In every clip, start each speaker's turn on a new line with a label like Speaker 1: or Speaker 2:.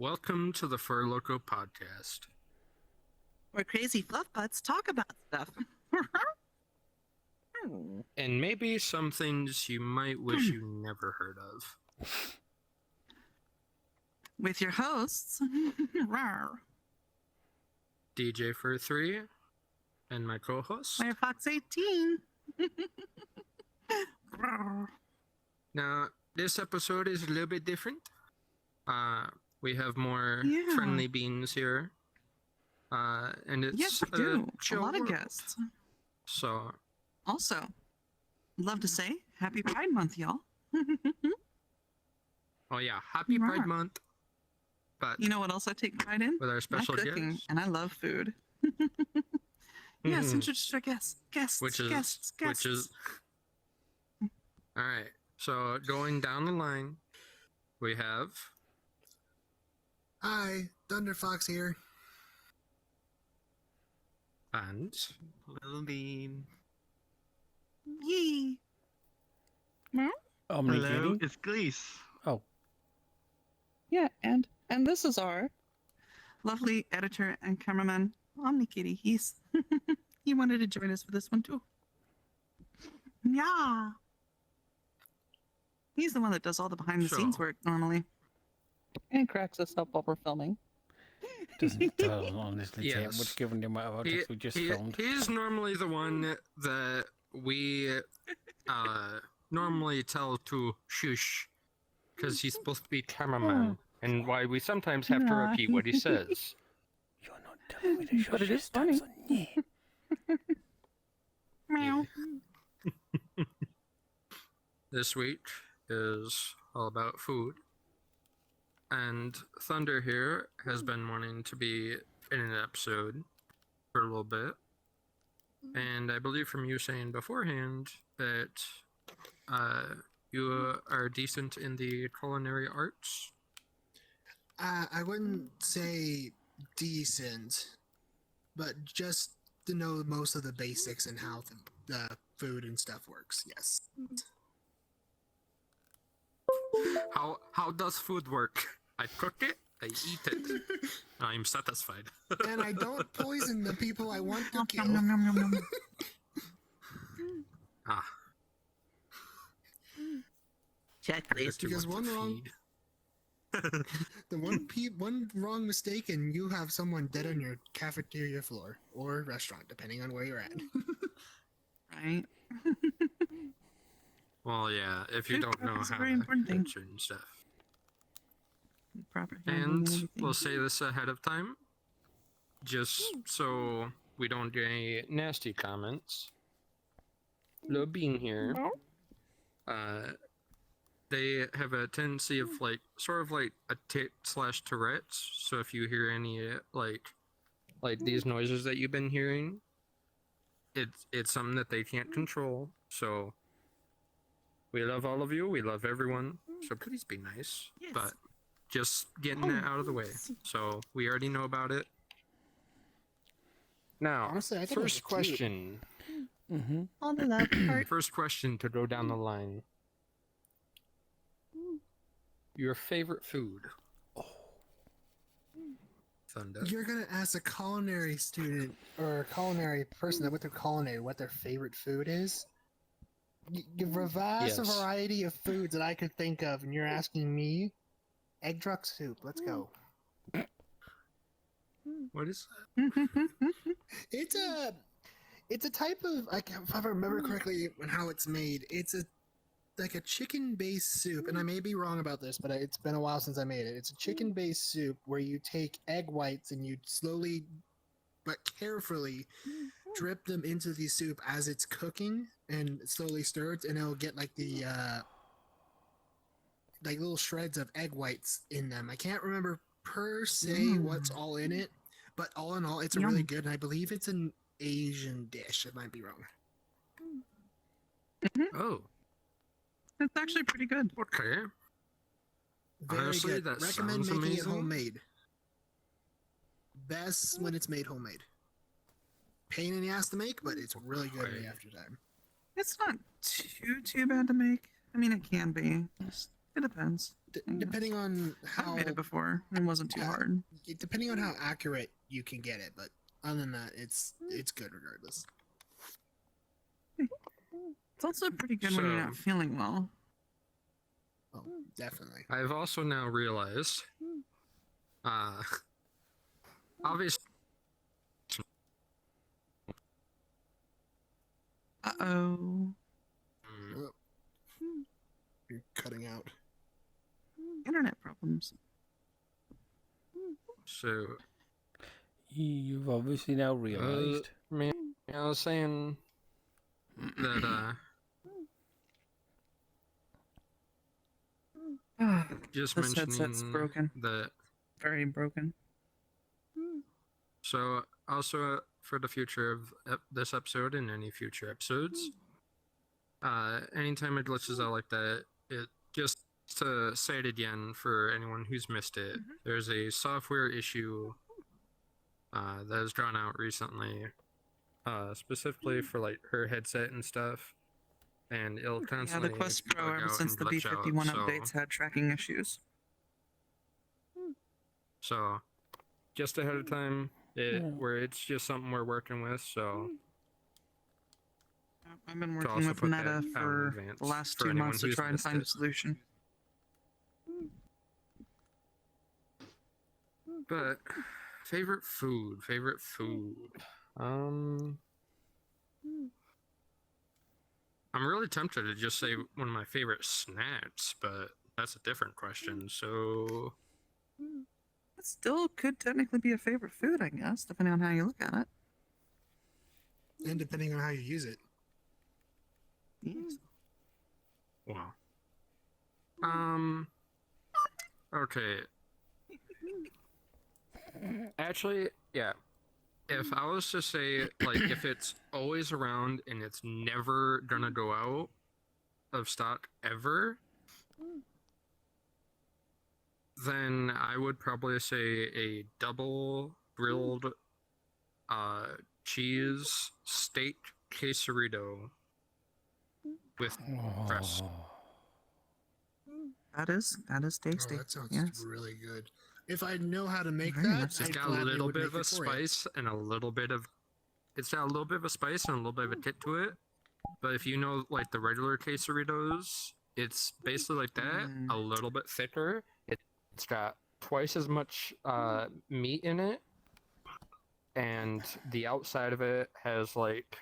Speaker 1: Welcome to the Furloko Podcast.
Speaker 2: Where crazy fluff butts talk about stuff.
Speaker 1: And maybe some things you might wish you never heard of.
Speaker 2: With your hosts,
Speaker 1: DJ Fur 3 and my co-host.
Speaker 2: Firefox 18.
Speaker 1: Now, this episode is a little bit different. We have more friendly beings here. And it's
Speaker 2: yes, we do. A lot of
Speaker 1: world.
Speaker 2: guests.
Speaker 1: So,
Speaker 2: also, love to say Happy Pride Month, y'all.
Speaker 1: oh yeah, Happy Pride Month. But
Speaker 2: you know what else I take pride in?
Speaker 1: with our special
Speaker 2: My cooking,
Speaker 1: guest,
Speaker 2: and I love food. Yes, introduce our guests. Guests.
Speaker 1: All right. So going down the line, we have.
Speaker 3: Hi, Thunder Fox here.
Speaker 1: And
Speaker 4: Little Bean.
Speaker 2: Yee.
Speaker 4: Hello, it's Gleese.
Speaker 5: Oh.
Speaker 2: Yeah, and this is our lovely editor and cameraman, OmniKitty. He wanted to join us for this one too. Yeah. He's the one that does all the behind the scenes work normally. And cracks us up while we're filming.
Speaker 5: Doesn't honestly
Speaker 1: Yes.
Speaker 5: take much given the amount of artists we just filmed.
Speaker 1: He's normally the one that we normally tell to shush because he's supposed to be cameraman, and why we sometimes have to repeat what he says.
Speaker 5: You're not telling me to
Speaker 2: But it is funny. Meow.
Speaker 1: This week is all about food. And Thunder here has been wanting to be in an episode for a little bit. And I believe from you saying beforehand that you are decent in the culinary arts.
Speaker 3: I wouldn't say decent, but just to know most of the basics and how the food and stuff works. Yes.
Speaker 1: How does food work? I cook it, I eat it. I'm satisfied.
Speaker 3: And I don't poison the people I want to kill.
Speaker 1: Ah,
Speaker 2: Checklist.
Speaker 3: Because one wrong, one wrong mistake, and you have someone dead on your cafeteria floor or restaurant, depending on where you're at.
Speaker 2: Right.
Speaker 1: well, yeah, if you don't know
Speaker 2: It's a
Speaker 1: how
Speaker 2: very
Speaker 1: to
Speaker 2: important thing.
Speaker 1: cook certain stuff.
Speaker 2: Proper handling
Speaker 1: And
Speaker 2: everything.
Speaker 1: we'll say this ahead of time, just so we don't get any nasty comments. Little Bean here, they have a tendency of sort of like a tic/Tourette's. So if you hear any like these noises that you've been hearing, it's something that they can't control. So we love all of you. We love everyone. So please be nice.
Speaker 2: Yes.
Speaker 1: But just getting that out of the way. So we already know about it. Now,
Speaker 3: Honestly, I think it was
Speaker 1: first
Speaker 3: cute.
Speaker 1: question.
Speaker 5: Mm-hmm.
Speaker 2: All the love part.
Speaker 1: First question to go down the line. Your favorite food? Thunder.
Speaker 3: You're gonna ask a culinary student or a culinary person that went through culinary what their favorite food is? Give a vast
Speaker 1: Yes.
Speaker 3: variety of foods that I could think of, and you're asking me? Egg truck soup. Let's go.
Speaker 1: What is
Speaker 3: It's a type of, if I remember correctly and how it's made, it's like a chicken-based soup, and I may be wrong about this, but it's been a while since I made it. It's a chicken-based soup where you take egg whites and you slowly but carefully drip them into the soup as it's cooking and slowly stirred, and it'll get like the like little shreds of egg whites in them. I can't remember per se what's all in it, but all in all, it's a really good, and I believe it's an Asian dish. I might be wrong.
Speaker 1: it? Oh,
Speaker 2: It's actually pretty good.
Speaker 1: okay.
Speaker 3: Very
Speaker 1: Honestly,
Speaker 3: good.
Speaker 1: that
Speaker 3: Recommend
Speaker 1: sounds
Speaker 3: making
Speaker 1: amazing.
Speaker 3: it homemade. Best when it's made homemade. Pain in the ass to make, but it's really good in the after time.
Speaker 2: It's not too bad to make. I mean, it can be. It depends.
Speaker 3: depending on how
Speaker 2: I've made it before. It wasn't too hard.
Speaker 3: depending on how accurate you can get it, but other than that, it's good regardless.
Speaker 2: It's also pretty good when you're not feeling well.
Speaker 3: Oh, definitely.
Speaker 1: I've also now realized, obviously,
Speaker 2: Uh-oh.
Speaker 3: Oh, you're cutting out.
Speaker 2: Internet problems.
Speaker 1: so
Speaker 5: You've obviously now realised.
Speaker 1: man, I was saying that just
Speaker 2: This headset's
Speaker 1: mentioning
Speaker 2: broken.
Speaker 1: that.
Speaker 2: Very broken.
Speaker 1: So also for the future of this episode and any future episodes, anytime it glitches out like that, it just to say it again for anyone who's missed it, there's a software issue that was drawn out recently, specifically for like her headset and stuff, and it'll
Speaker 2: Yeah,
Speaker 1: constantly
Speaker 2: the Quest Pro,
Speaker 1: bug
Speaker 2: ever
Speaker 1: out
Speaker 2: since
Speaker 1: and
Speaker 2: the
Speaker 1: glitch out,
Speaker 2: B51
Speaker 1: so-
Speaker 2: updates, had tracking issues.
Speaker 1: So, just ahead of time, where it's just something we're working with. So,
Speaker 2: I've been
Speaker 1: to
Speaker 2: working
Speaker 1: also
Speaker 2: with
Speaker 1: put that
Speaker 2: Meta
Speaker 1: out in
Speaker 2: for
Speaker 1: advance
Speaker 2: the last
Speaker 1: for
Speaker 2: 2
Speaker 1: anyone
Speaker 2: months to
Speaker 1: who's
Speaker 2: try and
Speaker 1: missed
Speaker 2: find a
Speaker 1: it.
Speaker 2: solution.
Speaker 1: But favorite food. I'm really tempted to just say one of my favorite snacks, but that's a different question. So,
Speaker 2: It still could technically be a favorite food, I guess, depending on how you look at it.
Speaker 3: And depending on how you use it.
Speaker 2: Yes.
Speaker 1: wow. Okay. Actually, yeah. If I was to say, like, if it's always around and it's never gonna go out of stock ever, then I would probably say a double grilled cheese steak quesarito with crust.
Speaker 2: That is tasty.
Speaker 3: Oh, that sounds
Speaker 2: yes.
Speaker 3: really good. If I know how to make
Speaker 2: Very
Speaker 3: that,
Speaker 2: much so.
Speaker 3: I
Speaker 1: It's got a
Speaker 3: gladly
Speaker 1: little
Speaker 3: would
Speaker 1: bit
Speaker 3: make
Speaker 1: of a
Speaker 3: it for you.
Speaker 1: spice and a little bit of it's got a little bit of a spice and a little bit of a kick to it. But if you know like the regular quesaritos, it's basically like that, a little bit thicker. It's got twice as much meat in it, and the outside of it has like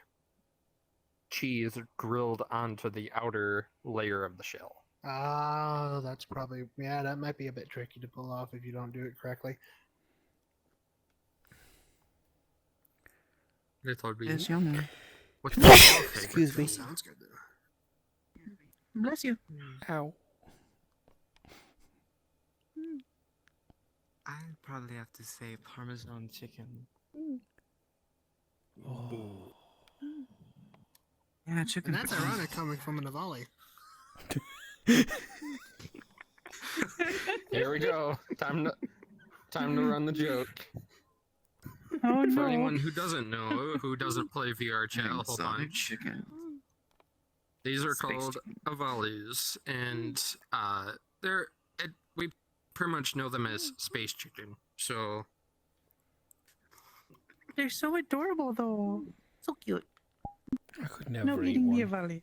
Speaker 1: cheese grilled onto the outer layer of the shell.
Speaker 3: Ah, that's probably, yeah, that might be a bit tricky to pull off if you don't do it correctly.
Speaker 1: They told me,
Speaker 2: Yes, yummy.
Speaker 1: what's your favorite
Speaker 5: Excuse me.
Speaker 1: food?
Speaker 3: Sounds good though.
Speaker 2: Bless you.
Speaker 5: Ow.
Speaker 4: I'd probably have to say Parmesan chicken.
Speaker 5: Oh.
Speaker 2: Yeah, chicken.
Speaker 3: And that's ironic coming from a Navali.
Speaker 1: Here we go. Time to run the joke.
Speaker 2: Oh
Speaker 1: For
Speaker 2: no.
Speaker 1: anyone who doesn't know, who doesn't play VR chat a whole
Speaker 2: Exotic
Speaker 1: bunch,
Speaker 2: chicken.
Speaker 1: these are
Speaker 2: Space
Speaker 1: called
Speaker 2: chicken.
Speaker 1: avalis, and we pretty much know them as space chicken. So
Speaker 2: They're so adorable, though. So cute.
Speaker 5: I could never
Speaker 2: No
Speaker 5: eat
Speaker 2: eating the
Speaker 5: one.
Speaker 2: Avali.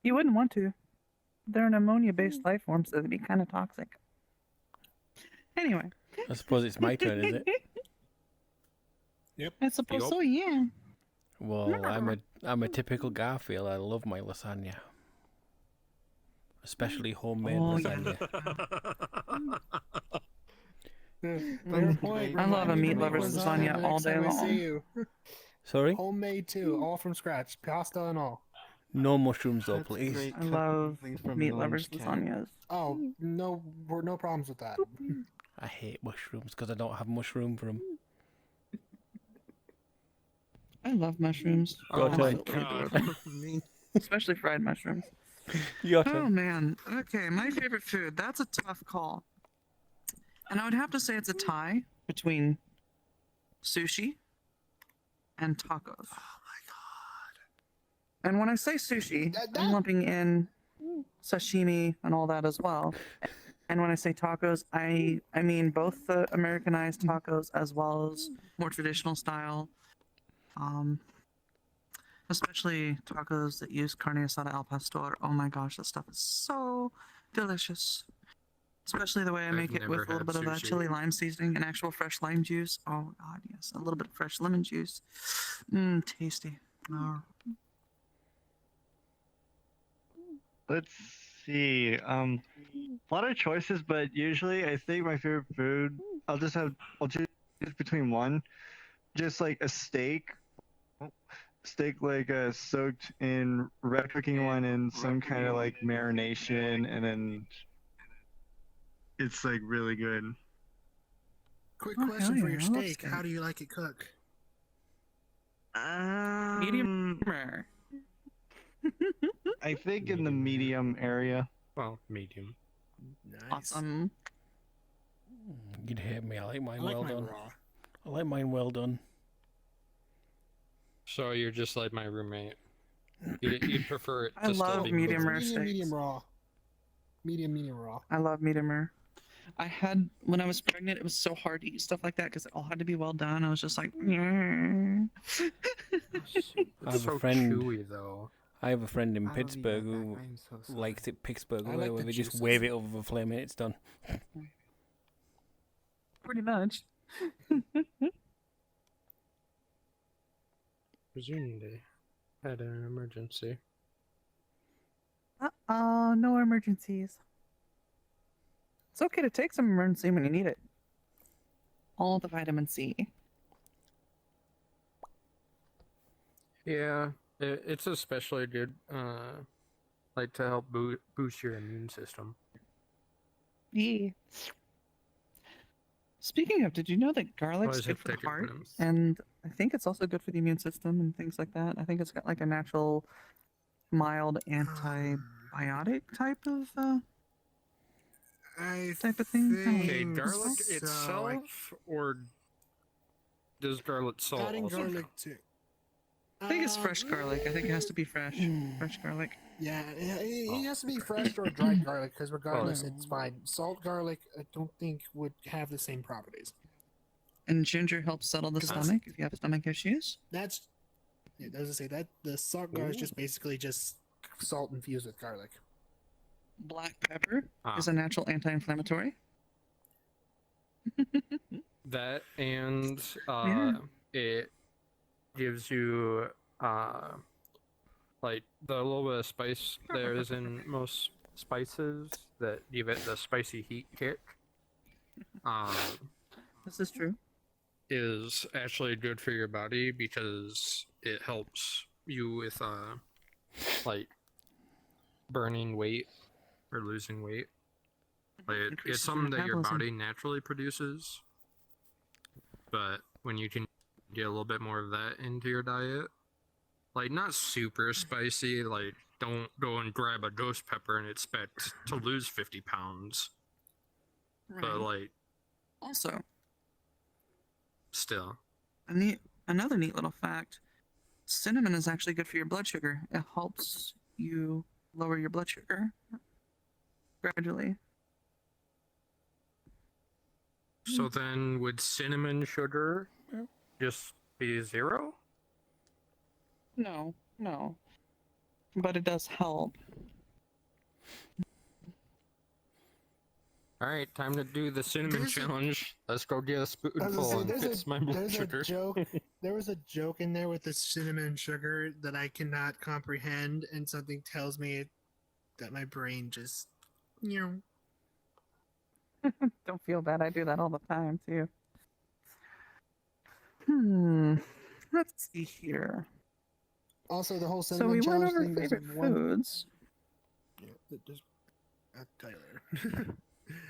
Speaker 2: You wouldn't want to. They're an ammonia-based life form, so they'd be kind of toxic. Anyway.
Speaker 5: I suppose it's my turn, is it?
Speaker 2: I suppose
Speaker 1: Yup.
Speaker 2: so, yeah.
Speaker 5: Well, I'm a typical Garfield. I love my lasagna, especially homemade
Speaker 2: Oh, yeah.
Speaker 5: lasagna.
Speaker 3: Fair point.
Speaker 2: I love a
Speaker 3: Remind me
Speaker 2: meat
Speaker 3: to make
Speaker 2: lover's lasagna all
Speaker 3: next
Speaker 2: day
Speaker 3: time I
Speaker 2: long.
Speaker 3: see you.
Speaker 5: Sorry,
Speaker 3: Homemade too, all from scratch, pasta and all.
Speaker 5: no mushrooms though,
Speaker 4: That's
Speaker 5: please.
Speaker 4: great
Speaker 2: I love
Speaker 4: coming from
Speaker 2: meat
Speaker 4: an
Speaker 2: lovers
Speaker 4: orange cat.
Speaker 2: lasagnas.
Speaker 3: Oh, no, no problems with that.
Speaker 5: I hate mushrooms because I don't have mushroom from.
Speaker 2: I love mushrooms.
Speaker 5: Your
Speaker 1: oh
Speaker 5: turn.
Speaker 1: my god.
Speaker 2: Especially fried mushrooms.
Speaker 5: Your
Speaker 2: Oh
Speaker 5: turn.
Speaker 2: man. Okay, my favorite food. That's a tough call. And I would have to say it's a tie between sushi and tacos.
Speaker 3: Oh my god.
Speaker 2: And when I say sushi,
Speaker 3: That-
Speaker 2: I'm lumping in sashimi and all that as well. And when I say tacos, I mean both the Americanized tacos as well as more traditional style. Especially tacos that use carne asada al pastor. Oh my gosh, that stuff is so delicious. Especially the way I
Speaker 1: I've
Speaker 2: make it with
Speaker 1: never
Speaker 2: a little
Speaker 1: had
Speaker 2: bit of that
Speaker 1: sushi.
Speaker 2: chili lime seasoning and actual fresh lime juice. Oh god, yes, a little bit of fresh lemon juice. Tasty. Oh.
Speaker 6: Let's see. A lot of choices, but usually I think my favorite food, I'll choose between one. Just like a steak. Steak like soaked in red cooking one and some kind of like marination, and then it's like really good.
Speaker 3: Quick
Speaker 2: Oh,
Speaker 3: question
Speaker 2: hell
Speaker 3: for
Speaker 2: yeah,
Speaker 3: your
Speaker 2: I love
Speaker 3: steak.
Speaker 2: steak.
Speaker 3: How do you like it cooked?
Speaker 2: Medium rare.
Speaker 6: I think in the medium area.
Speaker 1: Well, medium.
Speaker 3: Nice.
Speaker 2: Awesome.
Speaker 5: You'd hate me. I like mine
Speaker 3: I like
Speaker 5: well
Speaker 3: mine
Speaker 5: done.
Speaker 3: raw.
Speaker 5: I like mine well done.
Speaker 1: So you're just like my roommate. You'd prefer it to
Speaker 2: I
Speaker 1: still
Speaker 2: love
Speaker 1: be
Speaker 2: medium
Speaker 1: moving.
Speaker 2: rare steaks.
Speaker 3: Medium raw. Medium raw.
Speaker 2: I love medium rare. I had, when I was pregnant, it was so hard to eat stuff like that because it all had to be well done. I was just like,
Speaker 5: I have
Speaker 1: It's so
Speaker 5: a friend.
Speaker 1: chewy though.
Speaker 5: I have a friend in
Speaker 4: I will be
Speaker 5: Pittsburgh
Speaker 4: right back.
Speaker 5: who
Speaker 4: I am so sorry.
Speaker 5: likes it Pittsburgh
Speaker 3: I
Speaker 5: way,
Speaker 3: like
Speaker 5: where
Speaker 3: the
Speaker 5: they just
Speaker 3: juices.
Speaker 5: wave it over the flame and it's done.
Speaker 2: pretty much.
Speaker 1: Presume they had an emergency.
Speaker 2: No emergencies. It's okay to take some emergency when you need it. All the vitamin C.
Speaker 1: Yeah, it's especially good, like to help boost your immune system.
Speaker 2: Yeah. Speaking of, did you know that garlic's
Speaker 1: Always
Speaker 2: good
Speaker 1: have
Speaker 2: for the
Speaker 1: thicker
Speaker 2: heart?
Speaker 1: limbs.
Speaker 2: And I think it's also good for the immune system and things like that. I think it's got like a natural, mild antibiotic type of
Speaker 3: I
Speaker 2: type of thing.
Speaker 1: Okay,
Speaker 3: think
Speaker 1: garlic
Speaker 3: so.
Speaker 1: itself, or does garlic salt
Speaker 3: Adding
Speaker 1: also
Speaker 3: garlic
Speaker 1: count?
Speaker 3: to.
Speaker 2: I think it's fresh garlic. I think it has to be fresh. Fresh garlic.
Speaker 3: Yeah, it has to be fresh or dried garlic because regardless, it's fine. Salt garlic, I don't think would have the same properties.
Speaker 2: And ginger helps settle the
Speaker 3: 'Cause that's-
Speaker 2: stomach if you have stomach issues.
Speaker 3: That's, yeah, as I say, that the salt gar is just basically just salt infused with garlic.
Speaker 2: Black pepper
Speaker 1: Ah.
Speaker 2: is a natural anti-inflammatory.
Speaker 1: That and
Speaker 2: Yeah.
Speaker 1: it gives you like the little bit of spice there is in most spices that give it the spicy heat kick.
Speaker 2: This is true.
Speaker 1: Is actually good for your body because it helps you with like burning weight or losing weight. Like it's
Speaker 2: Increases
Speaker 1: something that your
Speaker 2: metabolism.
Speaker 1: body naturally produces, but when you can get a little bit more of that into your diet, like not super spicy, like don't go and grab a ghost pepper and expect to lose 50 pounds, but like
Speaker 2: Also,
Speaker 1: still.
Speaker 2: another neat little fact: cinnamon is actually good for your blood sugar. It helps you lower your blood sugar gradually.
Speaker 1: So then would cinnamon sugar just be 0?
Speaker 2: No, but it does help.
Speaker 1: All right, time to do the cinnamon
Speaker 3: There's a-
Speaker 1: challenge. Let's go get a
Speaker 3: I was
Speaker 1: spoonful
Speaker 3: gonna say,
Speaker 1: and
Speaker 3: there's
Speaker 1: fix my blood
Speaker 3: there's
Speaker 1: sugar.
Speaker 3: a joke. There was a joke in there with the cinnamon and sugar that I cannot comprehend, and something tells me that my brain just,
Speaker 2: Don't feel bad. I do that all the time too. Let's see here.
Speaker 3: Also, the whole
Speaker 2: So
Speaker 3: cinnamon
Speaker 2: we went
Speaker 3: challenge
Speaker 2: over
Speaker 3: thing. There's
Speaker 2: favorite
Speaker 3: one.
Speaker 2: foods.
Speaker 3: Yeah, there's, Tyler.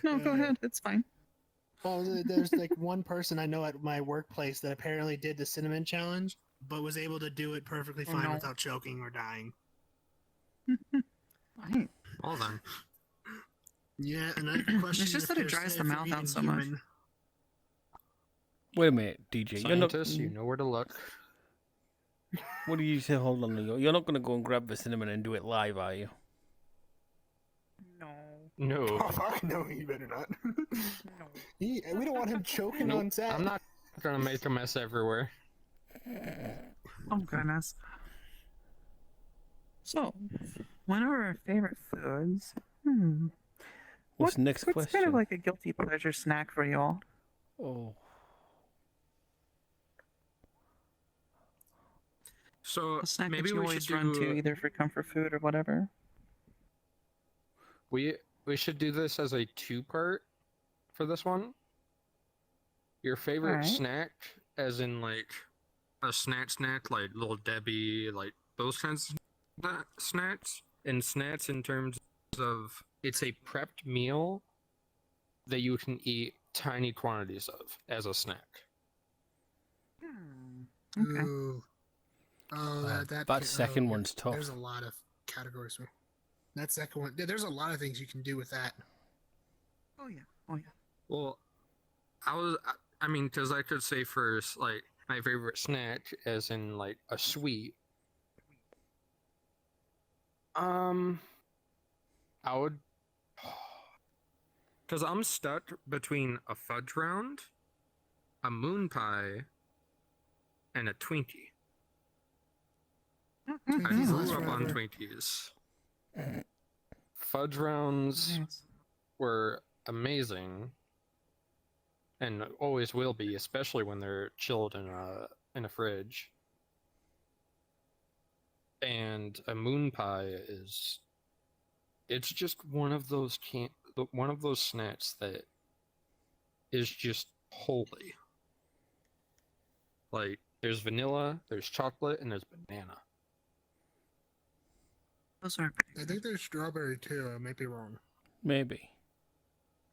Speaker 2: No, go
Speaker 3: Uh,
Speaker 2: ahead. It's fine.
Speaker 3: Oh, there's like one person I know at my workplace that apparently did the cinnamon challenge, but was able to do it perfectly
Speaker 2: Oh,
Speaker 3: fine
Speaker 2: no.
Speaker 3: without choking or dying.
Speaker 2: Right.
Speaker 1: Well then,
Speaker 3: Yeah, and I question
Speaker 2: It's just that it dries the mouth out so much.
Speaker 5: Wait a minute, DJ. You're not.
Speaker 1: scientists, you know where to look.
Speaker 5: What do you say? Hold on, you're not going to go and grab the cinnamon and do it live, are you?
Speaker 1: No.
Speaker 3: Oh, fuck no, you better not. We don't want him choking
Speaker 1: Nope,
Speaker 3: on set.
Speaker 1: I'm not gonna make a mess everywhere.
Speaker 2: Oh goodness. So, one of our favorite foods.
Speaker 5: What's the next
Speaker 2: What's
Speaker 5: question?
Speaker 2: kind of like a guilty pleasure snack for you all?
Speaker 5: Oh,
Speaker 1: So
Speaker 2: A snack
Speaker 1: maybe
Speaker 2: that you
Speaker 1: we
Speaker 2: always
Speaker 1: should
Speaker 2: run to,
Speaker 1: do
Speaker 2: either for comfort food or whatever.
Speaker 1: we should do this as a two-part for this one. Your favorite
Speaker 2: Alright.
Speaker 1: snack, as in like a snack, like Little Debbie, like those kinds of snacks, and snacks in terms of it's a prepped meal that you can eat tiny quantities of as a snack.
Speaker 2: Okay.
Speaker 3: Ooh. Oh, that
Speaker 5: that second one's tough.
Speaker 3: There's a lot of categories. That second one, there's a lot of things you can do with that.
Speaker 2: Oh yeah. Oh yeah.
Speaker 1: Well, I mean, because I could say first, like, my favorite snack, as in, like, a sweet. I would. Because I'm stuck between a fudge round, a moon pie, and a Twinkie. I
Speaker 3: Twinkies
Speaker 1: grew
Speaker 3: last
Speaker 1: up on
Speaker 3: forever.
Speaker 1: Twinkies. Fudge rounds
Speaker 2: Nice.
Speaker 1: were amazing, and always will be, especially when they're chilled in a fridge. And a moon pie it's just one of those snacks that is just holy. Like, there's vanilla, there's chocolate, and there's banana.
Speaker 2: Those are.
Speaker 3: I think there's strawberry too. I might be wrong.
Speaker 5: maybe.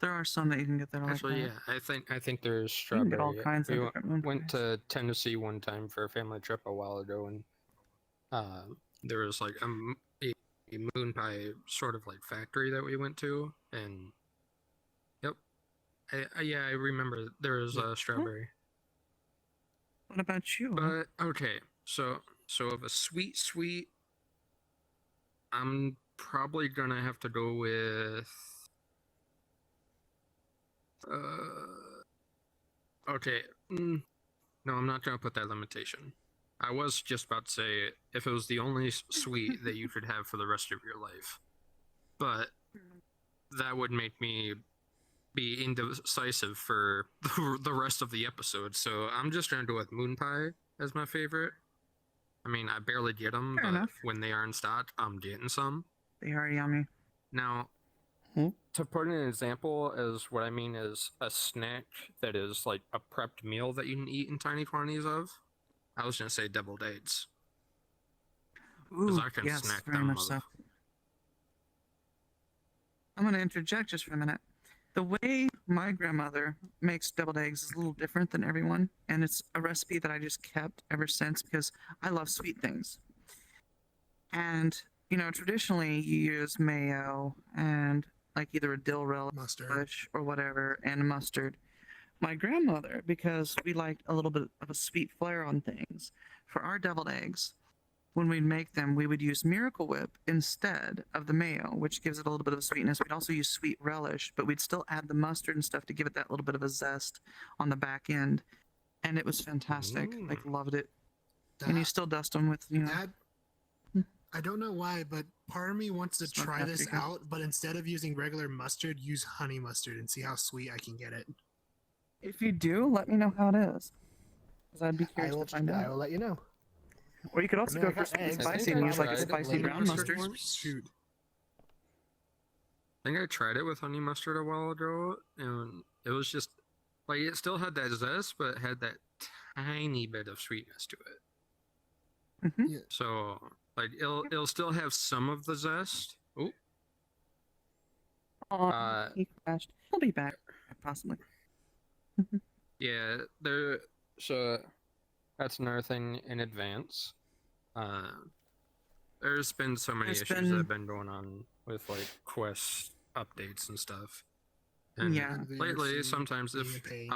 Speaker 2: There are some that you can get that are
Speaker 1: Actually,
Speaker 2: like
Speaker 1: yeah, I think there's
Speaker 2: that. You can
Speaker 1: strawberry.
Speaker 2: get all kinds of
Speaker 1: We
Speaker 2: different moon
Speaker 1: went
Speaker 2: pies.
Speaker 1: to Tennessee one time for a family trip a while ago, and there was like a moon pie sort of like factory that we went to, and yep, I remember there was strawberry.
Speaker 2: What about you?
Speaker 1: But okay, so of a sweet, I'm probably gonna have to go with. Okay. No, I'm not gonna put that limitation. I was just about to say if it was the only sweet that you could have for the rest of your life, but that would make me be indecisive for the rest of the episode. So I'm just gonna go with moon pie as my favorite. I mean, I barely get them,
Speaker 2: Fair
Speaker 1: but
Speaker 2: enough.
Speaker 1: when they are in stock, I'm getting some.
Speaker 2: They are yummy.
Speaker 1: Now, to put an example as what I mean is a snack that is like a prepped meal that you can eat in tiny quantities of, I was gonna say deviled eggs.
Speaker 2: Ooh,
Speaker 1: I can
Speaker 2: yes,
Speaker 1: snack
Speaker 2: very
Speaker 1: them
Speaker 2: much so. I'm going to interject just for a minute. The way my grandmother makes deviled eggs is a little different than everyone, and it's a recipe that I just kept ever since because I love sweet things. And, you know, traditionally you use mayo and like either a dill relish
Speaker 3: Mustard.
Speaker 2: or whatever and mustard. My grandmother, because we liked a little bit of a sweet flair on things, for our deviled eggs, when we'd make them, we would use Miracle Whip instead of the mayo, which gives it a little bit of sweetness. We'd also use sweet relish, but we'd still add the mustard and stuff to give it that little bit of a zest on the back end. And it was fantastic. Like, loved it. And you still dust them with, you know.
Speaker 3: That, I don't know why, but part of me wants to
Speaker 2: Smoked
Speaker 3: try this
Speaker 2: paprika.
Speaker 3: out, but instead of using regular mustard, use honey mustard and see how sweet I can get it.
Speaker 2: If you do, let me know how it is. Because I'd be
Speaker 3: I
Speaker 2: curious
Speaker 3: will,
Speaker 2: to find
Speaker 3: I
Speaker 2: out.
Speaker 3: will let you know.
Speaker 2: Or you could also
Speaker 3: I mean,
Speaker 2: go
Speaker 3: I
Speaker 2: for
Speaker 3: got eggs.
Speaker 2: sweet
Speaker 1: I think
Speaker 2: spicy
Speaker 1: I
Speaker 2: and use like a
Speaker 1: tried
Speaker 2: spicy
Speaker 1: honey
Speaker 2: brown
Speaker 1: mustard
Speaker 2: mustard.
Speaker 1: once.
Speaker 3: Shoot.
Speaker 1: I think I tried it with honey mustard a while ago, and it was just like it still had that zest, but it had that tiny bit of sweetness to it.
Speaker 2: Mm-hmm.
Speaker 1: So like it'll still have some of the zest. Oh,
Speaker 2: He crashed. He'll be back, possibly.
Speaker 1: yeah. So that's another thing in advance. There's been so many
Speaker 2: There's
Speaker 1: issues
Speaker 2: been-
Speaker 1: that have been going on with like Quest updates and stuff. And
Speaker 2: Yeah.
Speaker 3: The
Speaker 1: lately,
Speaker 3: VRC
Speaker 1: sometimes
Speaker 3: being
Speaker 1: if
Speaker 3: a pain.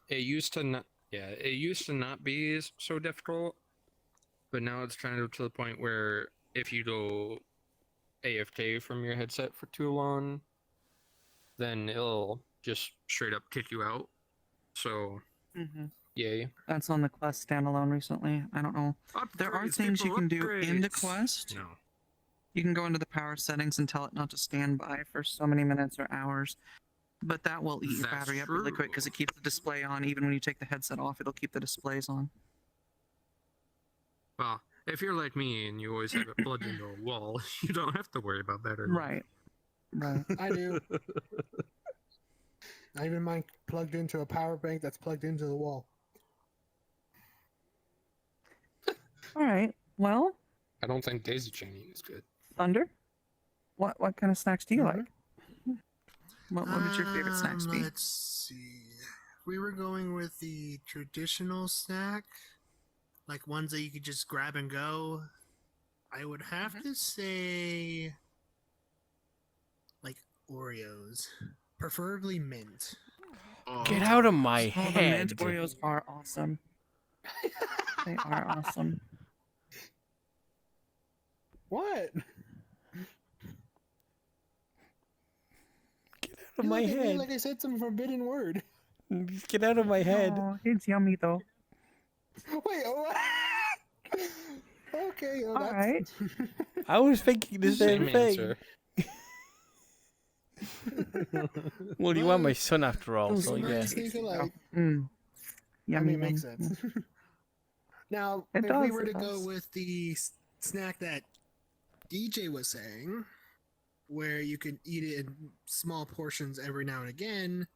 Speaker 1: it used to not be so difficult, but now it's kind of to the point where if you go AFK from your headset for too long, then it'll just straight up kick you out. So,
Speaker 2: Mm-hmm.
Speaker 1: yay.
Speaker 2: That's on the Quest standalone recently. I don't know. There are
Speaker 1: Upgrades,
Speaker 2: things you
Speaker 1: people,
Speaker 2: can do in the
Speaker 1: upgrades.
Speaker 2: Quest.
Speaker 1: No.
Speaker 2: You can go into the power settings and tell it not to stand by for so many minutes or hours. But that will eat your
Speaker 1: That's
Speaker 2: battery up really quick because
Speaker 1: true.
Speaker 2: it keeps the display on. Even when you take the headset off, it'll keep the displays on.
Speaker 1: Well, if you're like me and you always have it plugged into a wall, you don't have to worry about battery life.
Speaker 2: Right. Right.
Speaker 3: I do. I even mine plugged into a power bank that's plugged into the wall.
Speaker 2: All right. Well,
Speaker 1: I don't think daisy chaining is good.
Speaker 2: Thunder. What kind of snacks do you
Speaker 3: Mhm.
Speaker 2: like? What would your favorite snacks be?
Speaker 3: Let's see. We were going with the traditional snack, like ones that you could just grab and go. I would have to say, like Oreos, preferably mint.
Speaker 5: Get out of my
Speaker 2: Oh, the
Speaker 5: head.
Speaker 2: mint Oreos are awesome. They are awesome.
Speaker 3: What?
Speaker 5: Get out of my
Speaker 3: Look at me
Speaker 5: head.
Speaker 3: like I said some forbidden word.
Speaker 5: Just get out of my head.
Speaker 2: Oh, it's yummy though.
Speaker 3: Wait, what? Okay, well,
Speaker 2: All
Speaker 3: that's...
Speaker 2: right.
Speaker 5: I was thinking the same thing.
Speaker 1: answer.
Speaker 5: Well, you are my son after all,
Speaker 2: Those
Speaker 5: so yeah.
Speaker 3: Nice think alike.
Speaker 2: Mm.
Speaker 3: I
Speaker 2: Yummy.
Speaker 3: mean, it makes
Speaker 2: yum.
Speaker 3: sense. Now,
Speaker 2: It
Speaker 3: if
Speaker 2: does,
Speaker 3: we were
Speaker 2: it
Speaker 3: to go
Speaker 2: does.
Speaker 3: with the snack that DJ was saying, where you can eat it in small portions every now and again,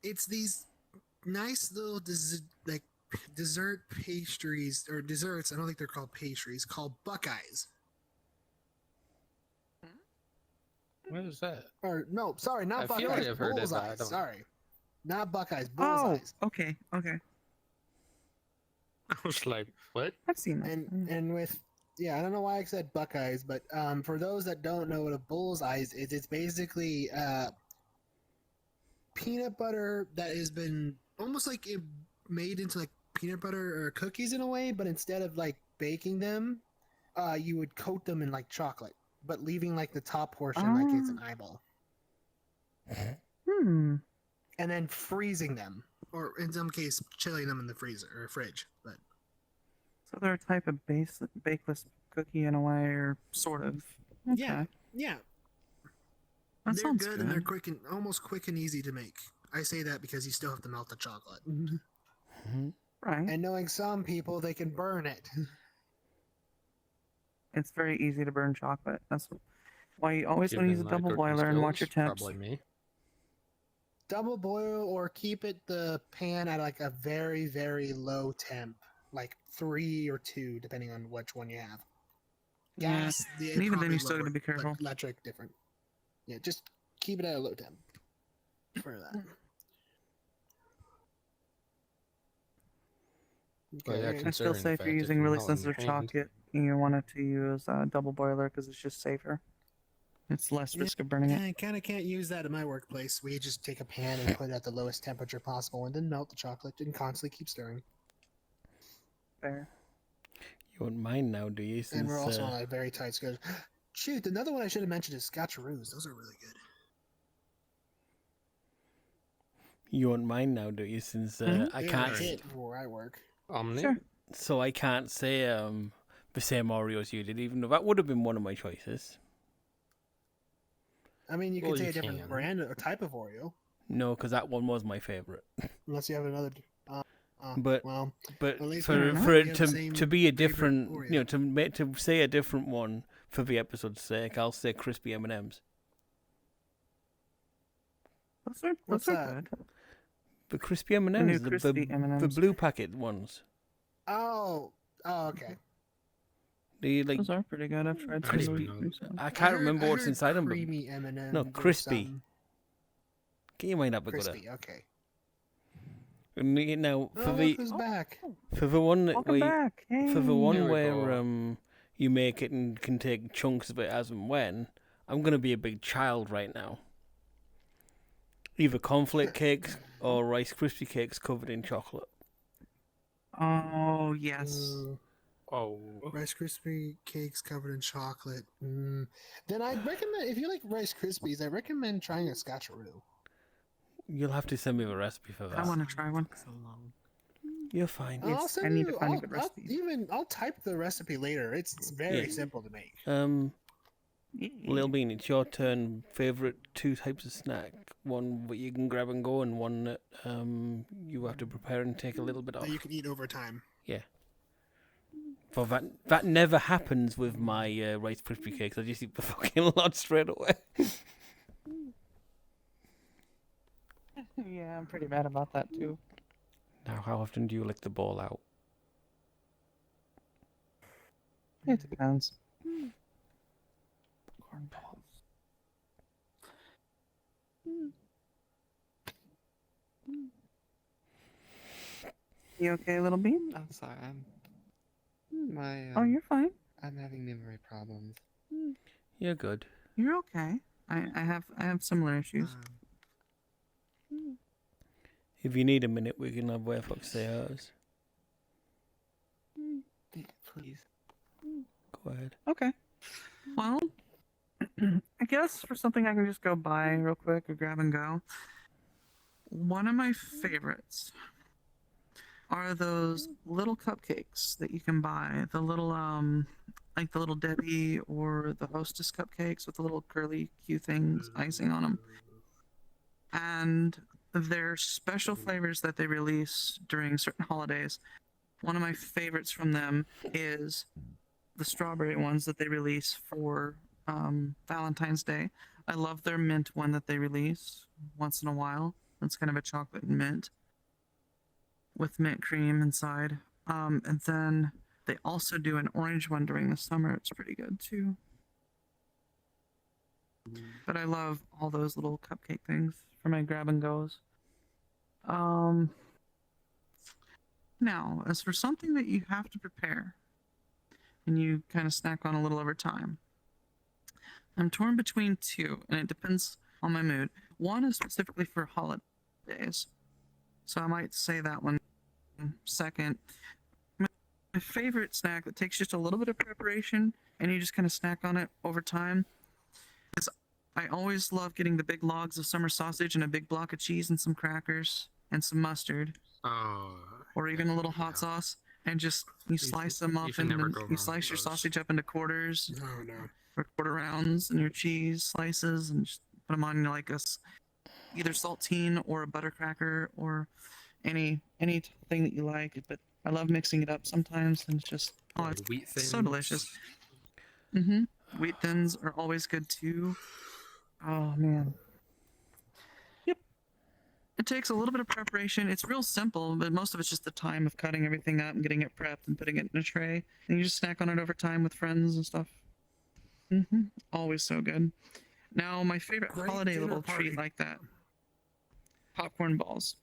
Speaker 3: it's these nice little dessert pastries or desserts. I don't think they're called pastries. Called Buckeyes.
Speaker 1: What is that?
Speaker 3: Or no, sorry, not
Speaker 1: I
Speaker 3: Buckeyes.
Speaker 1: feel like I've heard it, but I
Speaker 3: Bullseyes.
Speaker 1: don't-
Speaker 3: Sorry, not Buckeyes.
Speaker 2: Oh,
Speaker 3: Bullseyes.
Speaker 2: okay.
Speaker 1: I was like, what?
Speaker 2: I've seen that.
Speaker 3: And with I don't know why I said Buckeyes, but for those that don't know what a bullseyes is, it's basically peanut butter that has been almost like made into like peanut butter or cookies in a way, but instead of like baking them, you would coat them in like chocolate, but leaving like the top portion like it's an eyeball,
Speaker 2: Hmm.
Speaker 3: and then freezing them, or in some case, chilling them in the freezer or fridge. But
Speaker 2: So they're a type of bakeless cookie in a way, or sort of. Okay.
Speaker 3: yeah,
Speaker 2: That
Speaker 3: they're
Speaker 2: sounds
Speaker 3: good and they're quick and almost quick and easy to make. I say that because you still have to melt the chocolate.
Speaker 2: Right.
Speaker 3: And knowing some people, they can burn it.
Speaker 2: It's very easy to burn chocolate. That's why you always want to use a
Speaker 1: Given my
Speaker 2: double
Speaker 1: cooking
Speaker 2: boiler and watch your
Speaker 1: skills,
Speaker 2: temps.
Speaker 1: Probably me.
Speaker 3: Double boil or keep the pan at like a very, very low temp, like 3 or 2, depending on which one you have.
Speaker 2: Yeah.
Speaker 3: Gas,
Speaker 2: And even then, you still gotta be
Speaker 3: but
Speaker 2: careful.
Speaker 3: electric, different. Yeah, just keep it at a low temp for that.
Speaker 1: Well, yeah,
Speaker 3: Okay.
Speaker 2: I still
Speaker 1: considering
Speaker 2: say
Speaker 1: the
Speaker 2: if
Speaker 1: fact
Speaker 2: you're
Speaker 1: if
Speaker 2: using
Speaker 1: you
Speaker 2: really
Speaker 1: melt in your
Speaker 2: sensitive
Speaker 1: hand.
Speaker 2: chocolate, you wanted to use a double boiler because it's just safer. It's less risk of burning it.
Speaker 3: I kind of can't use that in my workplace. We just take a pan and put it at the lowest temperature possible, and then melt the chocolate and constantly keep stirring.
Speaker 2: Fair.
Speaker 5: You wouldn't mind now, do you?
Speaker 3: And
Speaker 5: Since,
Speaker 3: we're also on a very tight schedule. Shoot, another one I should have mentioned is Scotcheroos. Those are really good.
Speaker 5: you wouldn't mind now, do you? Since
Speaker 2: Mhm.
Speaker 5: I
Speaker 3: They're
Speaker 5: can't.
Speaker 3: a hit where I work.
Speaker 1: Omni?
Speaker 2: Sure.
Speaker 5: So I can't say the same Oreos you did, even though that would have been one of my choices.
Speaker 3: I mean, you
Speaker 1: Well,
Speaker 3: could say
Speaker 1: you
Speaker 3: a different
Speaker 1: can.
Speaker 3: brand or type of Oreo,
Speaker 5: No, because that one was my favorite.
Speaker 3: unless you have another.
Speaker 5: But-
Speaker 3: well,
Speaker 5: But
Speaker 3: At least
Speaker 5: for
Speaker 3: we're not-
Speaker 5: for
Speaker 3: we
Speaker 5: it
Speaker 3: have the
Speaker 5: to
Speaker 3: same
Speaker 5: be a
Speaker 3: favorite
Speaker 5: different,
Speaker 3: Oreo.
Speaker 5: you know, to say a different one for the episode's sake, I'll say crispy M&Ms.
Speaker 2: Those
Speaker 3: What's
Speaker 2: are
Speaker 3: that?
Speaker 2: good.
Speaker 5: The crispy
Speaker 2: The new
Speaker 5: M&Ms,
Speaker 2: crispy
Speaker 5: the
Speaker 2: M&Ms.
Speaker 5: blue packet ones.
Speaker 3: oh, okay.
Speaker 5: They like
Speaker 2: Those are pretty good. I've tried some
Speaker 1: Crispy.
Speaker 2: recently.
Speaker 5: I can't remember what's inside them, but
Speaker 3: Creamy M&M.
Speaker 5: No, crispy. get your mind up a gooder.
Speaker 3: Crispy. Okay.
Speaker 5: Now
Speaker 3: Oh, look who's back.
Speaker 5: for the one that
Speaker 2: Welcome
Speaker 5: we
Speaker 2: back. Hey.
Speaker 5: for the
Speaker 1: Here
Speaker 5: one
Speaker 1: we
Speaker 5: where
Speaker 1: go.
Speaker 5: you make it and can take chunks of it as and when, I'm gonna be a big child right now. Either cornflake cakes or Rice Krispie cakes covered in chocolate.
Speaker 2: Oh yes.
Speaker 1: Oh,
Speaker 3: Rice Krispie cakes covered in chocolate. Then I'd recommend, if you like Rice Krispies, I recommend trying a Scotcheroo.
Speaker 5: You'll have to send me a recipe for
Speaker 2: I
Speaker 5: that.
Speaker 2: want to try one.
Speaker 4: Took so long.
Speaker 5: You're fine.
Speaker 3: I'll
Speaker 2: Yes,
Speaker 3: send
Speaker 2: I need
Speaker 3: you.
Speaker 2: to find a good recipe.
Speaker 3: I'll type the recipe later. It's very
Speaker 5: Yeah.
Speaker 3: simple to make.
Speaker 5: Lil Bean, it's your turn. Favorite two types of snack? One that you can grab and go, and one that you have to prepare and take a little bit off.
Speaker 3: That you can eat over time.
Speaker 5: Yeah. For that never happens with my Rice Krispie cakes. I just eat the fucking lot straight away.
Speaker 2: Yeah, I'm pretty mad about that too.
Speaker 5: Now, how often do you lick the ball out?
Speaker 2: It depends. Corn balls. You okay, little bean?
Speaker 4: I'm sorry. My
Speaker 2: Oh, you're fine.
Speaker 4: I'm having memory problems.
Speaker 5: You're good.
Speaker 2: You're okay. I have similar issues.
Speaker 5: If you need a minute, we can have Where Fox Say Ours.
Speaker 4: Please.
Speaker 5: Go ahead.
Speaker 2: Okay. Well, I guess for something I can just go buy real quick or grab and go. One of my favorites are those little cupcakes that you can buy. The little like the little Debbie or the Hostess cupcakes with the little curly cute things icing on them. And their special flavors that they release during certain holidays. One of my favorites from them is the strawberry ones that they release for Valentine's Day. I love their mint one that they release once in a while. It's kind of a chocolate and mint with mint cream inside. And then they also do an orange one during the summer. It's pretty good too. But I love all those little cupcake things for my grab and goes. Now, as for something that you have to prepare and you kind of snack on a little over time, I'm torn between two, and it depends on my mood. One is specifically for holidays, so I might say that one second. My favorite snack that takes just a little bit of preparation and you just kind of snack on it over time is I always love getting the big logs of summer sausage and a big block of cheese and some crackers and some mustard, or even a little hot sauce, and just you slice them up
Speaker 1: can
Speaker 2: and
Speaker 1: never go wrong
Speaker 2: you
Speaker 1: with
Speaker 2: slice your
Speaker 1: those.
Speaker 2: sausage up into quarters
Speaker 3: No, no.
Speaker 2: or quarter rounds and your cheese slices and just put them on like either saltine or a butter cracker or any thing that you like. But I love mixing it up sometimes, and it's just it's
Speaker 1: wheat thins.
Speaker 2: so delicious. Wheat thins are always good too. Oh man. Yep. It takes a little bit of preparation. It's real simple, but most of it's just the time of cutting everything up and getting it prepped and putting it in a tray. And you just snack on it over time with friends and stuff. Always so good. Now, my favorite
Speaker 3: Great
Speaker 2: holiday
Speaker 3: dinner
Speaker 2: little
Speaker 3: party.
Speaker 2: treat like that: popcorn balls.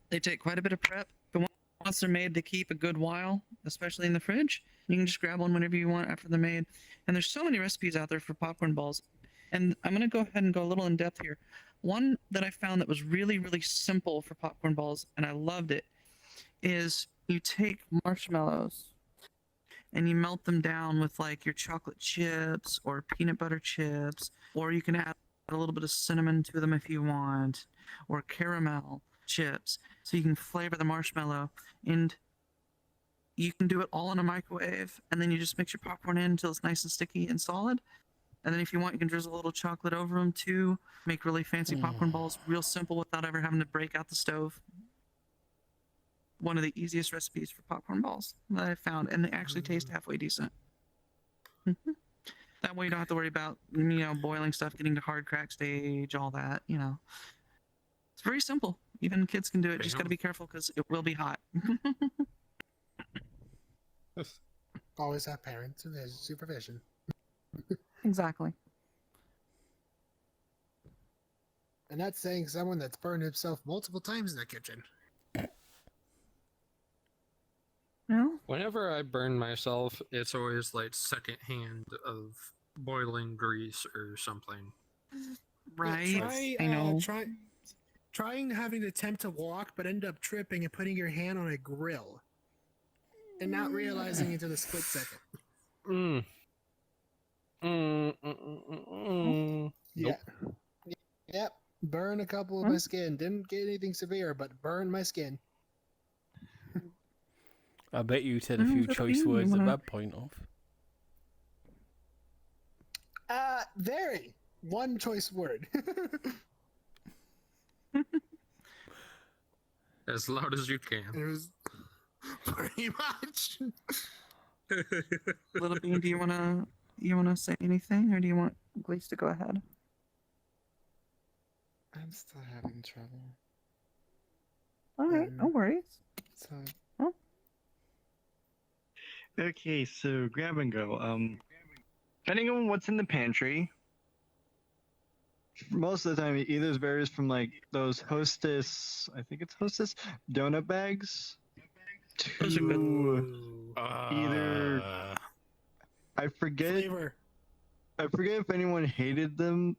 Speaker 2: They take quite a bit of prep, but once they're made, they keep a good while, especially in the fridge. You can just grab one whenever you want after they're made. And there's so many recipes out there for popcorn balls. And I'm going to go ahead and go a little in depth here. One that I found that was really, really simple for popcorn balls, and I loved it, is you take marshmallows and you melt them down with like your chocolate chips or peanut butter chips, or you can add a little bit of cinnamon to them if you want, or caramel chips, so you can flavor the marshmallow. And you can do it all in a microwave, and then you just mix your popcorn in until it's nice and sticky and solid. And then if you want, you can drizzle a little chocolate over them too. Make really fancy popcorn balls, real simple without ever having to break out the stove. One of the easiest recipes for popcorn balls that I found, and they actually taste halfway decent. That way you don't have to worry about, boiling stuff, getting to hard crack stage, all that, It's very simple. Even kids can do it. Just got to be careful because it will be hot.
Speaker 3: Always have parents and there's supervision.
Speaker 2: Exactly.
Speaker 3: And that's saying someone that's burned himself multiple times in the kitchen.
Speaker 2: No?
Speaker 1: Whenever I burn myself, it's always like secondhand of boiling grease or something.
Speaker 2: Right.
Speaker 3: Yeah,
Speaker 2: I know.
Speaker 3: Trying having to attempt to walk, but end up tripping and putting your hand on a grill. and not realizing until the split second.
Speaker 1: Nope.
Speaker 3: Yeah. Yep. Burn a couple of my skin. Didn't get anything severe, but burned my skin.
Speaker 5: I bet you said a few choice words at that point off.
Speaker 3: Very. One choice word.
Speaker 1: As loud as you can.
Speaker 3: It was pretty much.
Speaker 2: Little Bean, do you wanna say anything, or do you want Glaze to go ahead?
Speaker 4: I'm still having trouble.
Speaker 2: All right, no worries.
Speaker 4: So
Speaker 6: Okay, so grab and go. Depending on what's in the pantry, most of the time it either varies from like those Hostess, I think it's Hostess donut bags,
Speaker 1: Those are good.
Speaker 6: to either I forget
Speaker 3: Flavor.
Speaker 6: if anyone hated them,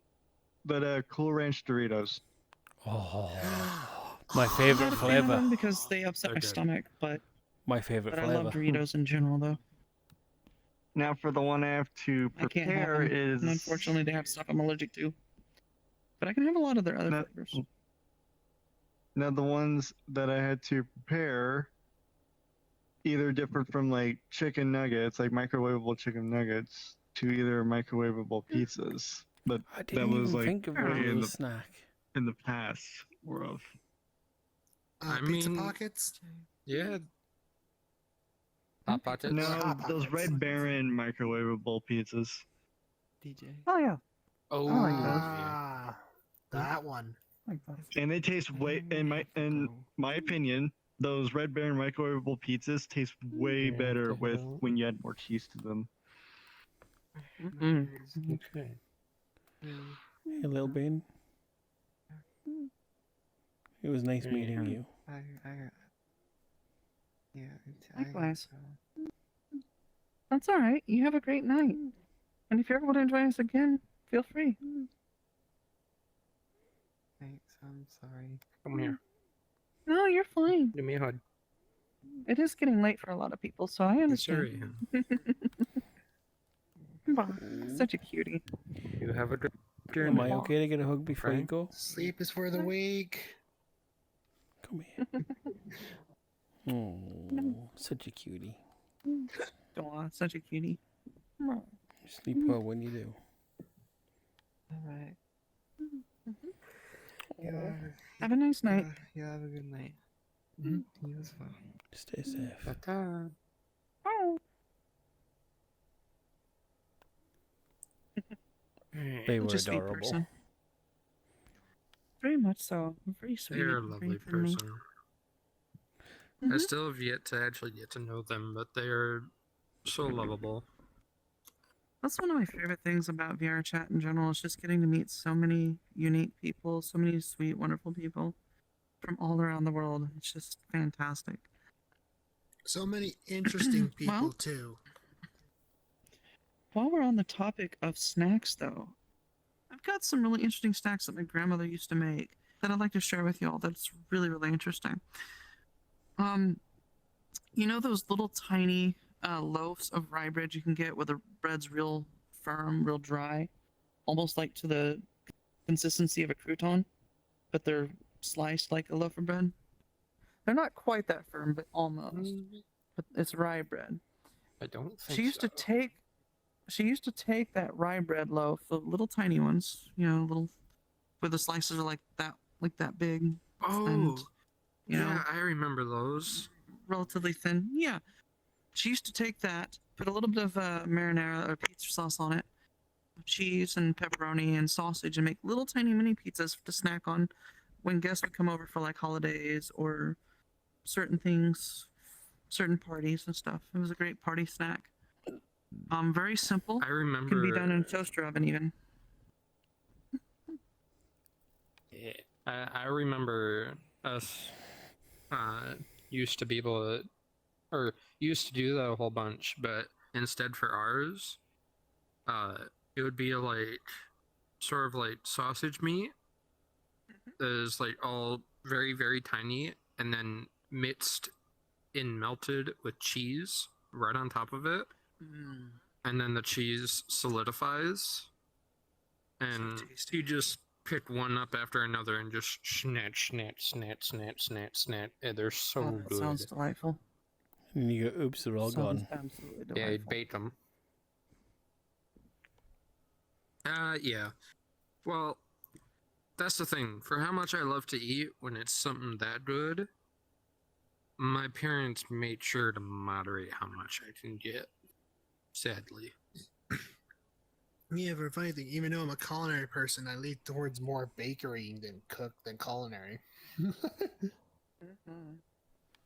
Speaker 6: but Cool Ranch Doritos.
Speaker 5: Oh, my favorite
Speaker 2: I'm not a fan of them
Speaker 5: flavor.
Speaker 2: because they upset
Speaker 1: They're
Speaker 2: my
Speaker 1: good.
Speaker 2: stomach, but
Speaker 5: My favorite
Speaker 2: I
Speaker 5: flavor.
Speaker 2: love Doritos in general, though.
Speaker 6: Now for the one I have to
Speaker 2: I can't have
Speaker 6: prepare
Speaker 2: them.
Speaker 6: is
Speaker 2: And unfortunately, they have stuff I'm allergic to. But I can have a lot of their other
Speaker 6: No.
Speaker 2: flavors.
Speaker 6: now the ones that I had to prepare either different from like chicken nuggets, like microwavable chicken nuggets, to either microwavable pizzas. But
Speaker 5: I didn't
Speaker 6: was,
Speaker 5: even
Speaker 6: like,
Speaker 5: think of
Speaker 6: way
Speaker 5: it
Speaker 6: in
Speaker 5: as
Speaker 6: the-
Speaker 5: a snack.
Speaker 6: in the past world.
Speaker 1: I
Speaker 3: Pizza
Speaker 1: mean-
Speaker 3: pockets.
Speaker 1: Yeah. Hot Pockets.
Speaker 6: No,
Speaker 3: Hot
Speaker 6: those
Speaker 3: Pockets.
Speaker 6: Red Baron microwavable pizzas.
Speaker 4: DJ.
Speaker 2: Oh, yeah.
Speaker 1: Oh,
Speaker 2: I like those.
Speaker 3: Ah, that one.
Speaker 2: I like those.
Speaker 6: And they taste way in my opinion, those Red Baron microwavable pizzas taste way
Speaker 1: Okay,
Speaker 6: better
Speaker 1: what the
Speaker 6: with
Speaker 1: hell?
Speaker 6: when you add more cheese to them.
Speaker 2: Mm-mm.
Speaker 1: Okay.
Speaker 5: Hey, Lil Bean. It was nice meeting you.
Speaker 2: Likewise. That's all right. You have a great night. And if you ever want to join us again, feel free.
Speaker 4: Thanks. I'm sorry.
Speaker 1: Come here.
Speaker 2: No, you're fine.
Speaker 1: Give me a hug.
Speaker 2: It is getting late for a lot of people, so I understand.
Speaker 1: Sorry.
Speaker 2: Bah, such a cutie.
Speaker 1: You have a good
Speaker 5: Am
Speaker 1: journey.
Speaker 5: I okay to get a hug before you
Speaker 1: Frank?
Speaker 5: go?
Speaker 3: Sleep is for the weak.
Speaker 5: Come here. Oh, such a cutie.
Speaker 2: Aw, such a cutie. Aw.
Speaker 5: Sleep well when you do.
Speaker 4: All right.
Speaker 2: Have a nice night.
Speaker 4: You have a good night.
Speaker 3: Mhm.
Speaker 4: You as well.
Speaker 5: Stay safe.
Speaker 1: Ta-ta.
Speaker 2: Oh.
Speaker 5: They were
Speaker 2: Such a sweet
Speaker 5: adorable.
Speaker 2: person. Very much so. Very sweet.
Speaker 1: They're a
Speaker 2: very
Speaker 1: lovely
Speaker 2: friendly.
Speaker 1: person. I
Speaker 2: Mhm.
Speaker 1: still have yet to actually get to know them, but they are so lovable.
Speaker 2: That's one of my favorite things about VR chat in general is just getting to meet so many unique people, so many sweet, wonderful people from all around the world. It's just fantastic.
Speaker 3: So many interesting people
Speaker 2: Well-
Speaker 3: too.
Speaker 2: While we're on the topic of snacks, though, I've got some really interesting snacks that my grandmother used to make that I'd like to share with y'all. That's really, really interesting. You know those little tiny loaves of rye bread you can get where the bread's real firm, real dry, almost like to the consistency of a crouton, but they're sliced like a loaf of bread. They're not quite that firm, but almost. But it's rye bread.
Speaker 1: I don't think
Speaker 2: She used
Speaker 1: so.
Speaker 2: to take that rye bread loaf, the little tiny ones, you know, little where the slices are like that big,
Speaker 1: Oh,
Speaker 2: and you
Speaker 1: yeah,
Speaker 2: know,
Speaker 1: I remember those.
Speaker 2: relatively thin. Yeah. She used to take that, put a little bit of marinara or pizza sauce on it, cheese and pepperoni and sausage, and make little tiny mini pizzas to snack on when guests would come over for like holidays or certain things, certain parties and stuff. It was a great party snack. Very simple.
Speaker 1: I remember.
Speaker 2: Can be done in a toaster oven even.
Speaker 1: Yeah, I remember us used to be able to, or used to do that a whole bunch, but instead for ours, it would be like sort of like sausage meat that is like all very, very tiny and then mixed in melted with cheese right on top of it, and then the cheese solidifies, and you just pick one up after another and just snatch, and they're so
Speaker 2: Oh, that
Speaker 1: good.
Speaker 2: sounds delightful.
Speaker 5: And you go, oops, they're all
Speaker 2: Sounds
Speaker 5: gone.
Speaker 2: absolutely
Speaker 1: Yeah,
Speaker 2: delightful.
Speaker 1: you'd bake them. Yeah. Well, that's the thing. For how much I love to eat, when it's something that good, my parents made sure to moderate how much I can get. Sadly.
Speaker 3: Me, ever funny thing, even though I'm a culinary person, I lean towards more bakery than cook than culinary.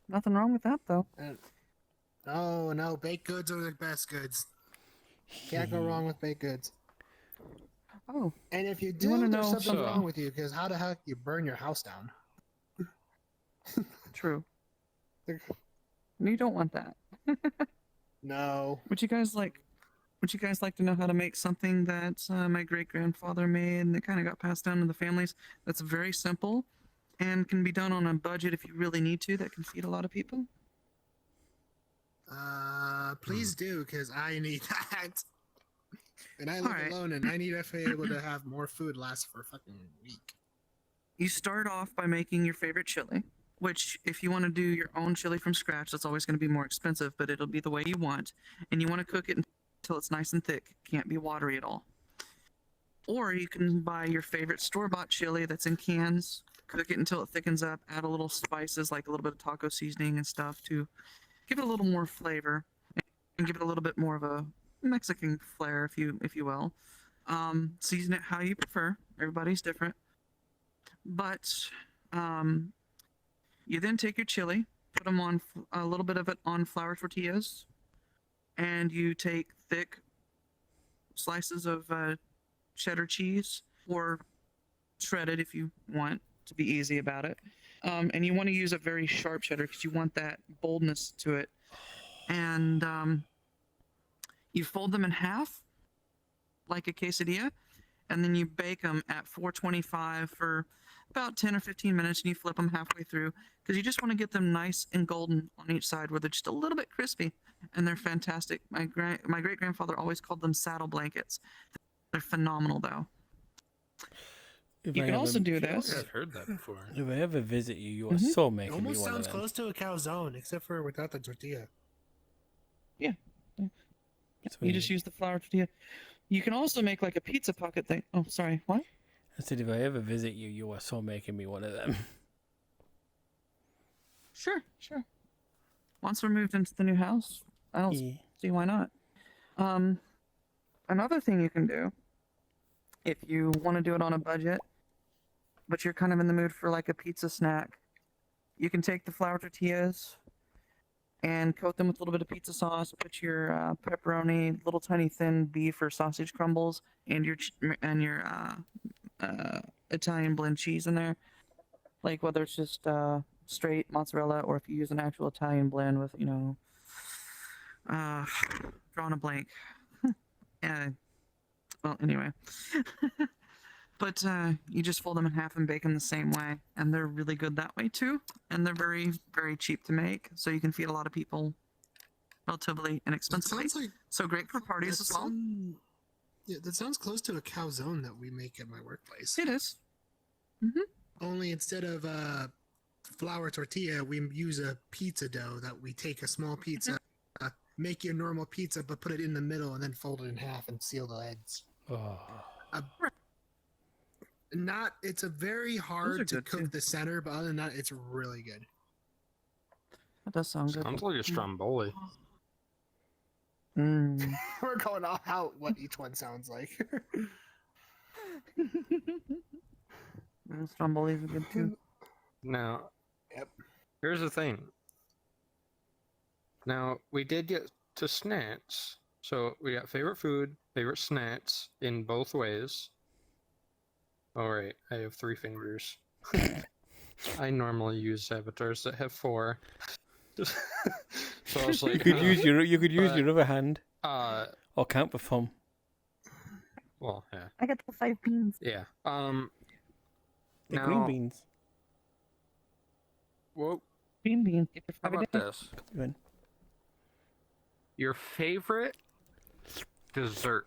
Speaker 2: Nothing wrong with that, though.
Speaker 3: Oh no, baked goods are the best goods. Can't go wrong with baked goods.
Speaker 2: Oh,
Speaker 3: And if you
Speaker 2: You
Speaker 3: do,
Speaker 2: wanna
Speaker 3: there's
Speaker 2: know
Speaker 3: something
Speaker 1: something?
Speaker 3: wrong with you, because how the heck you burn your house down?
Speaker 2: true. You don't want that.
Speaker 3: No.
Speaker 2: Would you guys like to know how to make something that my great grandfather made and that kind of got passed down to the families? That's very simple and can be done on a budget if you really need to. That can feed a lot of people.
Speaker 3: Please do, because I need that. And I live
Speaker 2: Alright.
Speaker 3: alone, and I need to be able to have more food last for a fucking week.
Speaker 2: You start off by making your favorite chili, which if you want to do your own chili from scratch, that's always going to be more expensive, but it'll be the way you want. And you want to cook it until it's nice and thick. Can't be watery at all. Or you can buy your favorite store-bought chili that's in cans, cook it until it thickens up, add a little spices like a little bit of taco seasoning and stuff to give it a little more flavor and give it a little bit more of a Mexican flair, if you will. Season it how you prefer. Everybody's different. But you then take your chili, put them on a little bit of it on flour tortillas, and you take thick slices of cheddar cheese, or shredded if you want to be easy about it. And you want to use a very sharp cheddar because you want that boldness to it. And you fold them in half like a quesadilla, and then you bake them at 425 for about 10 or 15 minutes, and you flip them halfway through because you just want to get them nice and golden on each side where they're just a little bit crispy, and they're fantastic. My great grandfather always called them saddle blankets. They're phenomenal, though.
Speaker 5: If
Speaker 2: You
Speaker 5: I
Speaker 2: can
Speaker 5: ever-
Speaker 2: also do
Speaker 1: I feel like
Speaker 2: this.
Speaker 1: I've heard that before.
Speaker 5: If I ever visit you, you are
Speaker 2: Mhm.
Speaker 5: so
Speaker 3: It
Speaker 5: making me
Speaker 3: almost
Speaker 5: one
Speaker 3: sounds
Speaker 5: of them.
Speaker 3: close to a calzone, except for without the tortilla.
Speaker 2: You just use the flour tortilla. You can also make like a pizza pocket thing. Oh, sorry, what?
Speaker 5: I said, if I ever visit you, you are so making me one of them.
Speaker 2: Sure. Once we're moved into the new house, I don't
Speaker 5: Yeah.
Speaker 2: see why not. Another thing you can do, if you want to do it on a budget, but you're kind of in the mood for like a pizza snack, you can take the flour tortillas and coat them with a little bit of pizza sauce. Put your pepperoni, little tiny thin beef or sausage crumbles, and your Italian blend cheese in there. Like whether it's just straight mozzarella or if you use an actual Italian blend with, drawing a blank. Well, anyway. But you just fold them in half and bake them the same way, and they're really good that way too. And they're very, very cheap to make, so you can feed a lot of people relatively
Speaker 3: That
Speaker 2: inexpensively.
Speaker 3: sounds like
Speaker 2: So great for parties
Speaker 3: that
Speaker 2: as well.
Speaker 3: Yeah, that sounds close to a calzone that we make at my workplace.
Speaker 2: It is.
Speaker 3: Only instead of flour tortilla, we use a pizza dough that we take a small pizza, make your normal pizza, but put it in the middle and then fold it in half and seal the edges.
Speaker 5: Oh.
Speaker 3: It's a very
Speaker 2: are
Speaker 3: hard to
Speaker 2: good,
Speaker 3: cook
Speaker 2: too.
Speaker 3: the center, but other than that, it's really good.
Speaker 2: That does sound good.
Speaker 1: Sounds like a stromboli.
Speaker 2: Mm.
Speaker 3: We're going off how what each one sounds like.
Speaker 2: Strombolis are good too.
Speaker 1: Now,
Speaker 3: Yep.
Speaker 1: here's the thing. Now, we did get to snacks. So we got favorite food, favorite snacks in both ways. Alright, I have 3 fingers. I normally use avatars that have 4. So I was like,
Speaker 5: You could use your
Speaker 1: but-
Speaker 5: your other hand
Speaker 1: or
Speaker 5: count for thumb.
Speaker 1: well, yeah.
Speaker 7: I got the 5 beans.
Speaker 1: Yeah.
Speaker 5: The
Speaker 1: Now-
Speaker 5: green beans.
Speaker 1: Well,
Speaker 2: Bean bean.
Speaker 1: How about this?
Speaker 5: Go in.
Speaker 1: Your favorite dessert.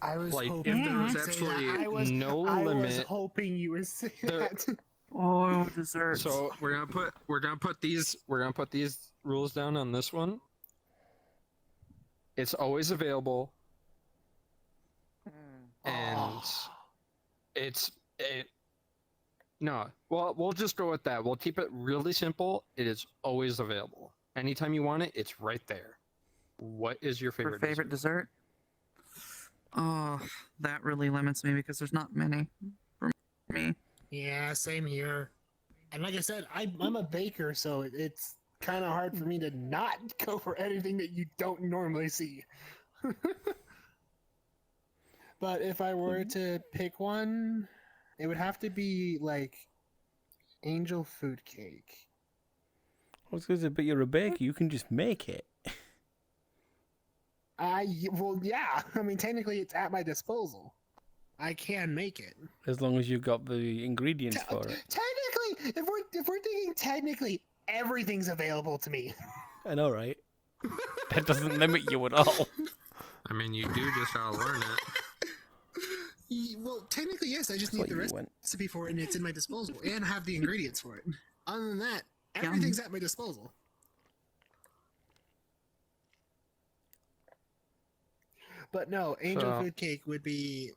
Speaker 3: I was
Speaker 1: Like,
Speaker 3: hoping
Speaker 1: if there
Speaker 3: you
Speaker 1: was
Speaker 3: would say
Speaker 1: absolutely
Speaker 3: that.
Speaker 1: no
Speaker 3: I was
Speaker 1: limit.
Speaker 3: hoping you would say
Speaker 1: There-
Speaker 3: that.
Speaker 2: Oh, desserts.
Speaker 1: So we're gonna put these rules down on this one. It's always available, and no. Well, we'll just go with that. We'll keep it really simple. It is always available. Anytime you want it, it's right there. What is your
Speaker 2: For
Speaker 1: favorite?
Speaker 2: favorite dessert? Oh, that really limits me because there's not many for me.
Speaker 3: Yeah, same here. And like I said, I'm a baker, so it's kind of hard for me to not go for anything that you don't normally see. But if I were to pick one, it would have to be like angel food cake.
Speaker 5: I was going to say, but you're a baker. You can just make it.
Speaker 3: Well, yeah. I mean, technically, it's at my disposal. I can make it.
Speaker 5: As long as you've got the ingredients for it.
Speaker 3: Technically, if we're thinking technically, everything's available to me.
Speaker 5: I know, right? That doesn't limit you at all.
Speaker 1: I mean, you do just gotta learn it.
Speaker 3: Well, technically, yes. I just
Speaker 5: That's
Speaker 3: need
Speaker 5: what
Speaker 3: the
Speaker 5: you went.
Speaker 3: recipe for it, and it's in my disposal, and have the ingredients for it. Other than that, everything's at my disposal. But no, angel
Speaker 1: So-
Speaker 3: food cake would be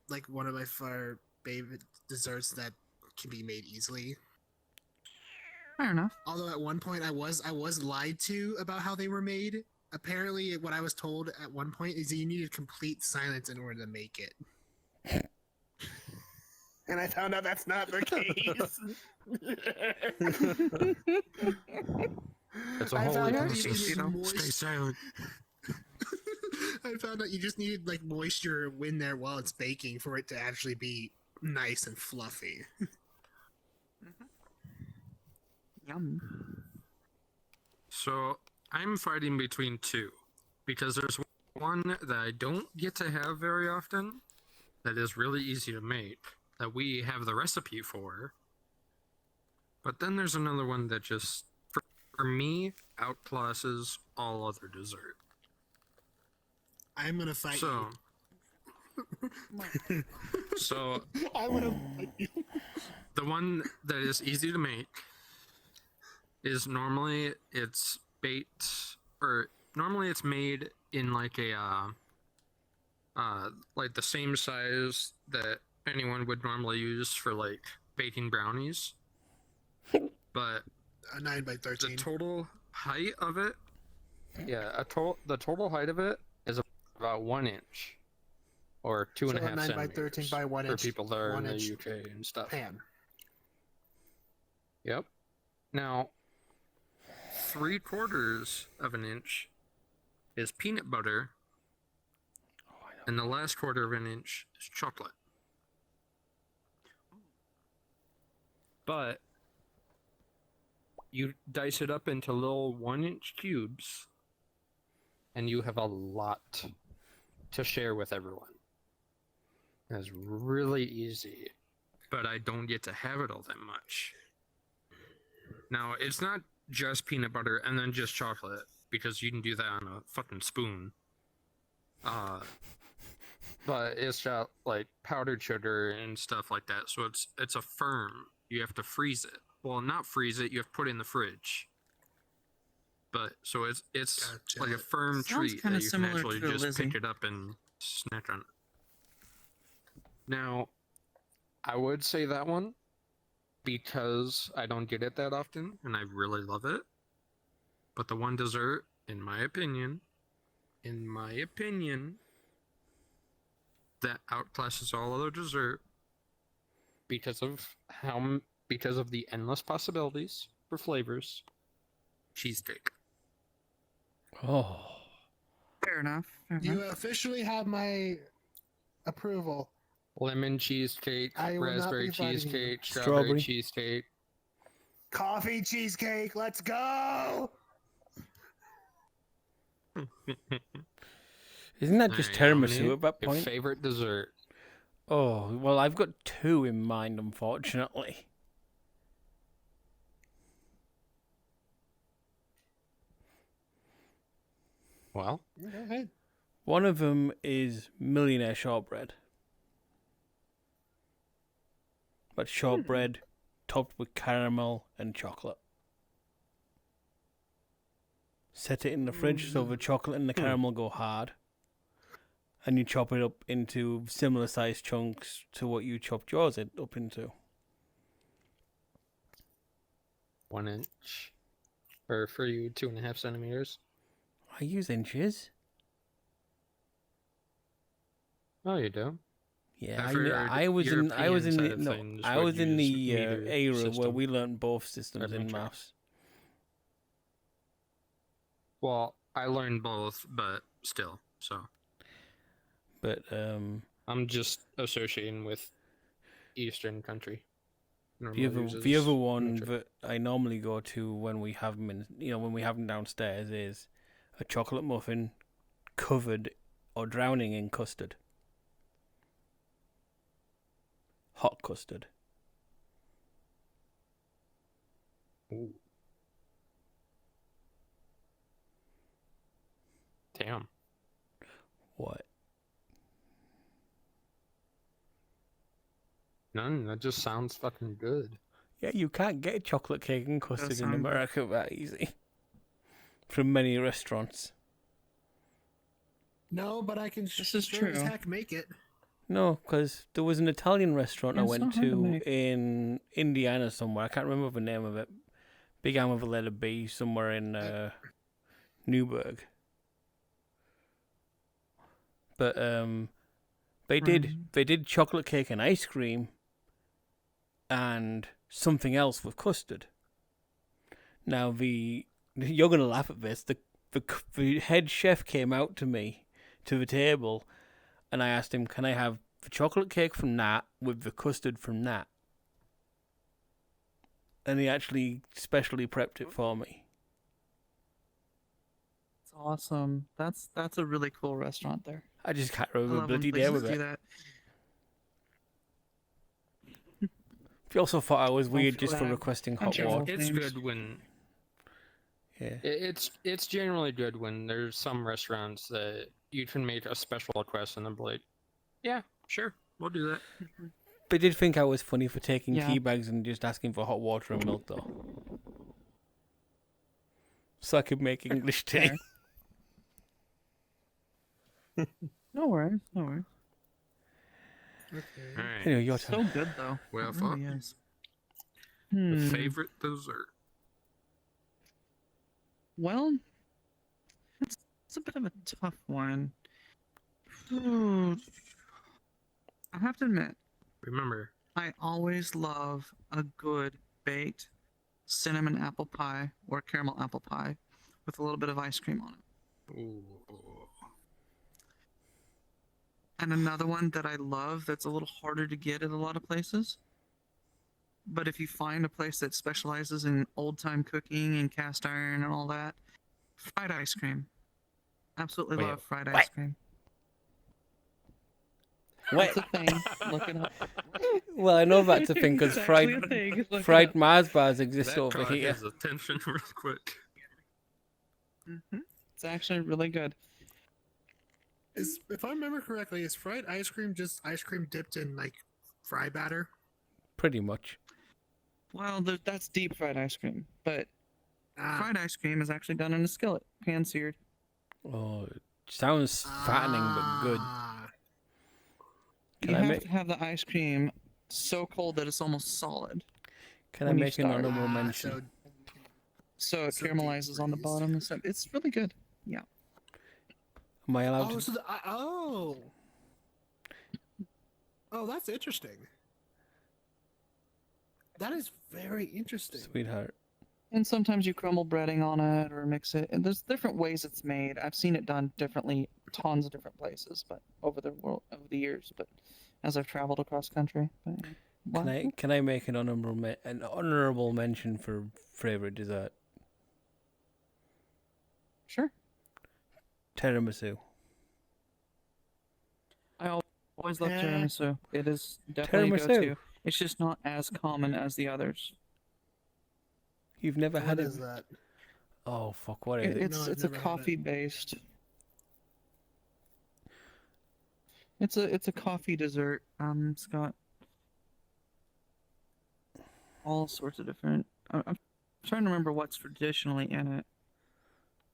Speaker 3: like one of my favorite desserts that can be made easily.
Speaker 2: Fair enough.
Speaker 3: Although at one point I was lied to about how they were made. Apparently, what I was told at one point is that you needed complete silence in order to make it. And I found out that's not the case.
Speaker 1: It's a
Speaker 3: I
Speaker 1: holy
Speaker 3: found out
Speaker 1: process.
Speaker 3: you needed
Speaker 2: know,
Speaker 3: moist-
Speaker 1: Stay silent.
Speaker 3: I found out you just needed like moisture in there while it's baking for it to actually be nice and fluffy.
Speaker 2: Yum.
Speaker 1: So I'm fighting between two, because there's one that I don't get to have very often, that is really easy to make, that we have the recipe for. But then there's another one that just, for me, outclasses all other dessert.
Speaker 3: I'm gonna fight
Speaker 1: So, so
Speaker 3: you. I'm gonna fight you.
Speaker 1: the one that is easy to make is normally it's baked, or normally it's made in like a like the same size that anyone would normally use for like baking brownies, but
Speaker 3: A 9 by
Speaker 1: the
Speaker 3: 13.
Speaker 1: total height of it, the total height of it is about 1 inch, or two and a
Speaker 3: So a
Speaker 1: half
Speaker 3: 9 by
Speaker 1: centimeters
Speaker 3: 13 by 1
Speaker 1: for
Speaker 3: inch-
Speaker 1: people that are in
Speaker 3: 1
Speaker 1: the
Speaker 3: inch
Speaker 1: UK and stuff.
Speaker 3: Pan.
Speaker 1: Yep. Now, 3/4 of an inch is peanut butter, and the last 1/4 of an inch is chocolate. But you dice it up into little 1-inch cubes, and you have a lot to share with everyone. It's really easy, but I don't get to have it all that much. Now, it's not just peanut butter and then just chocolate, because you can do that on a fucking spoon. But it's got like powdered sugar and stuff like that, so it's a firm. You have to freeze it. Well, not freeze it. You have to put it in the fridge. But so it's
Speaker 3: Gotcha.
Speaker 1: like a firm
Speaker 2: Sounds
Speaker 1: treat
Speaker 2: kinda
Speaker 1: that you can
Speaker 2: similar
Speaker 1: actually
Speaker 2: to a
Speaker 1: just
Speaker 2: Lizzie.
Speaker 1: pick it up and snack on it. Now, I would say that one, because I don't get it that often and I really love it. But the one dessert, in my opinion, that outclasses all other dessert because of the endless possibilities for flavors, cheesecake.
Speaker 5: Oh.
Speaker 2: Fair enough. Fair
Speaker 3: You
Speaker 2: enough.
Speaker 3: officially have my approval.
Speaker 1: Lemon cheesecake,
Speaker 3: I will not
Speaker 1: raspberry
Speaker 3: be fighting you.
Speaker 1: cheesecake,
Speaker 5: Strawberry.
Speaker 1: strawberry cheesecake.
Speaker 3: Coffee cheesecake, let's go!
Speaker 5: Isn't that just
Speaker 1: Alright,
Speaker 5: tiramisu
Speaker 1: Omni,
Speaker 5: at that
Speaker 1: your
Speaker 5: point?
Speaker 1: favorite dessert.
Speaker 5: Oh, well, I've got two in mind, unfortunately.
Speaker 1: Well,
Speaker 3: Go ahead.
Speaker 5: One of them is millionaire shortbread. But shortbread topped with caramel and chocolate. Set it in the fridge so the chocolate and the caramel go hard. And you chop it up into similar sized chunks to what you chopped yours up into.
Speaker 1: 1 inch. Or for you, 2.5 centimeters.
Speaker 5: I use inches.
Speaker 1: Oh, you do?
Speaker 5: Yeah,
Speaker 1: I've heard
Speaker 5: I was in the
Speaker 1: European side of things
Speaker 5: I
Speaker 1: would
Speaker 5: was in the
Speaker 1: use meter
Speaker 5: era where
Speaker 1: system.
Speaker 5: we learned both systems
Speaker 1: Or
Speaker 5: in
Speaker 1: metric.
Speaker 5: maths.
Speaker 1: Well, I learned both, but still, so.
Speaker 5: But
Speaker 1: I'm just associating with Eastern country.
Speaker 5: the other one that I normally go to when we have them when we have them downstairs is a chocolate muffin covered or drowning in custard. Hot custard.
Speaker 1: Ooh. Damn.
Speaker 5: What?
Speaker 1: None. That just sounds fucking good.
Speaker 5: Yeah, you can't get chocolate cake and custard in
Speaker 2: sound good.
Speaker 5: America that easy. From many restaurants.
Speaker 3: No, but I can
Speaker 2: This is
Speaker 3: sure as
Speaker 2: true.
Speaker 3: heck make it.
Speaker 5: No, because there was an Italian restaurant I
Speaker 2: It's
Speaker 5: went
Speaker 2: not hard to
Speaker 5: to
Speaker 2: make.
Speaker 5: in Indiana somewhere. I can't remember the name of it. Began with a letter B somewhere in Newburgh. But they did chocolate cake and ice cream and something else with custard. Now you're gonna laugh at this. The head chef came out to me to the table, and I asked him, "Can I have the chocolate cake from that with the custard from that?" And he actually specially prepped it for me.
Speaker 2: It's awesome. That's a really cool restaurant there.
Speaker 5: I just can't
Speaker 2: I
Speaker 5: remember
Speaker 2: love
Speaker 5: the
Speaker 2: when
Speaker 5: bloody name
Speaker 2: places
Speaker 5: of
Speaker 2: do
Speaker 5: it.
Speaker 2: that.
Speaker 5: He also thought I was weird just for
Speaker 2: that.
Speaker 5: requesting
Speaker 2: I'm
Speaker 5: hot
Speaker 2: sure.
Speaker 5: water.
Speaker 1: It's
Speaker 2: Names.
Speaker 1: good when
Speaker 5: Yeah.
Speaker 1: it's generally good when there's some restaurants that you can make a special request and they'll be like, yeah, sure, we'll do that.
Speaker 5: They did think I was funny for taking
Speaker 2: Yeah.
Speaker 5: tea bags and just asking for hot water and milk, though. So I could make English tea.
Speaker 2: Fair. No worries, no worries.
Speaker 3: Okay.
Speaker 1: All right.
Speaker 5: Anyway, your turn.
Speaker 2: So good though.
Speaker 1: Well,
Speaker 2: It
Speaker 1: fuck.
Speaker 2: really is.
Speaker 1: The favorite dessert.
Speaker 2: Well, it's a bit of a tough one. Ooh. I have to admit,
Speaker 1: Remember,
Speaker 2: I always love a good baked cinnamon apple pie or caramel apple pie with a little bit of ice cream on it.
Speaker 1: ooh,
Speaker 2: And another one that I love that's a little harder to get at a lot of places. But if you find a place that specializes in old time cooking and cast iron and all that, fried ice cream. Absolutely
Speaker 5: Wait,
Speaker 2: love fried
Speaker 5: what?
Speaker 2: ice cream.
Speaker 5: Wait.
Speaker 2: It's a thing. Look it up.
Speaker 5: Well, I know that's a thing because
Speaker 2: It's actually a thing. Look it
Speaker 5: fried
Speaker 2: up.
Speaker 5: Mars bars exist
Speaker 1: that
Speaker 5: over
Speaker 1: caught
Speaker 5: here.
Speaker 1: his attention real quick.
Speaker 2: It's actually really good.
Speaker 3: If I remember correctly, is fried ice cream just ice cream dipped in like fry batter?
Speaker 5: Pretty much.
Speaker 2: Well, that's deep fried ice cream, but
Speaker 3: Ah,
Speaker 2: fried ice cream is actually done in a skillet, pan seared.
Speaker 5: Oh, it sounds fattening but good.
Speaker 3: ah.
Speaker 5: Can
Speaker 2: You
Speaker 5: I
Speaker 2: have
Speaker 5: make
Speaker 2: to have the ice cream so cold that it's almost solid,
Speaker 5: Can I
Speaker 2: when you
Speaker 5: make an
Speaker 2: start.
Speaker 5: honorable
Speaker 3: Ah,
Speaker 5: mention?
Speaker 2: so it
Speaker 3: So deep
Speaker 2: caramelizes on the
Speaker 3: freeze.
Speaker 2: bottom and stuff. It's really good.
Speaker 5: Am I allowed
Speaker 3: Oh,
Speaker 5: to?
Speaker 3: so oh, that's interesting. That is very interesting.
Speaker 5: Sweetheart.
Speaker 2: And sometimes you crumble breading on it or mix it. And there's different ways it's made. I've seen it done differently, tons of different places, but over the years. But as I've traveled across country, but,
Speaker 5: Can I make an honorable mention for favorite dessert?
Speaker 2: Sure.
Speaker 5: Tiramisu.
Speaker 2: I always love
Speaker 3: Yeah.
Speaker 2: tiramisu. It is definitely a
Speaker 5: Tiramisu.
Speaker 2: go-to. It's just not as common as the others.
Speaker 5: You've never
Speaker 3: What
Speaker 5: had it?
Speaker 3: is that?
Speaker 5: Oh fuck! What is it?
Speaker 3: No, I've
Speaker 2: It's a
Speaker 3: never had it.
Speaker 2: coffee-based It's a coffee dessert. It's got all sorts of different. I'm trying to remember what's traditionally in it.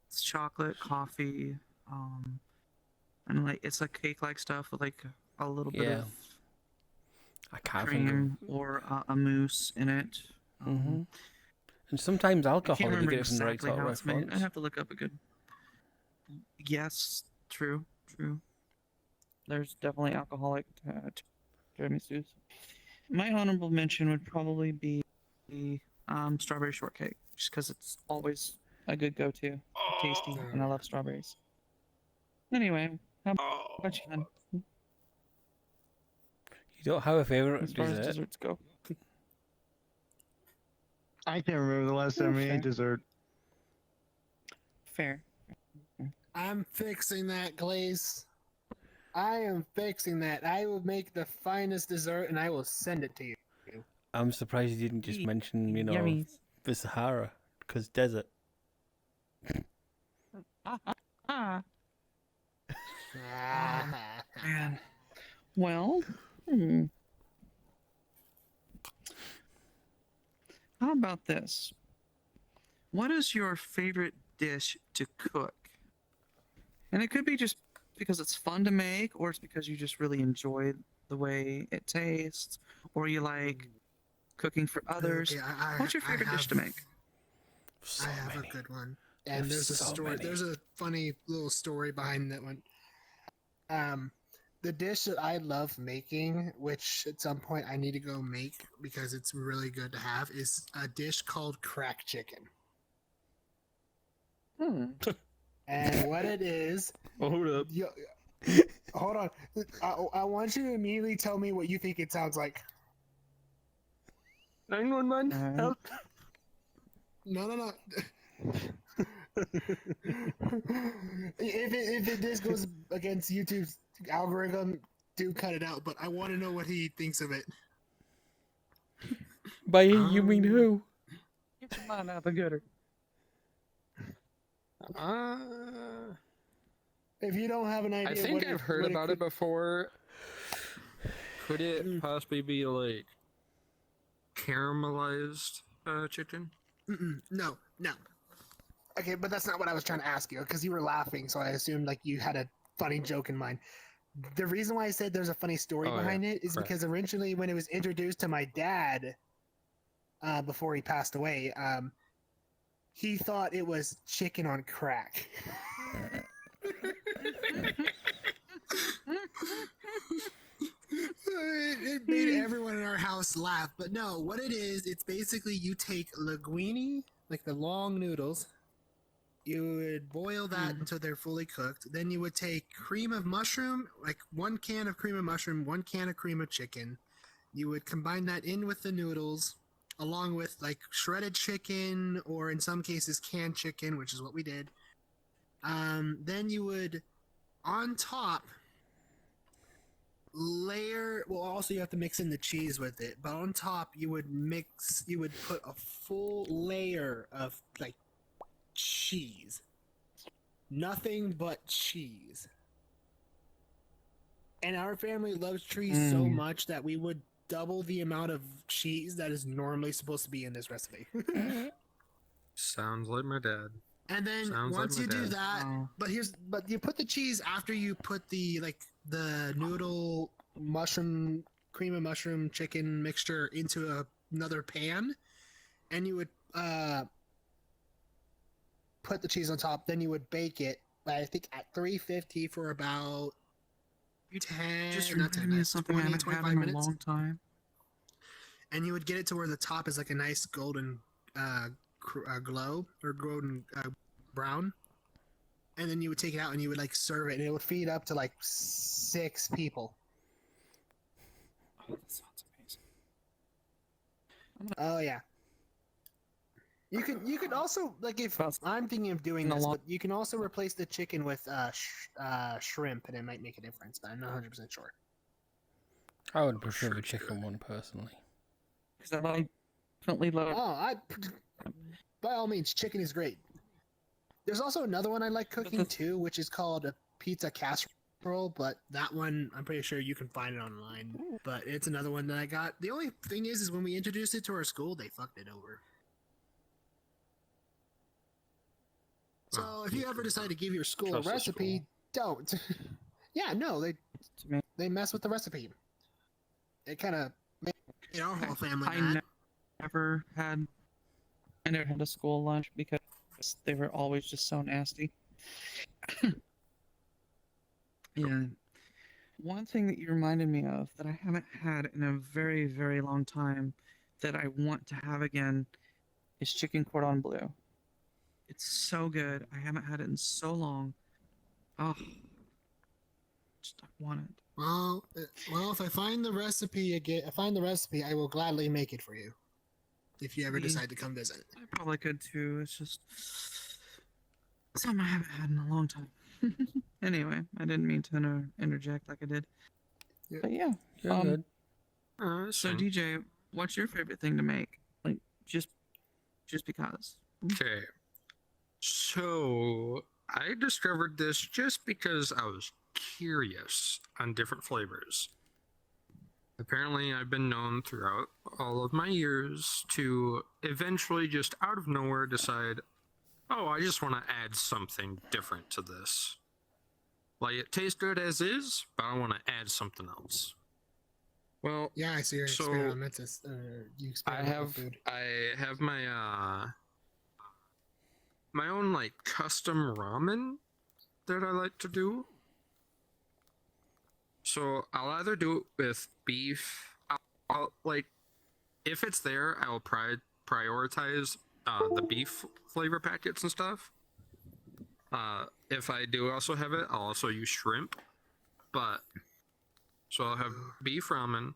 Speaker 2: It's chocolate, coffee, and like it's like cake-like stuff with like a little bit
Speaker 5: Yeah.
Speaker 2: of
Speaker 5: I can't think of.
Speaker 2: cream or a mousse in it.
Speaker 5: Hmm. And sometimes
Speaker 2: I
Speaker 5: alcohol
Speaker 2: can't
Speaker 5: if you
Speaker 2: remember
Speaker 5: get it from the right
Speaker 2: exactly
Speaker 5: sort of
Speaker 2: how it's made.
Speaker 5: restaurants.
Speaker 2: I'd have to look up a good. Yes, true. There's definitely alcoholic tiramisus. My honorable mention would probably be strawberry shortcake, just because it's always a good go-to, tasty, and I love strawberries. Anyway, how about you, hun?
Speaker 5: You don't have a favorite
Speaker 2: As far as
Speaker 5: dessert?
Speaker 2: desserts go?
Speaker 6: I can't remember the last time we
Speaker 2: Okay.
Speaker 6: ate dessert.
Speaker 2: Fair.
Speaker 3: I'm fixing that, Glaze. I am fixing that. I will make the finest dessert and I will send it to you.
Speaker 5: I'm surprised you didn't just mention,
Speaker 2: Yummy.
Speaker 5: the Sahara, because desert.
Speaker 2: Ah,
Speaker 3: Ah.
Speaker 2: man. Well, how about this? What is your favorite dish to cook? And it could be just because it's fun to make, or it's because you just really enjoy the way it tastes, or you like cooking for others.
Speaker 3: Okay,
Speaker 2: What's your favorite dish to make?
Speaker 5: So
Speaker 3: I have
Speaker 5: many.
Speaker 3: a good one.
Speaker 5: There's
Speaker 3: And there's a
Speaker 5: so
Speaker 3: story.
Speaker 5: many.
Speaker 3: There's a funny little story behind that one. The dish that I love making, which at some point I need to go make because it's really good to have, is a dish called crack chicken. And what it is,
Speaker 1: Hold up.
Speaker 3: hold on. I want you to immediately tell me what you think it sounds like.
Speaker 1: 911. Help.
Speaker 3: No. if this goes against YouTube's algorithm, do cut it out. But I want to know what he thinks of it.
Speaker 5: By he, you mean who?
Speaker 2: Get your mind out the gutter.
Speaker 3: If you don't have an idea,
Speaker 1: I think
Speaker 3: what
Speaker 1: I've heard
Speaker 3: what
Speaker 1: about
Speaker 3: could-
Speaker 1: it before. Could it possibly be like caramelized chicken?
Speaker 3: No. Okay, but that's not what I was trying to ask you because you were laughing, so I assumed like you had a funny joke in mind. The reason why I said there's a funny story
Speaker 1: Oh, yeah.
Speaker 3: behind it is
Speaker 1: Correct.
Speaker 3: because originally when it was introduced to my dad, before he passed away, he thought it was chicken on crack. It made everyone in our house laugh, but no, what it is, it's basically you take linguine, like the long noodles, you would boil that until they're fully cooked, then you would take cream of mushroom, like 1 can of cream of mushroom, 1 can of cream of chicken, you would combine that in with the noodles, along with like shredded chicken, or in some cases canned chicken, which is what we did. Then you would, on top, layer, well, also you have to mix in the cheese with it, but on top you would put a full layer of like cheese, nothing but cheese. And our family loves cheese so much that we would double the amount of cheese that is normally supposed to be in this recipe.
Speaker 1: Sounds like my dad.
Speaker 3: And then
Speaker 1: Sounds like
Speaker 3: once
Speaker 1: my
Speaker 3: you do
Speaker 1: dad.
Speaker 3: that,
Speaker 2: Wow.
Speaker 3: but you put the cheese after you put the noodle mushroom, cream of mushroom chicken mixture into another pan, and you would put the cheese on top. Then you would bake it, I think at 350 for about 10,
Speaker 2: Just
Speaker 3: not 10
Speaker 2: reminded me of
Speaker 3: minutes,
Speaker 2: something I
Speaker 3: 20,
Speaker 2: haven't had
Speaker 3: 25
Speaker 2: in a
Speaker 3: minutes.
Speaker 2: long time.
Speaker 3: And you would get it to where the top is like a nice golden glow, or golden brown, and then you would take it out and you would like serve it, and it would feed up to like 6 people.
Speaker 2: Oh, that sounds amazing.
Speaker 3: Oh yeah. You could also, like, if
Speaker 2: Sounds-
Speaker 3: I'm thinking of doing
Speaker 2: in a
Speaker 3: this,
Speaker 2: long-
Speaker 3: but you can also replace the chicken with shrimp, and it might make a difference, but I'm not 100% sure.
Speaker 5: I would prefer the chicken one personally.
Speaker 2: Because I definitely love.
Speaker 3: Oh, by all means, chicken is great. There's also another one I like cooking too, which is called a pizza casserole, roll, but that one I'm pretty sure you can find it online. But it's another one that I got. The only thing is when we introduced it to our school, they fucked it over. So
Speaker 1: Well,
Speaker 3: if
Speaker 1: you
Speaker 3: you ever
Speaker 1: can
Speaker 3: decide to give your school a
Speaker 1: trust the
Speaker 3: recipe, don't. Yeah, no,
Speaker 2: To me,
Speaker 3: they mess with the recipe. It kind of made our whole family
Speaker 2: I
Speaker 3: mad.
Speaker 2: never had a school lunch because they were always just so nasty. And one thing that you reminded me of that I haven't had in a very, very long time that I want to have again is chicken cordon bleu. It's so good. I haven't had it in so long. Oh, just I want it.
Speaker 3: Well, if I find the recipe again, I will gladly make it for you. If you ever
Speaker 2: Yeah.
Speaker 3: decide to come visit.
Speaker 2: I probably could too. It's just something I haven't had in a long time. Anyway, I didn't mean to interject like I did.
Speaker 3: Yeah.
Speaker 2: But yeah.
Speaker 5: You're good.
Speaker 2: So DJ, what's your favorite thing to make? Like just because.
Speaker 1: Okay. So I discovered this just because I was curious on different flavors. Apparently, I've been known throughout all of my years to eventually just out of nowhere decide, oh, I just want to add something different to this. Like, it tastes good as is, but I want to add something else. Well,
Speaker 3: Yeah, I see your
Speaker 1: So,
Speaker 3: experimental. You
Speaker 1: I
Speaker 3: experiment with
Speaker 1: have
Speaker 3: food.
Speaker 1: I have my own like custom ramen that I like to do. So I'll either do it with beef. I'll like if it's there, I'll prioritize the beef flavor packets and stuff. If I do also have it, I'll also use shrimp. But so I'll have beef ramen,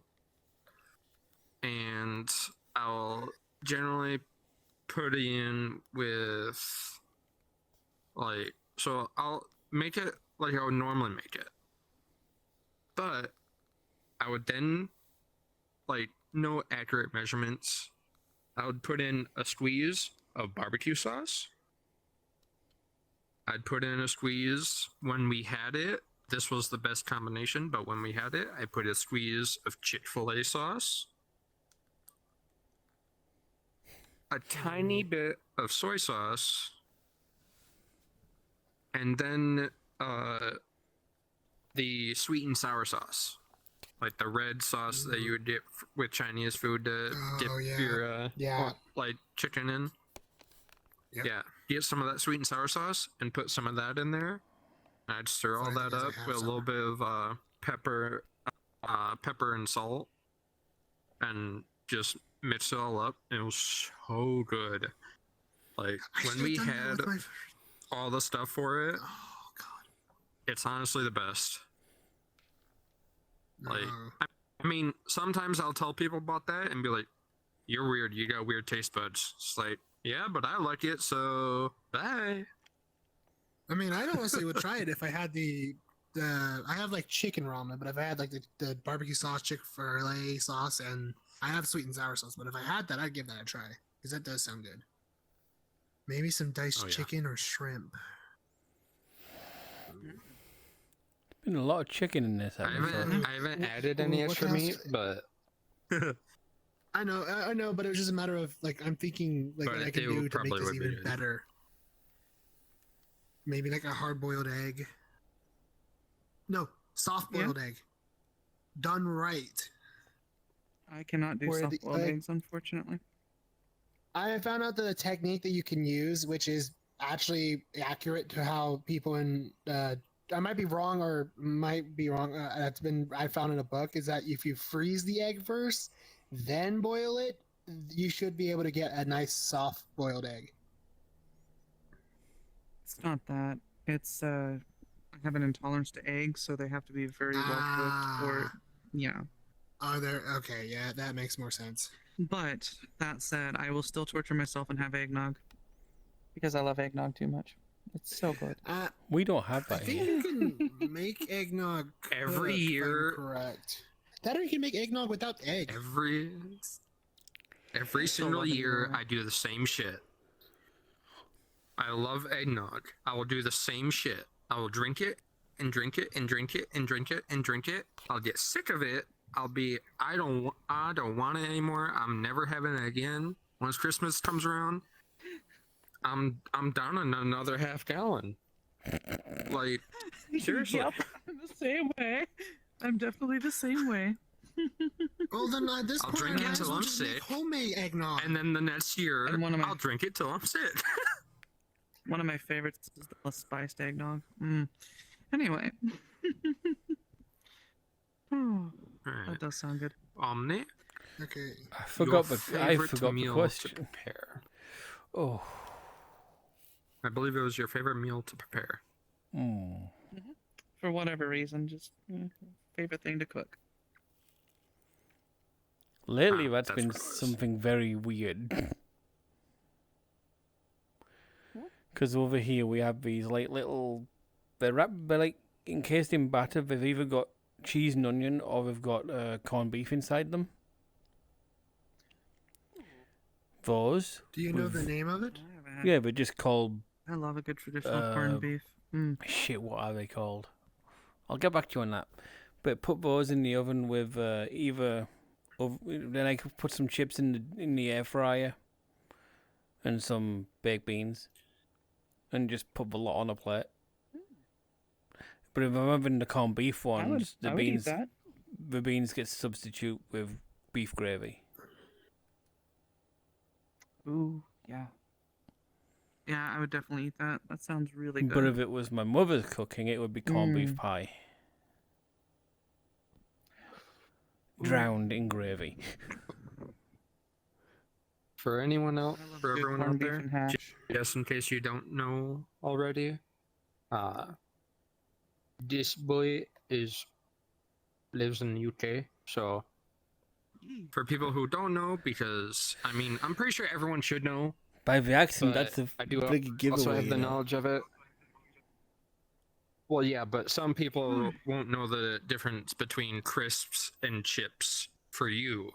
Speaker 1: and I'll generally put in with like so I'll make it like I would normally make it. But I would then like no accurate measurements. I would put in a squeeze of barbecue sauce. I'd put in a squeeze when we had it. This was the best combination, but when we had it, I put a squeeze of Chick-fil-A sauce. A tiny bit of soy sauce. And then the sweet and sour sauce. Like the red sauce that you would dip with Chinese food to dip
Speaker 3: Oh, yeah.
Speaker 1: your
Speaker 3: Yeah.
Speaker 1: like chicken in.
Speaker 3: Yep.
Speaker 1: Yeah, get some of that sweet and sour sauce and put some of that in there. And I'd stir all
Speaker 3: Funny
Speaker 1: that
Speaker 3: because I
Speaker 1: up
Speaker 3: have
Speaker 1: with a
Speaker 3: some.
Speaker 1: little bit of pepper and salt, and just mix it all up. It was so good. Like
Speaker 3: I
Speaker 1: when
Speaker 3: should've
Speaker 1: we
Speaker 3: done that
Speaker 1: had
Speaker 3: with my-
Speaker 1: all the stuff for it,
Speaker 3: Oh god.
Speaker 1: it's honestly the best. Like,
Speaker 3: No.
Speaker 1: I mean, sometimes I'll tell people about that and be like, "You're weird. You got weird taste buds." It's like, yeah, but I like it, so bye.
Speaker 3: I mean, I honestly would try it if I had the I have like chicken ramen, but if I had like the barbecue sauce, Chick-fil-A sauce, and I have sweet and sour sauce, but if I had that, I'd give that a try because that does sound good. Maybe some diced
Speaker 1: Oh, yeah.
Speaker 3: chicken or shrimp.
Speaker 5: Been a lot of chicken in this
Speaker 1: I
Speaker 5: episode.
Speaker 1: haven't added any
Speaker 3: what
Speaker 1: extra
Speaker 3: else-
Speaker 1: meat, but
Speaker 3: I know, but it was just a matter of like I'm thinking like
Speaker 1: But
Speaker 3: what I
Speaker 1: it
Speaker 3: can do to make
Speaker 1: probably
Speaker 3: this
Speaker 1: would be
Speaker 3: even
Speaker 1: good.
Speaker 3: better. Maybe like a hard-boiled egg. No, soft-boiled egg. Done right.
Speaker 2: I cannot do
Speaker 3: Where the
Speaker 2: soft-boiled
Speaker 3: egg-
Speaker 2: eggs, unfortunately.
Speaker 3: I found out the technique that you can use, which is actually accurate to how people in I might be wrong or might be wrong. I found in a book is that if you freeze the egg first, then boil it, you should be able to get a nice soft boiled egg.
Speaker 2: It's not that. It's I have an intolerance to eggs, so they have to be very well cooked. Or yeah.
Speaker 3: Oh, there. Okay, yeah, that makes more sense.
Speaker 2: But that said, I will still torture myself and have eggnog because I love eggnog too much. It's so good.
Speaker 5: We don't have
Speaker 3: I
Speaker 5: that
Speaker 3: think
Speaker 5: here.
Speaker 3: you can make eggnog
Speaker 1: Every
Speaker 3: cooked, if I'm
Speaker 1: year-
Speaker 3: correct. That or you can make eggnog without egg.
Speaker 1: every
Speaker 2: still
Speaker 1: single
Speaker 2: love
Speaker 1: year
Speaker 2: eggnog.
Speaker 1: I do the same shit. I love eggnog. I will do the same shit. I will drink it and drink it and drink it and drink it and drink it. I'll get sick of it. I don't want it anymore. I'm never having it again. Once Christmas comes around, I'm down on another half gallon. Like, seriously.
Speaker 2: Yep, I'm the same way. I'm definitely the same way.
Speaker 3: Well, then at this
Speaker 1: I'll
Speaker 3: point,
Speaker 1: drink
Speaker 3: I
Speaker 1: it
Speaker 3: might as
Speaker 1: till
Speaker 3: well
Speaker 1: I'm
Speaker 3: just make
Speaker 1: sick.
Speaker 3: homemade eggnog.
Speaker 1: And then the next year,
Speaker 2: And one of my-
Speaker 1: I'll drink it till I'm sick.
Speaker 2: One of my favorites is the less spiced eggnog. Anyway. Oh,
Speaker 1: Alright.
Speaker 2: that does sound good.
Speaker 1: Omni,
Speaker 3: Okay.
Speaker 5: I forgot
Speaker 1: your
Speaker 5: the
Speaker 1: favorite meal to
Speaker 5: question.
Speaker 1: prepare.
Speaker 5: Oh.
Speaker 1: I believe it was your favorite meal to prepare.
Speaker 5: Hmm.
Speaker 2: For whatever reason, just favorite thing to cook.
Speaker 5: Lately,
Speaker 1: Ah,
Speaker 5: that's
Speaker 1: that's
Speaker 5: been
Speaker 1: what it was.
Speaker 5: something very weird. Because over here we have these like little, they're like encased in batter. They've either got cheese and onion or they've got corned beef inside them. Those,
Speaker 3: Do you know the name of it?
Speaker 5: yeah, they're just called
Speaker 2: I love a good traditional corned beef.
Speaker 5: shit. What are they called? I'll get back to you on that. But put those in the oven with then I could put some chips in the air fryer and some baked beans, and just put the lot on a plate. But if I'm having the corned beef ones,
Speaker 2: I would eat that.
Speaker 5: the beans get substitute with beef gravy.
Speaker 2: Ooh, yeah. Yeah, I would definitely eat that. That sounds really good.
Speaker 5: But if it was my mother's cooking, it would be corned beef pie. Drowned in gravy.
Speaker 1: For anyone else,
Speaker 2: I love
Speaker 1: for
Speaker 2: good
Speaker 1: everyone
Speaker 2: corned
Speaker 1: out
Speaker 2: beef
Speaker 1: there,
Speaker 2: and hash.
Speaker 1: just in case you don't know already, this boy lives in the UK. So for people who don't know, because I mean, I'm pretty sure everyone should know.
Speaker 5: By the accent,
Speaker 1: But
Speaker 5: that's a
Speaker 1: I do
Speaker 5: big giveaway.
Speaker 1: also have the
Speaker 5: you know.
Speaker 1: knowledge of it. Well, yeah, but some people won't know the difference between crisps and chips for you.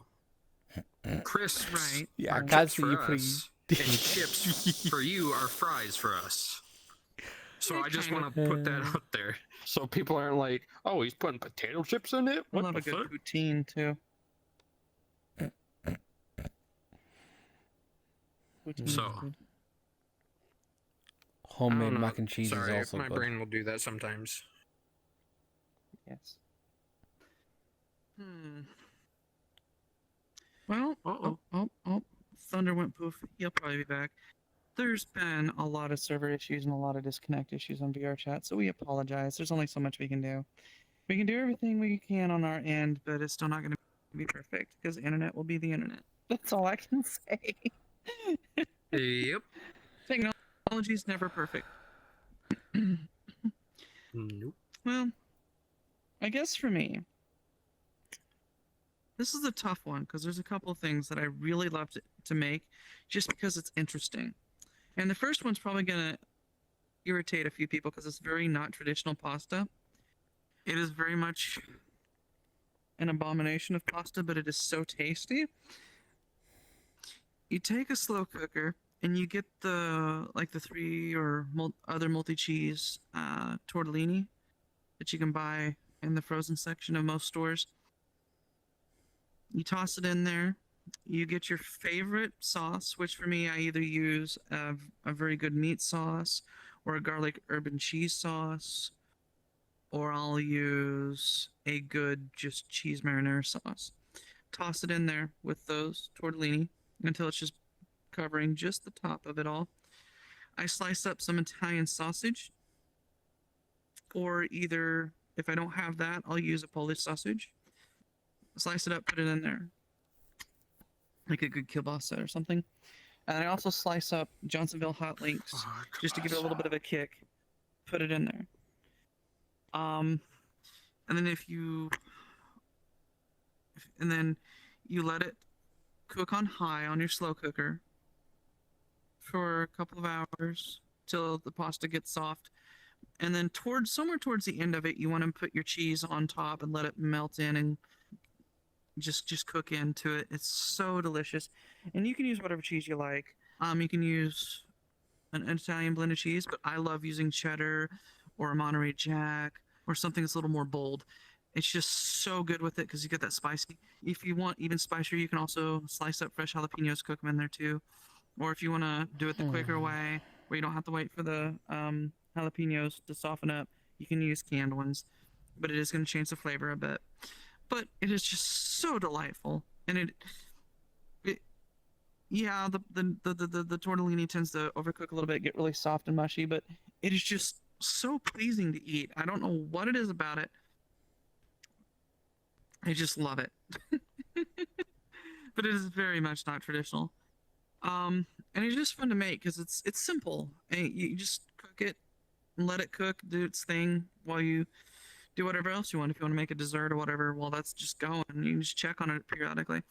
Speaker 1: Crisps
Speaker 2: Right.
Speaker 5: Yeah,
Speaker 1: are
Speaker 5: I can't
Speaker 1: chips
Speaker 5: see
Speaker 1: for
Speaker 5: you pretty.
Speaker 1: us, and chips for you are fries for us. So I just want to put that out there, so people aren't like, "Oh, he's putting potato chips in it."
Speaker 2: I
Speaker 1: What
Speaker 2: love
Speaker 1: the
Speaker 2: a good
Speaker 1: fuck?
Speaker 2: poutine too. Poutine is
Speaker 1: So-
Speaker 2: good.
Speaker 1: I
Speaker 5: Homemade
Speaker 1: don't know.
Speaker 5: mac and cheese
Speaker 1: Sorry,
Speaker 5: is also
Speaker 1: my
Speaker 5: good.
Speaker 1: brain will do that sometimes.
Speaker 2: Yes. Well, Thunder went poof. He'll probably be back. There's been a lot of server issues and a lot of disconnect issues on VR chat, so we apologize. There's only so much we can do. We can do everything we can on our end, but it's still not going to be perfect because the internet will be the internet. That's all I can say.
Speaker 1: Yep.
Speaker 2: Technology is never perfect.
Speaker 1: Nope.
Speaker 2: Well, I guess for me, this is a tough one because there's a couple of things that I really love to make just because it's interesting. And the first one's probably going to irritate a few people because it's very not traditional pasta. It is very much an abomination of pasta, but it is so tasty. You take a slow cooker and you get the 3 or other multi-cheese tortellini that you can buy in the frozen section of most stores. You toss it in there. You get your favorite sauce, which for me, I either use a very good meat sauce or a garlic herb and cheese sauce, or I'll use a good just cheese marinara sauce. Toss it in there with those tortellini until it's just covering just the top of it all. I slice up some Italian sausage, or either, if I don't have that, I'll use a Polish sausage. Slice it up, put it in there, like a good kielbasa or something. And I also slice up Johnsonville hot links just to give it a little bit of a kick. Put it in there. And then you let it cook on high on your slow cooker for a couple of hours till the pasta gets soft. And then somewhere towards the end of it, you want to put your cheese on top and let it melt in and just cook into it. It's so delicious. And you can use whatever cheese you like. You can use an Italian blended cheese, but I love using cheddar or a Monterey Jack or something that's a little more bold. It's just so good with it because you get that spicy. If you want even spicier, you can also slice up fresh jalapenos, cook them in there too. Or if you want to do it the quicker way, where you don't have to wait for the jalapenos to soften up, you can use canned ones. But it is going to change the flavor a bit. But it is just so delightful, and yeah, the tortellini tends to overcook a little bit, get really soft and mushy, but it is just so pleasing to eat. I don't know what it is about it. I just love it. But it is very much not traditional. And it's just fun to make because it's simple. And you just cook it and let it cook, do its thing while you do whatever else you want. If you want to make a dessert or whatever, well, that's just going. You can just check on it periodically.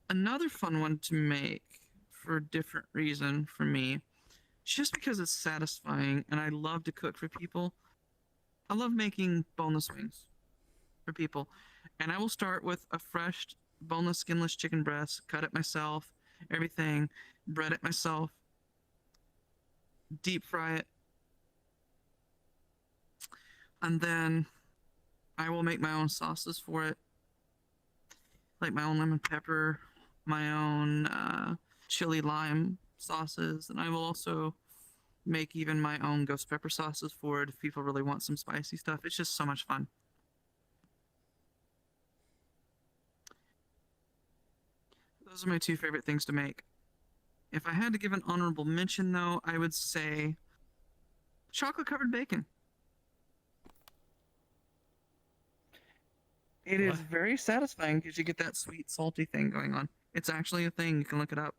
Speaker 2: Another fun one to make for a different reason for me, just because it's satisfying and I love to cook for people. I love making boneless wings for people. And I will start with a fresh, boneless, skinless chicken breast, cut it myself, everything, bread it myself, deep fry it. And then I will make my own sauces for it, like my own lemon pepper, my own chili lime sauces, and I will also make even my own ghost pepper sauces for it if people really want some spicy stuff. It's just so much fun. Those are my two favorite things to make. If I had to give an honorable mention, though, I would say chocolate-covered bacon. It is very satisfying because you get that sweet, salty thing going on. It's actually a thing. You can look it up.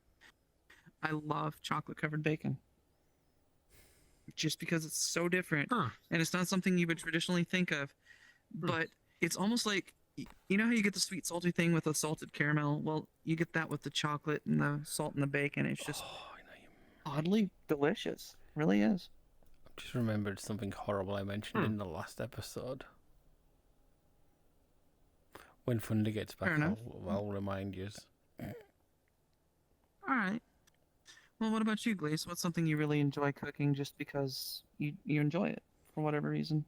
Speaker 2: I love chocolate-covered bacon. Just because it's so different.
Speaker 1: Huh.
Speaker 2: And it's not something you would traditionally think of. But it's almost like, you know how you get the sweet, salty thing with a salted caramel? Well, you get that with the chocolate and the salt and the bacon. It's just oddly delicious. It really is.
Speaker 5: I've just remembered something horrible I mentioned in the last episode. When Funder gets back, I'll remind you.
Speaker 2: All right. Well, what about you, Glaze? What's something you really enjoy cooking just because you enjoy it for whatever reason?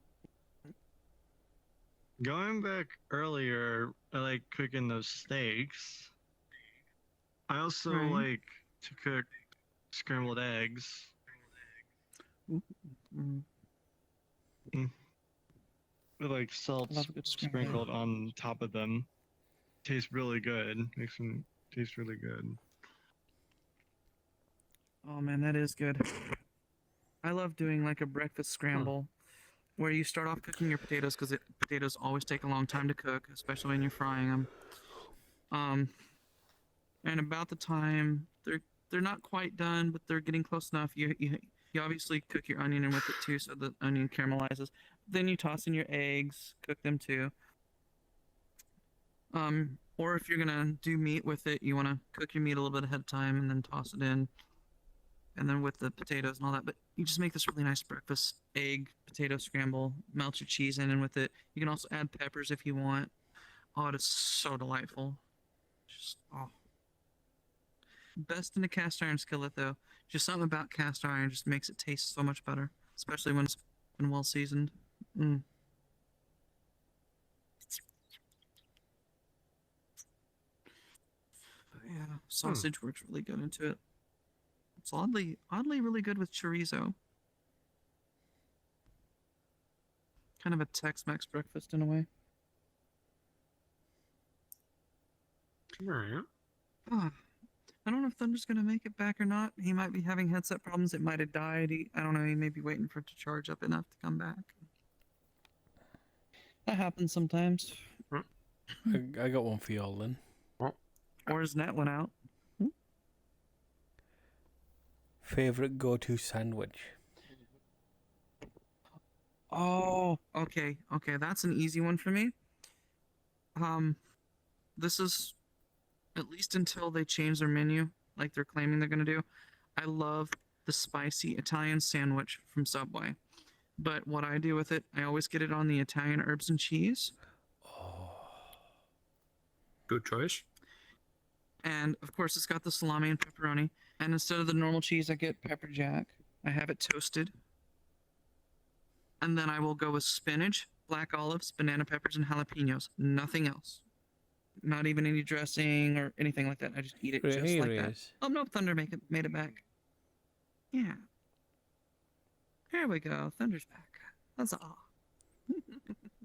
Speaker 6: Going back earlier, I like cooking those steaks. I also
Speaker 2: Right.
Speaker 6: like to cook scrambled eggs.
Speaker 2: Mm.
Speaker 6: With like salt
Speaker 2: Love a good scrambled egg.
Speaker 6: sprinkled on top of them. Tastes really good. Makes them taste really good.
Speaker 2: Oh man, that is good. I love doing like a breakfast scramble where you start off cooking your potatoes because potatoes always take a long time to cook, especially when you're frying them. And about the time they're not quite done, but they're getting close enough. You obviously cook your onion in with it too, so the onion caramelizes. Then you toss in your eggs, cook them too. Or if you're gonna do meat with it, you want to cook your meat a little bit ahead of time and then toss it in. And then with the potatoes and all that, but you just make this really nice breakfast egg potato scramble. Melt your cheese in and with it. You can also add peppers if you want. Oh, it is so delightful. Just best in a cast iron skillet though. Just something about cast iron just makes it taste so much better, especially when it's been well seasoned. Mm. But yeah, sausage works really good into it. It's oddly really good with chorizo. Kind of a Tex-Mex breakfast in a way.
Speaker 1: All right.
Speaker 2: I don't know if Thunder's gonna make it back or not. He might be having headset problems. It might have died. I don't know. He may be waiting for it to charge up enough to come back. That happens sometimes.
Speaker 5: I got one for y'all then.
Speaker 2: Or his net went out.
Speaker 5: Favorite go-to sandwich?
Speaker 2: Oh, okay. That's an easy one for me. This is at least until they change their menu, like they're claiming they're gonna do. I love the spicy Italian sandwich from Subway. But what I do with it, I always get it on the Italian herbs and cheese.
Speaker 1: Good choice.
Speaker 2: And of course, it's got the salami and pepperoni. And instead of the normal cheese, I get pepper jack. I have it toasted. And then I will go with spinach, black olives, banana peppers, and jalapenos. Nothing else. Not even any dressing or anything like that. I just eat it
Speaker 5: Right,
Speaker 2: just
Speaker 5: here
Speaker 2: like
Speaker 5: he
Speaker 2: that.
Speaker 5: is.
Speaker 2: Oh no, Thunder made it back. Yeah. There we go. Thunder's back. That's all.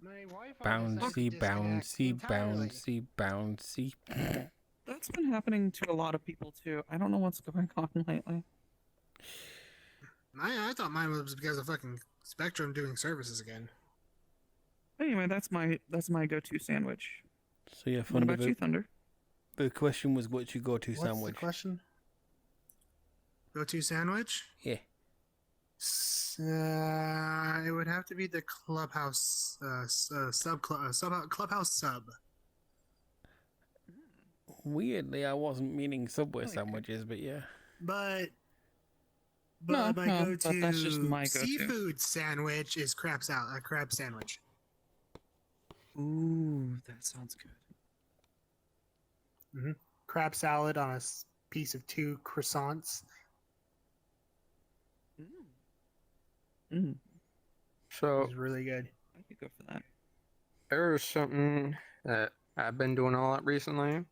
Speaker 3: My Wi-Fi
Speaker 5: Bouncy,
Speaker 3: decided to disconnect
Speaker 5: bouncy,
Speaker 3: entirely.
Speaker 5: bouncy, bouncy.
Speaker 2: That's been happening to a lot of people too. I don't know what's going on lately.
Speaker 3: I thought mine was because of fucking Spectrum doing services again.
Speaker 2: Anyway, that's my go-to sandwich.
Speaker 5: So yeah,
Speaker 2: What about you, Thunder?
Speaker 5: the question was, what's your go-to
Speaker 3: What's
Speaker 5: sandwich?
Speaker 3: the question? Go-to sandwich?
Speaker 5: Yeah.
Speaker 3: It would have to be the clubhouse clubhouse sub.
Speaker 5: Weirdly, I wasn't meaning Subway
Speaker 2: like it.
Speaker 5: sandwiches, but yeah.
Speaker 3: But
Speaker 2: No,
Speaker 3: my
Speaker 2: no,
Speaker 3: go-to
Speaker 2: but that's just my go-to.
Speaker 3: seafood sandwich is crab salad, a crab sandwich.
Speaker 2: Ooh, that sounds good.
Speaker 3: Crab salad on a piece of 2 croissants.
Speaker 2: Mm,
Speaker 1: So
Speaker 3: It's really good.
Speaker 2: I could go for that.
Speaker 1: there's something that I've been doing a lot recently.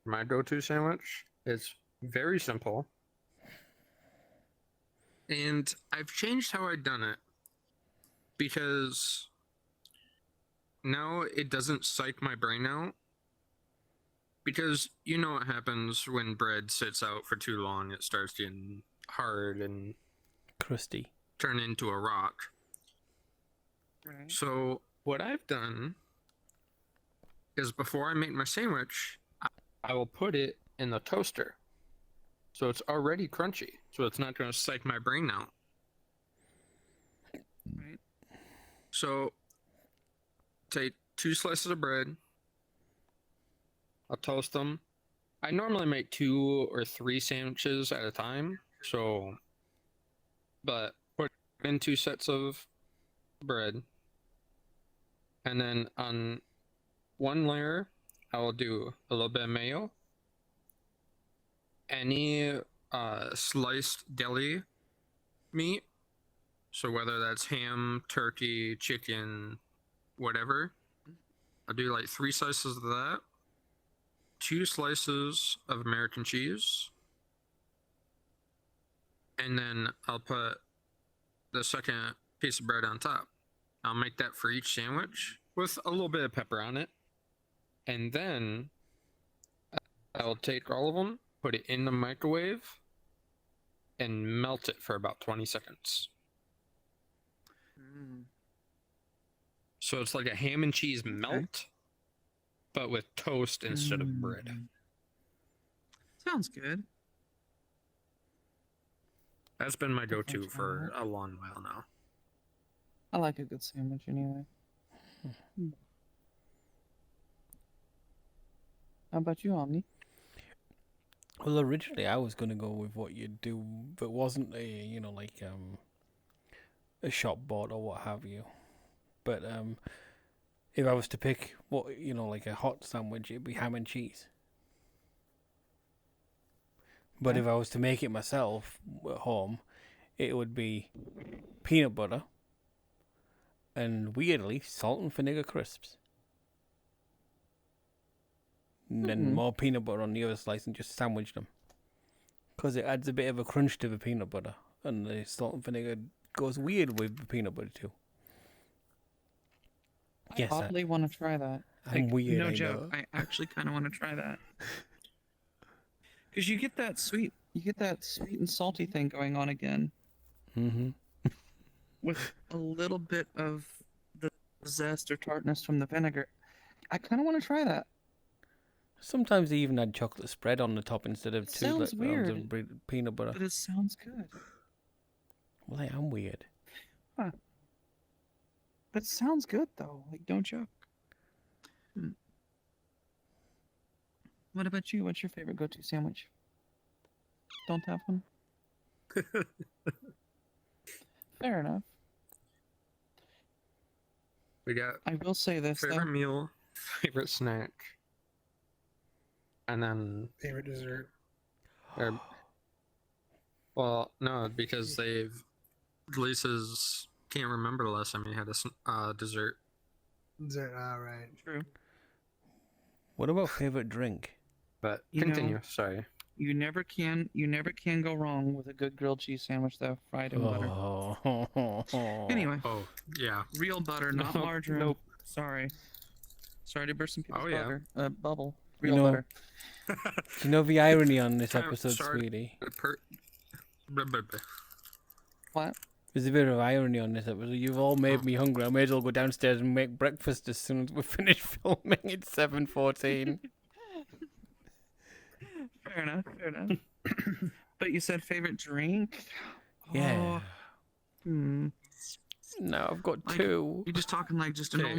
Speaker 1: My go-to sandwich is very simple. And I've changed how I've done it because now it doesn't psych my brain out. Because you know what happens when bread sits out for too long, it starts getting hard and
Speaker 5: Crusty.
Speaker 1: turn into a rock.
Speaker 2: Right.
Speaker 1: So what I've done is before I make my sandwich, I will put it in the toaster. So it's already crunchy. So it's not going to psych my brain out.
Speaker 2: Right.
Speaker 1: So take 2 slices of bread. I'll toast them. I normally make 2 or 3 sandwiches at a time. So, but put in 2 sets of bread. And then on one layer, I will do a little bit of mayo. Any sliced deli meat. So whether that's ham, turkey, chicken, whatever. I'll do like 3 slices of that. 2 slices of American cheese. And then I'll put the second piece of bread on top. I'll make that for each sandwich with a little bit of pepper on it. And then I'll take all of them, put it in the microwave, and melt it for about 20 seconds.
Speaker 2: Mm.
Speaker 1: So it's like a ham and cheese melt, but with toast instead of bread.
Speaker 2: Mm. Sounds good.
Speaker 1: That's been my
Speaker 2: Definitely
Speaker 1: go-to
Speaker 2: try
Speaker 1: for a long while now.
Speaker 2: I like a good sandwich anyway. How about you, Omni?
Speaker 5: Well, originally I was gonna go with what you do, but wasn't a a shop bought or what have you. But if I was to pick what like a hot sandwich, it'd be ham and cheese. But
Speaker 2: Okay.
Speaker 5: if I was to make it myself at home, it would be peanut butter and weirdly salt and vinegar crisps. And then
Speaker 2: Mhm.
Speaker 5: more peanut butter on the other slice and just sandwich them. Because it adds a bit of a crunch to the peanut butter. And the salt and vinegar goes weird with the peanut butter too. Yes,
Speaker 2: I oddly want to try that.
Speaker 5: I'm weird,
Speaker 2: No
Speaker 5: I
Speaker 2: joke.
Speaker 5: know.
Speaker 2: I actually kind of want to try that. Because you get that sweet and salty thing going on again
Speaker 5: Mm-hmm.
Speaker 2: with a little bit of the zest or tartness from the vinegar. I kind of want to try that.
Speaker 5: Sometimes they even add chocolate spread on the top instead of
Speaker 2: It sounds
Speaker 5: rounds of
Speaker 2: weird.
Speaker 5: peanut butter.
Speaker 2: But it sounds good.
Speaker 5: Well, I am weird.
Speaker 2: But it sounds good though. Like, don't joke. What about you? What's your favorite go-to sandwich? Don't have one? Fair enough.
Speaker 1: We got
Speaker 2: I will say this
Speaker 1: favorite
Speaker 2: though.
Speaker 1: meal, favorite snack, and then
Speaker 3: Favorite dessert.
Speaker 1: well, no, because Lisa's can't remember the last time you had a dessert.
Speaker 3: All right.
Speaker 2: True.
Speaker 5: What about favorite drink?
Speaker 1: But
Speaker 2: You know-
Speaker 1: continue. Sorry.
Speaker 2: You never can go wrong with a good grilled cheese sandwich though, fried in butter.
Speaker 5: Oh.
Speaker 2: Anyway,
Speaker 1: Oh, yeah.
Speaker 2: real butter, not
Speaker 1: Nope,
Speaker 2: margarine.
Speaker 1: nope.
Speaker 2: Sorry to burst some people's
Speaker 1: Oh, yeah.
Speaker 2: butter. Bubble.
Speaker 5: You
Speaker 2: Real
Speaker 5: know-
Speaker 2: butter.
Speaker 5: Do you know the irony on this episode,
Speaker 1: Sorry.
Speaker 5: sweetie?
Speaker 1: Blah, blah, blah.
Speaker 2: What?
Speaker 5: There's a bit of irony on this episode. You've all made me hungry. I may as well go downstairs and make breakfast as soon as we finish filming. It's 7:14.
Speaker 2: Fair enough. But you said favorite drink?
Speaker 5: Yeah.
Speaker 2: Oh, hmm.
Speaker 5: No, I've got
Speaker 2: Like-
Speaker 5: two.
Speaker 2: You're just talking like just a
Speaker 1: Okay.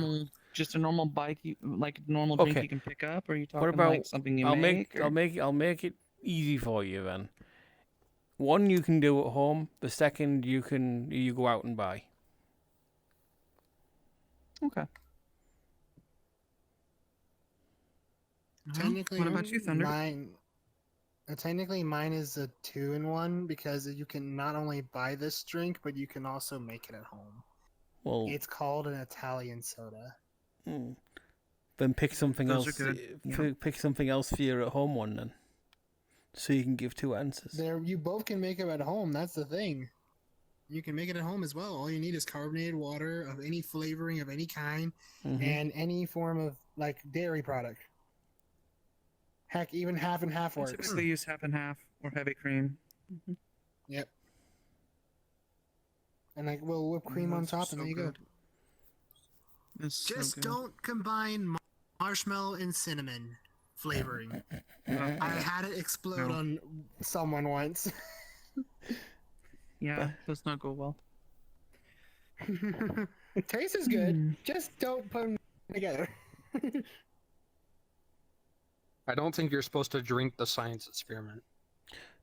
Speaker 2: normal bike, like a normal drink
Speaker 5: Okay.
Speaker 2: you can pick up, or are you talking
Speaker 5: What about
Speaker 2: like something you
Speaker 5: I'll
Speaker 2: make?
Speaker 5: I'll make it easy for you then. One you can do at home. The second you go out and buy.
Speaker 2: Okay.
Speaker 3: Technically,
Speaker 2: what about you, Thunder?
Speaker 3: Technically, mine is a 2-in-1 because you can not only buy this drink, but you can also make it at home.
Speaker 5: Well,
Speaker 3: It's called an Italian soda.
Speaker 5: then pick something
Speaker 2: Those
Speaker 5: else.
Speaker 2: are good, yeah.
Speaker 5: Pick something else for your at home one then. So you can give two answers.
Speaker 3: There, you both can make it at home. That's the thing. You can make it at home as well. All you need is carbonated water of any flavoring of any kind,
Speaker 5: Mhm.
Speaker 3: and any form of like dairy product. Heck, even half and half
Speaker 2: I
Speaker 3: works.
Speaker 2: typically use half and half or heavy cream.
Speaker 3: Yep. And like, well, whipped cream on
Speaker 2: Those are
Speaker 3: top,
Speaker 2: so
Speaker 3: and there you go.
Speaker 2: good. It's so
Speaker 3: Just
Speaker 2: good.
Speaker 3: don't combine marshmallow and cinnamon flavoring.
Speaker 2: No.
Speaker 3: I had it explode
Speaker 2: No.
Speaker 3: on someone once.
Speaker 2: Yeah, does not go well.
Speaker 3: It tastes is good.
Speaker 2: Hmm.
Speaker 3: Just don't put them together.
Speaker 1: I don't think you're supposed to drink the science experiment.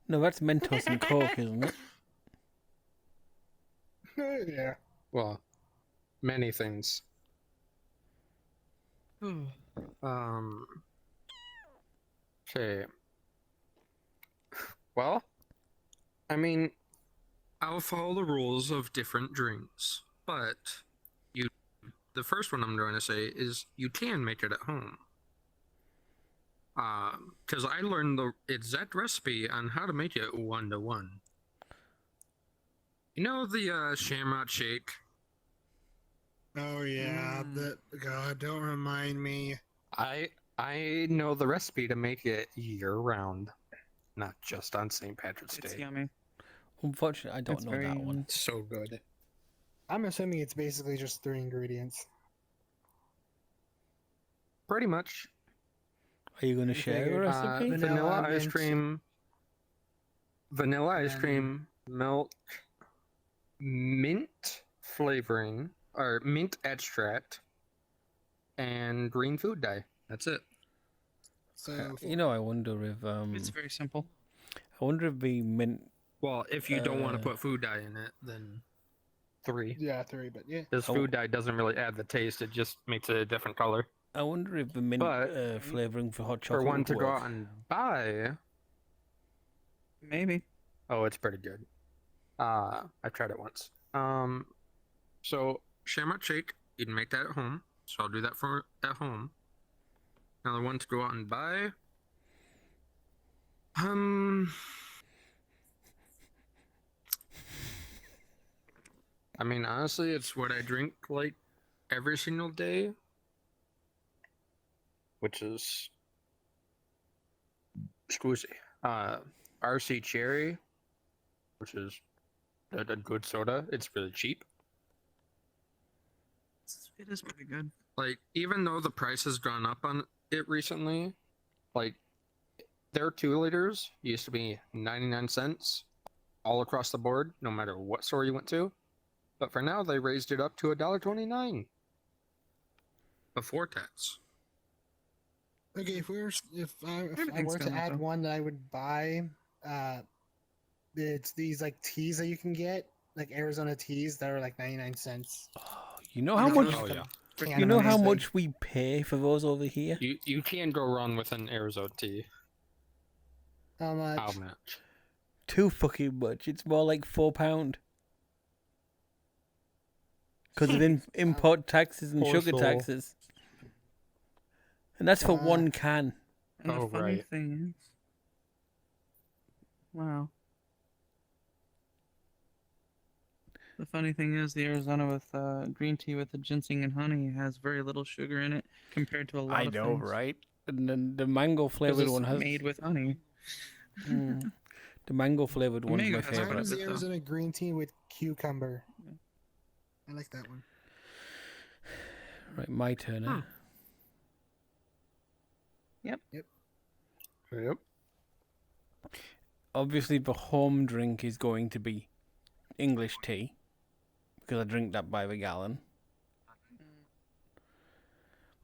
Speaker 5: No, that's Mentos and Coke, isn't it?
Speaker 3: Yeah.
Speaker 1: Well, many things. Okay. Well, I mean, I'll follow the rules of different drinks, but the first one I'm going to say is you can make it at home. Because I learned the exact recipe on how to make it 1-to-1. You know the Shamrock Shake?
Speaker 3: Oh yeah. God, don't remind me.
Speaker 1: I know the recipe to make it year round, not just on St. Patrick's
Speaker 2: It's
Speaker 1: Day.
Speaker 2: yummy.
Speaker 5: Unfortunately, I don't
Speaker 2: It's
Speaker 5: know
Speaker 2: very
Speaker 5: that
Speaker 2: yummy.
Speaker 5: one.
Speaker 1: So good.
Speaker 3: I'm assuming it's basically just 3 ingredients.
Speaker 1: Pretty much.
Speaker 5: Are you going to share a
Speaker 3: figured.
Speaker 5: recipe?
Speaker 3: Vanilla,
Speaker 1: Vanilla ice
Speaker 3: mint,
Speaker 1: cream, milk, mint flavoring, or mint extract, and green food dye. That's it.
Speaker 3: So
Speaker 5: I wonder if
Speaker 2: It's very simple.
Speaker 5: I wonder if the mint.
Speaker 1: Well, if you don't want to
Speaker 5: Uh,
Speaker 1: put food dye in it, then 3.
Speaker 3: yeah, 3, but yeah.
Speaker 1: Because
Speaker 5: Oh.
Speaker 1: food dye doesn't really add the taste; it just makes it a different color.
Speaker 5: I wonder if the mint
Speaker 1: But-
Speaker 5: flavoring for hot
Speaker 1: For
Speaker 5: chocolate.
Speaker 1: one to
Speaker 5: would
Speaker 1: go
Speaker 5: work.
Speaker 1: out and buy,
Speaker 2: Maybe.
Speaker 1: oh, it's pretty good. I've tried it once. So Shamrock Shake, you can make that at home. So I'll do that for at home. Now the one to go out and buy. I mean, honestly, it's what I drink like every single day, which is squeezy. RC Cherry, which is a good soda. It's really cheap.
Speaker 2: It is pretty good.
Speaker 1: Like, even though the price has gone up on it recently, like, their 2 liters used to be 99 cents all across the board, no matter what store you went to. But for now, they raised it up to $1.29 before tax.
Speaker 3: Okay, if I
Speaker 2: Everything's
Speaker 3: were to
Speaker 2: gone up,
Speaker 3: add
Speaker 2: though.
Speaker 3: one that I would buy, it's these like teas that you can get, like Arizona teas that are like 99 cents.
Speaker 5: You know how
Speaker 3: You know,
Speaker 5: much?
Speaker 1: Oh,
Speaker 3: like a
Speaker 1: yeah.
Speaker 3: can
Speaker 5: You
Speaker 3: of
Speaker 5: know how
Speaker 3: amazing.
Speaker 5: much we pay for those over here?
Speaker 1: You can't go wrong with an Arizona tea.
Speaker 3: How much?
Speaker 1: How much?
Speaker 5: Too fucking much. It's more like £4. because of import taxes and
Speaker 1: Poor
Speaker 5: sugar
Speaker 1: soul.
Speaker 5: taxes. And that's for
Speaker 3: Uh,
Speaker 5: one can.
Speaker 2: And
Speaker 1: Oh,
Speaker 2: the funny
Speaker 1: right.
Speaker 2: thing is, wow. The funny thing is, the Arizona with green tea with the ginseng and honey has very little sugar in it compared to a lot
Speaker 5: I
Speaker 2: of
Speaker 5: know,
Speaker 2: things.
Speaker 5: right? And then the mango
Speaker 2: 'Cause
Speaker 5: flavored
Speaker 2: it's
Speaker 5: one has
Speaker 2: made with honey.
Speaker 5: Mm. The mango flavored one's
Speaker 2: mango
Speaker 5: my
Speaker 2: has quite a
Speaker 3: Mine
Speaker 5: favorite.
Speaker 3: is
Speaker 2: bit,
Speaker 3: the
Speaker 2: though.
Speaker 3: Arizona green tea with cucumber. I like that one.
Speaker 5: Right, my turn. Eh?
Speaker 1: Yep.
Speaker 5: Obviously, the home drink is going to be English tea because I drink that by the gallon.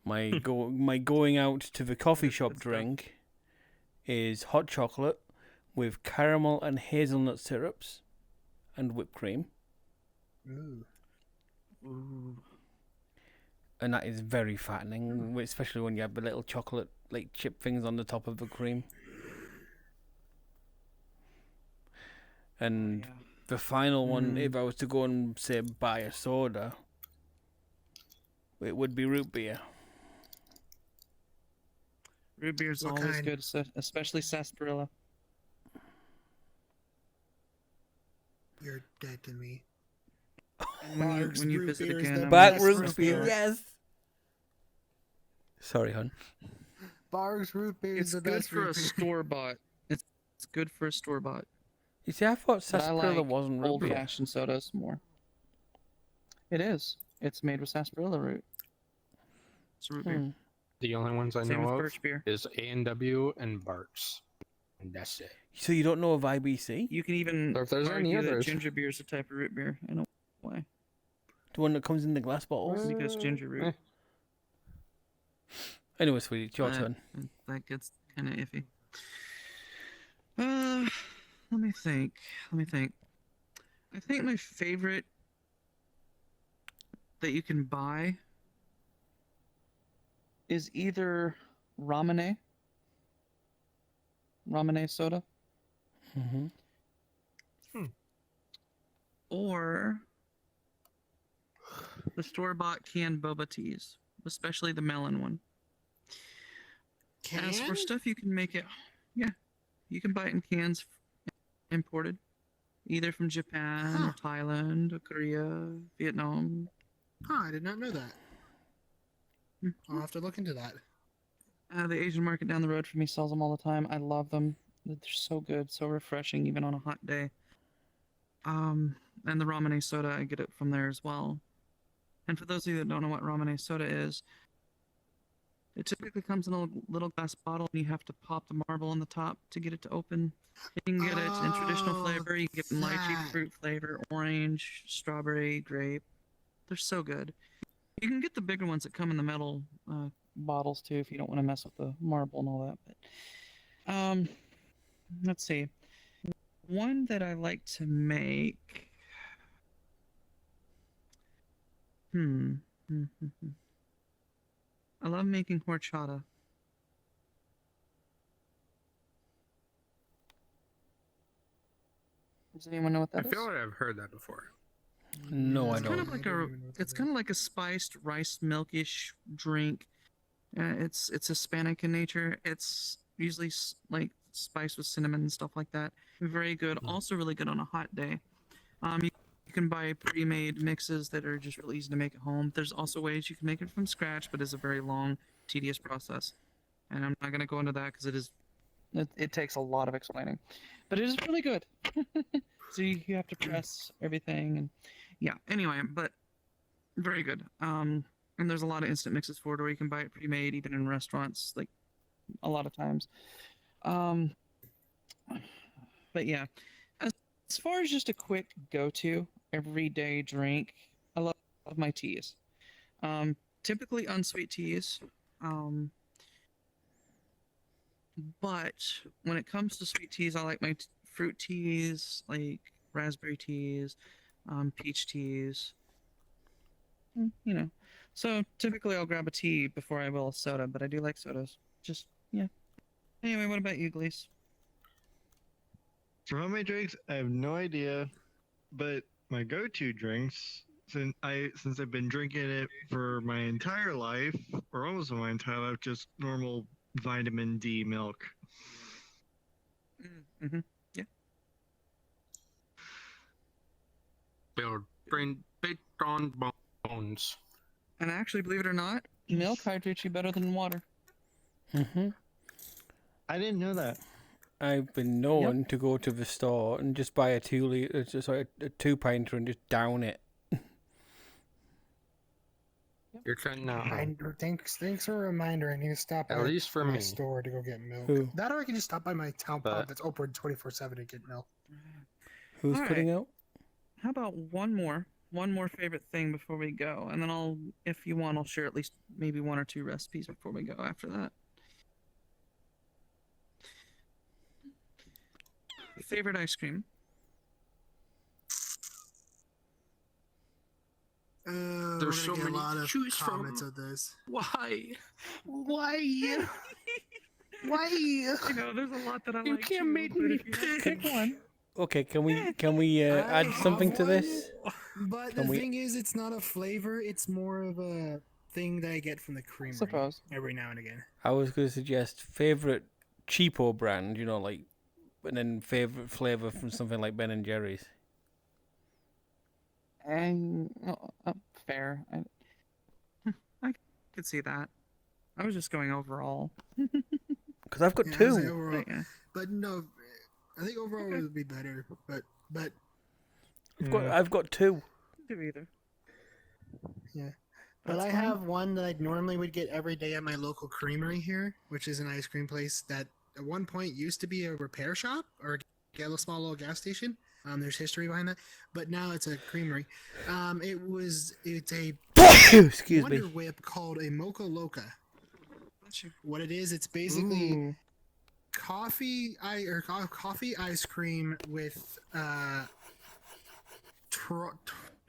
Speaker 5: My going out to the coffee
Speaker 2: That's
Speaker 5: shop
Speaker 2: good stuff.
Speaker 5: drink is hot chocolate with caramel and hazelnut syrups and whipped cream,
Speaker 3: Ooh.
Speaker 2: Ooh.
Speaker 5: and that is very fattening, especially when you have the little chocolate like chip things on the top of the cream. And
Speaker 2: Yeah.
Speaker 5: the final one,
Speaker 2: Mm.
Speaker 5: if I was to go and say buy a soda, it would be root beer.
Speaker 2: Root beer is
Speaker 3: What
Speaker 2: always
Speaker 3: kind?
Speaker 2: good, especially sarsaparilla.
Speaker 3: You're dead to me.
Speaker 2: And when you
Speaker 3: root
Speaker 2: visit
Speaker 3: beer is
Speaker 2: again,
Speaker 3: the
Speaker 2: I'm
Speaker 5: Back
Speaker 3: best
Speaker 2: gonna
Speaker 5: root
Speaker 3: root
Speaker 5: beer,
Speaker 3: beer.
Speaker 5: yes. Sorry, hon.
Speaker 3: Bar's root beer
Speaker 2: It's
Speaker 3: is the
Speaker 2: good
Speaker 3: best
Speaker 2: for
Speaker 3: root
Speaker 2: a
Speaker 3: beer.
Speaker 2: store bought. It's good for a store bought.
Speaker 5: You see, I thought
Speaker 2: But I
Speaker 5: sarsaparilla
Speaker 2: like
Speaker 5: wasn't root
Speaker 2: old
Speaker 5: beer.
Speaker 2: fashioned sodas more. It is. It's made with sarsaparilla root. It's root beer.
Speaker 5: Hmm.
Speaker 1: The only ones I
Speaker 2: Same
Speaker 1: know
Speaker 2: with
Speaker 1: of
Speaker 2: birch beer.
Speaker 1: is A&W and Bart's, and that's it.
Speaker 5: So you don't know of IBC?
Speaker 2: You can even
Speaker 1: Or if there's any
Speaker 2: argue that
Speaker 1: others.
Speaker 2: ginger beer is a type of root beer in a way
Speaker 5: The one that comes in the glass bottles?
Speaker 2: because ginger root.
Speaker 1: Eh.
Speaker 5: Anyway, sweetie, it's your
Speaker 2: Uh,
Speaker 5: turn.
Speaker 2: That gets kind of iffy. Let me think. I think my favorite that you can buy is either Ramune soda,
Speaker 5: Mm-hmm. or
Speaker 2: the store-bought canned boba teas, especially the melon one. As for
Speaker 3: Can?
Speaker 2: stuff you can make it, yeah, you can buy it in cans imported, either from Japan
Speaker 3: Huh.
Speaker 2: or Thailand or Korea, Vietnam.
Speaker 3: Huh, I did not know that.
Speaker 2: Mhm.
Speaker 3: I'll have to look into that.
Speaker 2: The Asian market down the road from me sells them all the time. I love them. They're so good, so refreshing, even on a hot day. And the Ramune soda, I get it from there as well. And for those of you that don't know what Ramune soda is, it typically comes in a little glass bottle, and you have to pop the marble on the top to get it to open. You can get it in traditional
Speaker 3: Oh,
Speaker 2: flavor. You can get it in lychee
Speaker 3: that.
Speaker 2: fruit flavor, orange, strawberry, grape. They're so good. You can get the bigger ones that come in the metal bottles too, if you don't want to mess with the marble and all that. But let's see. One that I like to make. I love making horchata. Does anyone know what
Speaker 1: I
Speaker 2: that is?
Speaker 1: feel like I've heard that before.
Speaker 5: No, I
Speaker 2: It's kind
Speaker 5: don't.
Speaker 2: of like
Speaker 3: I don't
Speaker 2: a.
Speaker 3: even know what
Speaker 2: It's
Speaker 3: that
Speaker 2: kind of like a spiced rice milkish drink. It's Hispanic in nature. It's usually like spiced with cinnamon and stuff like that. Very good.
Speaker 1: Mm.
Speaker 2: Also really good on a hot day. You can buy pre-made mixes that are just really easy to make at home. There's also ways you can make it from scratch, but it's a very long, tedious process. And I'm not going to go into that because it takes a lot of explaining. But it is really good. So you have to press everything and yeah. Anyway, but very good. And there's a lot of instant mixes for it, or you can buy it pre-made even in restaurants, like a lot of times. But yeah, as far as just a quick go-to everyday drink, I love my teas. Typically unsweet teas. But when it comes to sweet teas, I like my fruit teas, like raspberry teas, peach teas. You know, so typically I'll grab a tea before I will a soda, but I do like sodas. Just yeah. Anyway, what about you, Gleese?
Speaker 6: For homemade drinks, I have no idea, but my go-to drinks since I've been drinking it for my entire life, or almost my entire life, just normal vitamin D milk.
Speaker 2: Mm-hmm.
Speaker 1: Build brain based on bones.
Speaker 2: And actually, believe it or not, milk hydrates you better than water.
Speaker 5: Mm-hmm.
Speaker 6: I didn't know that.
Speaker 5: I've been known to go to the store and just buy a 2-pinter and just down it.
Speaker 1: You're trying now.
Speaker 3: Thanks for a reminder. I need to stop
Speaker 1: At
Speaker 3: by
Speaker 1: least for
Speaker 3: my
Speaker 1: me.
Speaker 3: store to go get milk.
Speaker 5: Who?
Speaker 3: That or I can just stop by my town
Speaker 1: But-
Speaker 3: pub that's open 24/7 to get milk.
Speaker 5: Who's
Speaker 2: All
Speaker 5: putting out?
Speaker 2: How about one more favorite thing before we go, and then if you want, I'll share at least maybe 1 or 2 recipes before we go after that. Favorite ice cream?
Speaker 1: There's so
Speaker 3: get a
Speaker 1: many
Speaker 3: lot
Speaker 1: to
Speaker 3: of
Speaker 1: choose
Speaker 3: comments
Speaker 1: from.
Speaker 3: of this.
Speaker 1: Why?
Speaker 3: Why? Why?
Speaker 2: You know, there's a lot that I
Speaker 1: You
Speaker 2: like.
Speaker 1: can't
Speaker 2: too,
Speaker 1: make
Speaker 2: but
Speaker 1: me
Speaker 2: if you had to
Speaker 1: pick.
Speaker 2: pick one.
Speaker 5: Okay, can we
Speaker 3: I
Speaker 5: add something
Speaker 3: have
Speaker 5: to
Speaker 3: one,
Speaker 5: this?
Speaker 3: But
Speaker 5: Can
Speaker 3: the
Speaker 5: we-
Speaker 3: thing is, it's not a flavor. It's more of a thing that I get from the creamery
Speaker 2: Suppose.
Speaker 3: every now and again.
Speaker 5: I was going to suggest favorite cheapo brand, like, and then favorite flavor from something like Ben and Jerry's.
Speaker 2: And fair. I could see that. I was just going overall.
Speaker 5: Because I've got
Speaker 3: Yeah, I
Speaker 5: two.
Speaker 3: say overall,
Speaker 2: But, yeah.
Speaker 3: but no, I think overall
Speaker 2: Okay.
Speaker 3: would be better. But
Speaker 5: I've got two.
Speaker 2: Do either.
Speaker 3: yeah. But
Speaker 2: That's
Speaker 3: I
Speaker 2: fine.
Speaker 3: have one that I normally would get every day at my local creamery here, which is an ice cream place that at one point used to be a repair shop or a small little gas station. There's history behind that, but now it's a creamery. It's a
Speaker 5: Excuse
Speaker 3: Wonder
Speaker 5: me.
Speaker 3: Whip called a Mocha Loca.
Speaker 2: Bless you.
Speaker 3: What it is, it's basically
Speaker 2: Ooh.
Speaker 3: coffee ice cream with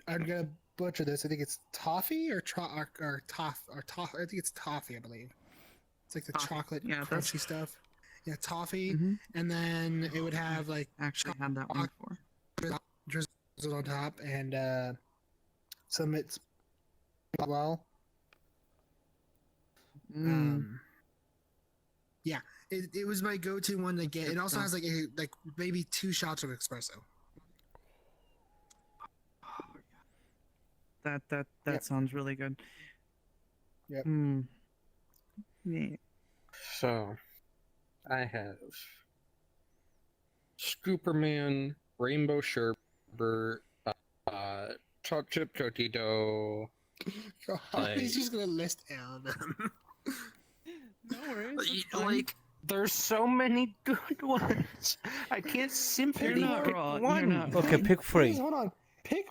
Speaker 3: I'm gonna butcher this. I think it's toffee or toff. I think it's toffee. I believe it's like the
Speaker 2: Toffee.
Speaker 3: chocolate
Speaker 2: Yeah, that's-
Speaker 3: crunchy stuff. Yeah, toffee,
Speaker 2: Mhm.
Speaker 3: and then it would have like
Speaker 2: Actually had that one before.
Speaker 3: drizzle on top and some it's well. Yeah, it was my go-to one to get. It also has like maybe 2 shots of espresso.
Speaker 2: That
Speaker 3: Yep.
Speaker 2: sounds really good.
Speaker 3: Yep.
Speaker 2: Yeah.
Speaker 1: So, I have Scooperman, Rainbow Sherbet, Choc Chip Cookie Dough.
Speaker 3: God, he's just gonna list all of them.
Speaker 2: No worries. that's fine.
Speaker 1: Like, there's so many good ones. I can't simply
Speaker 2: You're not
Speaker 1: pick
Speaker 2: wrong.
Speaker 1: one.
Speaker 2: You're not
Speaker 5: Okay, pick three.
Speaker 3: Please, hold on. Pick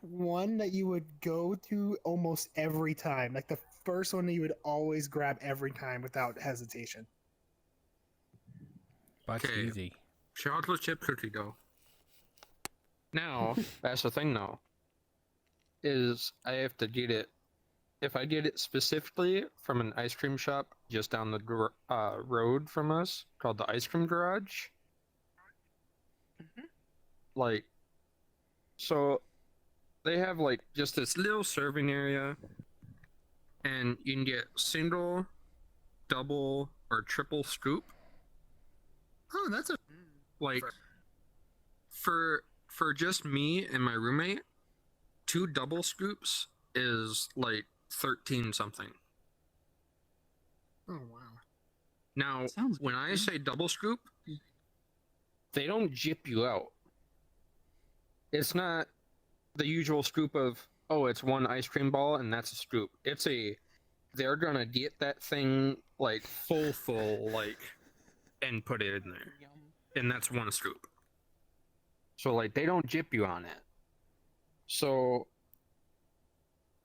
Speaker 3: one that you would go to almost every time. Like the first one that you would always grab every time without hesitation.
Speaker 5: That's
Speaker 1: Okay.
Speaker 5: easy.
Speaker 1: Chocolate chip cookie dough. Now, that's the thing though, is I have to get it. If I get it specifically from an ice cream shop just down the road from us called the Ice Cream Garage, like, so they have like just this little serving area, and you can get single, double, or triple scoop.
Speaker 3: Oh, that's a
Speaker 1: Like for just me and my roommate, 2 double scoops is like 13 something.
Speaker 3: oh wow.
Speaker 1: Now,
Speaker 2: Sounds
Speaker 1: when I
Speaker 2: good.
Speaker 1: say double scoop, they don't jip you out. It's not the usual scoop of, oh, it's 1 ice cream ball and that's a scoop. They're gonna get that thing like full like and put it in there. And that's 1 scoop. So like they don't jip you on it. So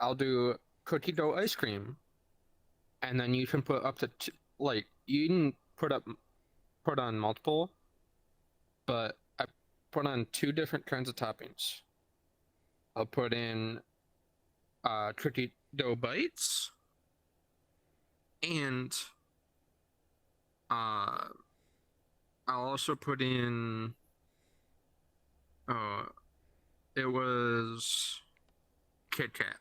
Speaker 1: I'll do cookie dough ice cream, and then you can put up to you can put on multiple, but I put on 2 different kinds of toppings. I'll put in cookie dough bites, and I'll also put in It was Kit Kat.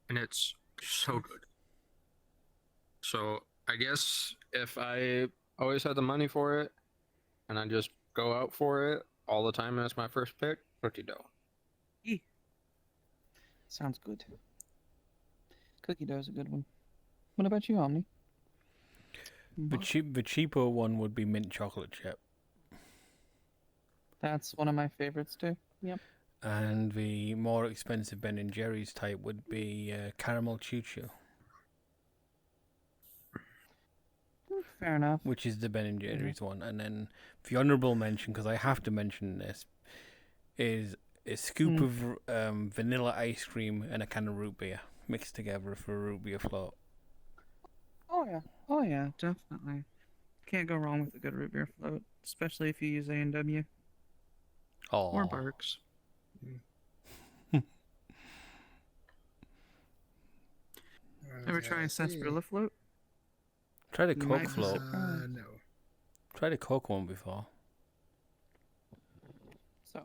Speaker 1: And it's so good. So I guess if I always had the money for it and I just go out for it all the time as my first pick, cookie dough.
Speaker 2: Sounds good. Cookie dough is a good one. What about you, Omni?
Speaker 5: The cheaper one would be mint chocolate chip.
Speaker 2: That's one of my favorites too. Yep.
Speaker 5: And the more expensive Ben & Jerry's type would be caramel choo-choo,
Speaker 2: Fair enough.
Speaker 5: which is the Ben & Jerry's one. And then the honourable mention, because I have to mention this, is a scoop of vanilla ice cream and a can of root beer mixed together for a root beer float.
Speaker 2: Oh yeah, definitely. Can't go wrong with a good root beer float, especially if you use A&W
Speaker 5: Oh,
Speaker 2: or Barks. Ever try a sarsaparilla float?
Speaker 5: tried a
Speaker 2: You
Speaker 5: Coke
Speaker 2: might be
Speaker 5: float.
Speaker 2: surprised.
Speaker 3: No.
Speaker 5: Tried a Coke one before.
Speaker 2: So,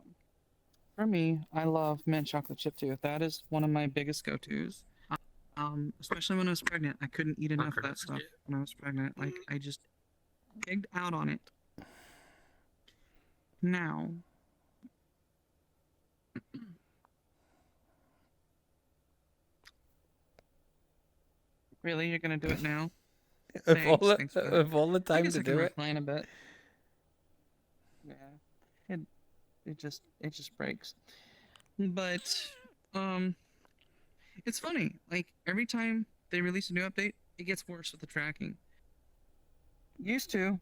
Speaker 2: for me, I love mint chocolate chip too. That is one of my biggest go-tos. Especially when I was pregnant, I couldn't eat enough of that stuff when I was pregnant. Like I just pigged out on it. Now, really, you're gonna do it now?
Speaker 5: Of
Speaker 2: Thanks, bud.
Speaker 5: of all the
Speaker 2: I
Speaker 5: time
Speaker 2: guess
Speaker 5: to
Speaker 2: I can
Speaker 5: do it.
Speaker 2: recline a bit. Yeah, it just breaks. But it's funny. Like every time they release a new update, it gets worse with the tracking. Used to,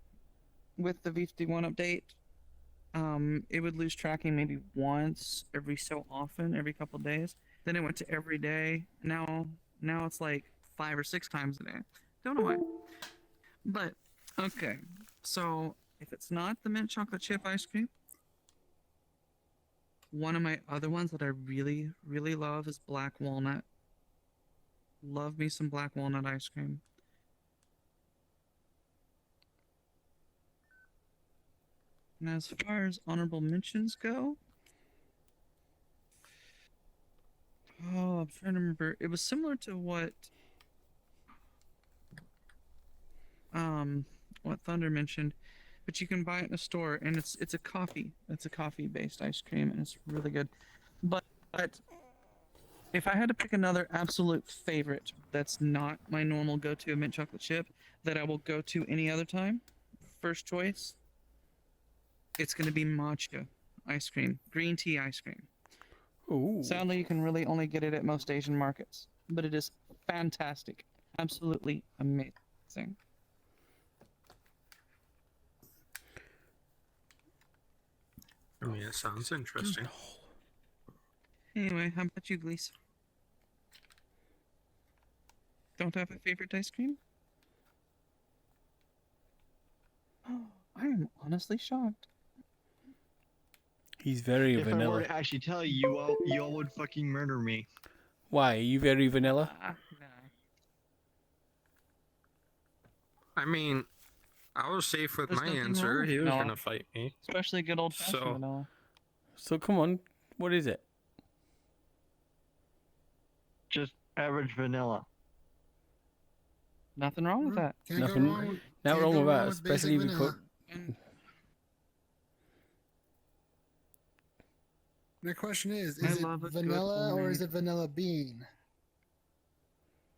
Speaker 2: with the V51 update, it would lose tracking maybe once every so often, every couple days. Then it went to every day. Now it's like 5 or 6 times a day. Don't know why. But okay, so if it's not the mint chocolate chip ice cream, one of my other ones that I really, really love is black walnut. Love me some black walnut ice cream. And as far as honorable mentions go, I'm trying to remember. It was similar to what Thunder mentioned, but you can buy it in a store, and it's a coffee. It's a coffee-based ice cream, and it's really good. But if I had to pick another absolute favorite that's not my normal go-to mint chocolate chip that I will go to any other time, first choice, it's going to be matcha ice cream, green tea ice cream.
Speaker 5: Ooh.
Speaker 2: Sadly, you can really only get it at most Asian markets, but it is fantastic, absolutely amazing.
Speaker 1: I mean, it sounds interesting.
Speaker 2: Anyway, how about you, Gleese? Don't have a favorite ice cream? I am honestly shocked.
Speaker 5: He's very
Speaker 6: If I were
Speaker 5: vanilla.
Speaker 6: to actually tell you, you all would fucking murder me.
Speaker 5: Why? Are you very vanilla?
Speaker 2: Nah.
Speaker 1: I mean, I was safe with
Speaker 2: There's
Speaker 1: my
Speaker 2: nothing
Speaker 1: answer.
Speaker 2: wrong
Speaker 1: He
Speaker 2: with
Speaker 1: was
Speaker 2: vanilla.
Speaker 1: gonna fight me.
Speaker 2: Especially good old-fashioned
Speaker 1: So-
Speaker 2: vanilla.
Speaker 5: So come on, what is it?
Speaker 6: Just average vanilla.
Speaker 2: Nothing wrong with that.
Speaker 3: Can't
Speaker 5: Nothing-
Speaker 3: go wrong with,
Speaker 5: Not
Speaker 3: can't
Speaker 5: wrong
Speaker 3: go
Speaker 5: with that,
Speaker 3: basic
Speaker 5: especially if you
Speaker 3: vanilla.
Speaker 5: put.
Speaker 2: And
Speaker 3: The question is
Speaker 2: I
Speaker 3: it
Speaker 2: love a good
Speaker 3: vanilla or is
Speaker 2: homemade-
Speaker 3: it vanilla bean?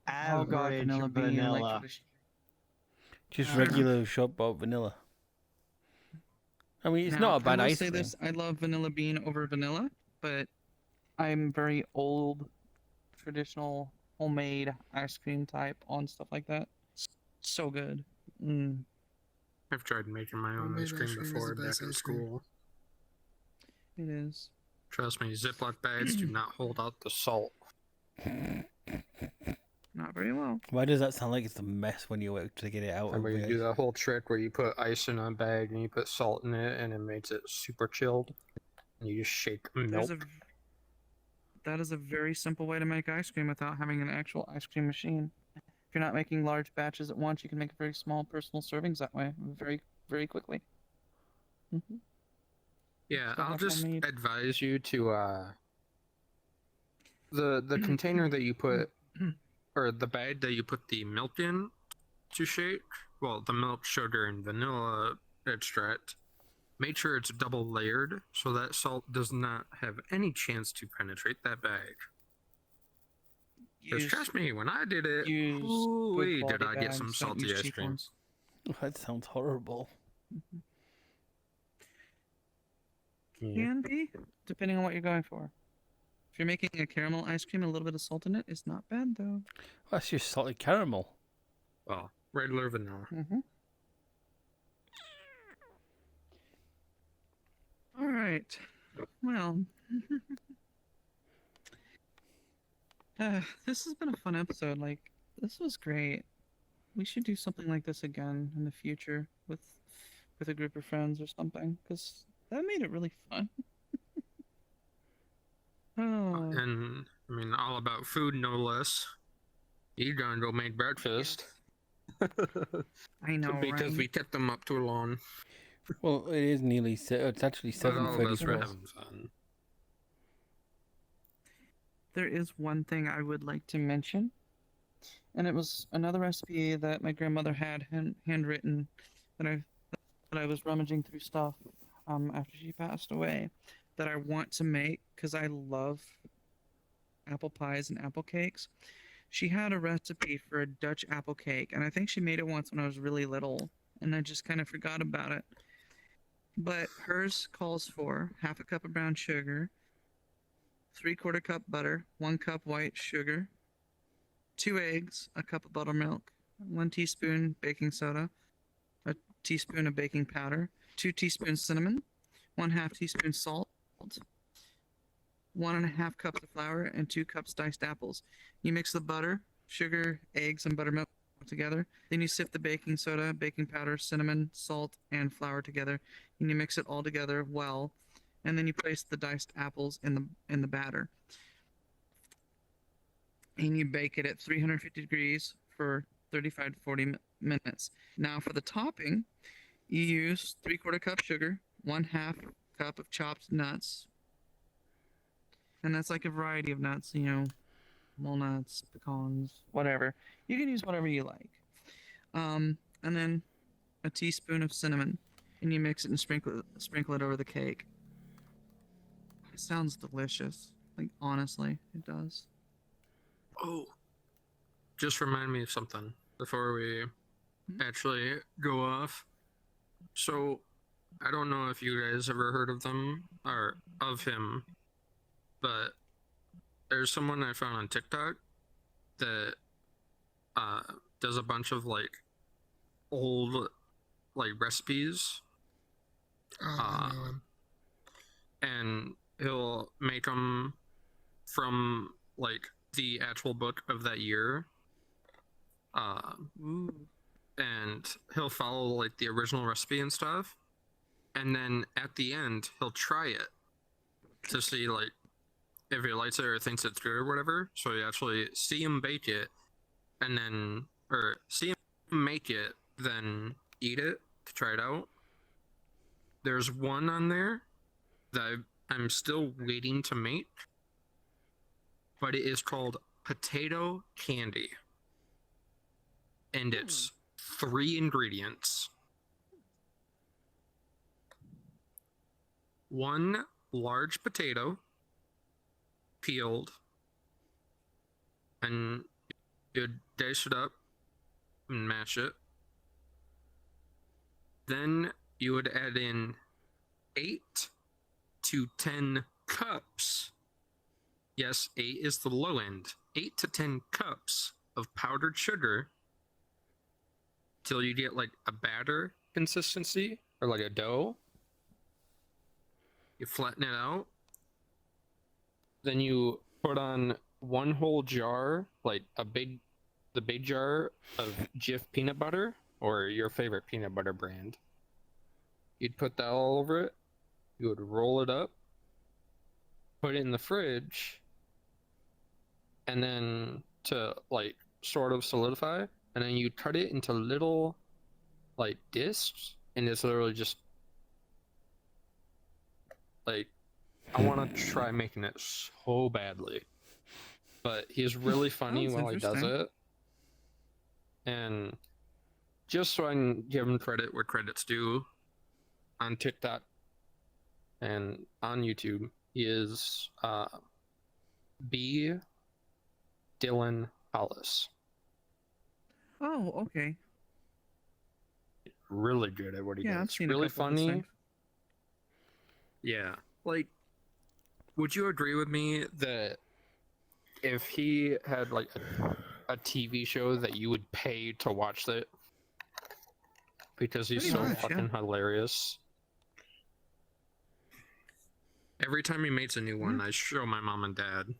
Speaker 2: oh god,
Speaker 6: Average
Speaker 2: vanilla bean,
Speaker 6: vanilla.
Speaker 2: like tradition.
Speaker 5: Just
Speaker 2: Fair enough.
Speaker 5: regular shop bought vanilla. I mean, it's
Speaker 2: Now,
Speaker 5: not a bad
Speaker 2: I will
Speaker 5: ice
Speaker 2: say
Speaker 5: cream.
Speaker 2: this: I love vanilla bean over vanilla, but I'm very old, traditional, homemade ice cream type on stuff like that. So good.
Speaker 1: I've tried making my own
Speaker 3: Homemade
Speaker 1: ice cream
Speaker 3: ice cream is
Speaker 1: before
Speaker 3: the
Speaker 1: back
Speaker 3: best
Speaker 1: in
Speaker 3: ice cream.
Speaker 1: school.
Speaker 2: It is.
Speaker 1: Trust me, Ziploc bags do not hold out the salt.
Speaker 2: Not very well.
Speaker 5: Why does that sound like it's a mess when you wait to get it out of
Speaker 1: Remember, you
Speaker 5: the
Speaker 1: do that whole trick where you put ice in a bag and you put salt in it, and it makes it super chilled. And you just shake milk.
Speaker 2: That is a very simple way to make ice cream without having an actual ice cream machine. If you're not making large batches at once, you can make very small personal servings that way, very, very quickly.
Speaker 1: Yeah,
Speaker 2: Still
Speaker 1: I'll
Speaker 2: have
Speaker 1: just
Speaker 2: homemade.
Speaker 1: advise you to the container that you put or the bag that you put the milk in to shake, well, the milk, sugar, and vanilla extract, make sure it's double layered so that salt does not have any chance to penetrate that bag. Because
Speaker 2: Use,
Speaker 1: trust me, when I did it,
Speaker 2: use good
Speaker 1: ooh-wee, did
Speaker 2: quality
Speaker 1: I get some
Speaker 2: bags, don't
Speaker 1: salty
Speaker 2: use
Speaker 1: ice
Speaker 2: cheap
Speaker 1: cream.
Speaker 2: ones.
Speaker 5: That sounds horrible.
Speaker 2: Can be, depending on what you're going for. If you're making a caramel ice cream and a little bit of salt in it, it's not bad though.
Speaker 5: That's just salted caramel.
Speaker 1: Well, regular vanilla.
Speaker 2: All right. Well, this has been a fun episode. Like, this was great. We should do something like this again in the future with a group of friends or something, because that made it really fun. Oh,
Speaker 1: And, I mean, all about food, no less. You gonna go make breakfast.
Speaker 2: I know,
Speaker 1: Because
Speaker 2: right?
Speaker 1: we kept them up too long.
Speaker 5: Well, it is nearly. It's actually
Speaker 1: But all of us were
Speaker 5: 7:34.
Speaker 1: having fun.
Speaker 2: There is one thing I would like to mention, and it was another recipe that my grandmother had handwritten that I was rummaging through stuff after she passed away that I want to make because I love apple pies and apple cakes. She had a recipe for a Dutch apple cake, and I think she made it once when I was really little, and I just kind of forgot about it. But hers calls for half a cup of brown sugar, 3/4 cup butter, 1 cup white sugar, 2 eggs, a cup of buttermilk, 1 teaspoon baking soda, a teaspoon of baking powder, 2 teaspoons cinnamon, 1/2 teaspoon salt, 1.5 cups of flour, and 2 cups diced apples. You mix the butter, sugar, eggs, and buttermilk together. Then you sift the baking soda, baking powder, cinnamon, salt, and flour together, and you mix it all together well. And then you place the diced apples in the batter, and you bake it at 350 degrees for 35 to 40 minutes. Now for the topping, you use 3/4 cup sugar, 1/2 cup of chopped nuts, and that's like a variety of nuts, walnuts, pecans, whatever. You can use whatever you like. And then a teaspoon of cinnamon, and you mix it and sprinkle it over the cake. It sounds delicious. Like, honestly, it does.
Speaker 1: Oh, just remind me of something before we actually go off. So, I don't know if you guys ever heard of them or of him, but there's someone I found on TikTok that does a bunch of like old like recipes,
Speaker 3: I know him.
Speaker 1: and he'll make them from like the actual book of that year.
Speaker 2: Ooh.
Speaker 1: And he'll follow like the original recipe and stuff, and then at the end he'll try it to see like if he likes it or thinks it's good or whatever. So you actually see him bake it, and then or see him make it, then eat it to try it out. There's one on there that I'm still waiting to make, but it is called potato candy, and it's 3 ingredients: 1 large potato, peeled, and you dice it up and mash it. Then you would add in 8 to 10 cups. Yes, 8 is the low end. 8 to 10 cups of powdered sugar till you get like a batter consistency or like a dough. You flatten it out. Then you put on 1 whole jar, like the big jar of Jif peanut butter or your favorite peanut butter brand. You'd put that all over it. You would roll it up, put it in the fridge, and then to like sort of solidify, and then you cut it into little like discs, and it's literally just like I want to try making it so badly, but he's really funny
Speaker 2: Sounds
Speaker 1: while he does
Speaker 2: interesting.
Speaker 1: it. And just so I can give him credit where credit's due, on TikTok and on YouTube, he is B. Dylan Hollis.
Speaker 2: Oh, okay.
Speaker 1: Really good at what he
Speaker 2: Yeah, I've
Speaker 1: does.
Speaker 2: seen
Speaker 1: Really
Speaker 2: a couple of his
Speaker 1: funny.
Speaker 2: things.
Speaker 1: Yeah. Like, would you agree with me that if he had like a TV show that you would pay to watch it because he's
Speaker 2: Pretty
Speaker 1: so
Speaker 2: much,
Speaker 1: fucking hilarious? Every time he makes a new one, I show my mom and dad.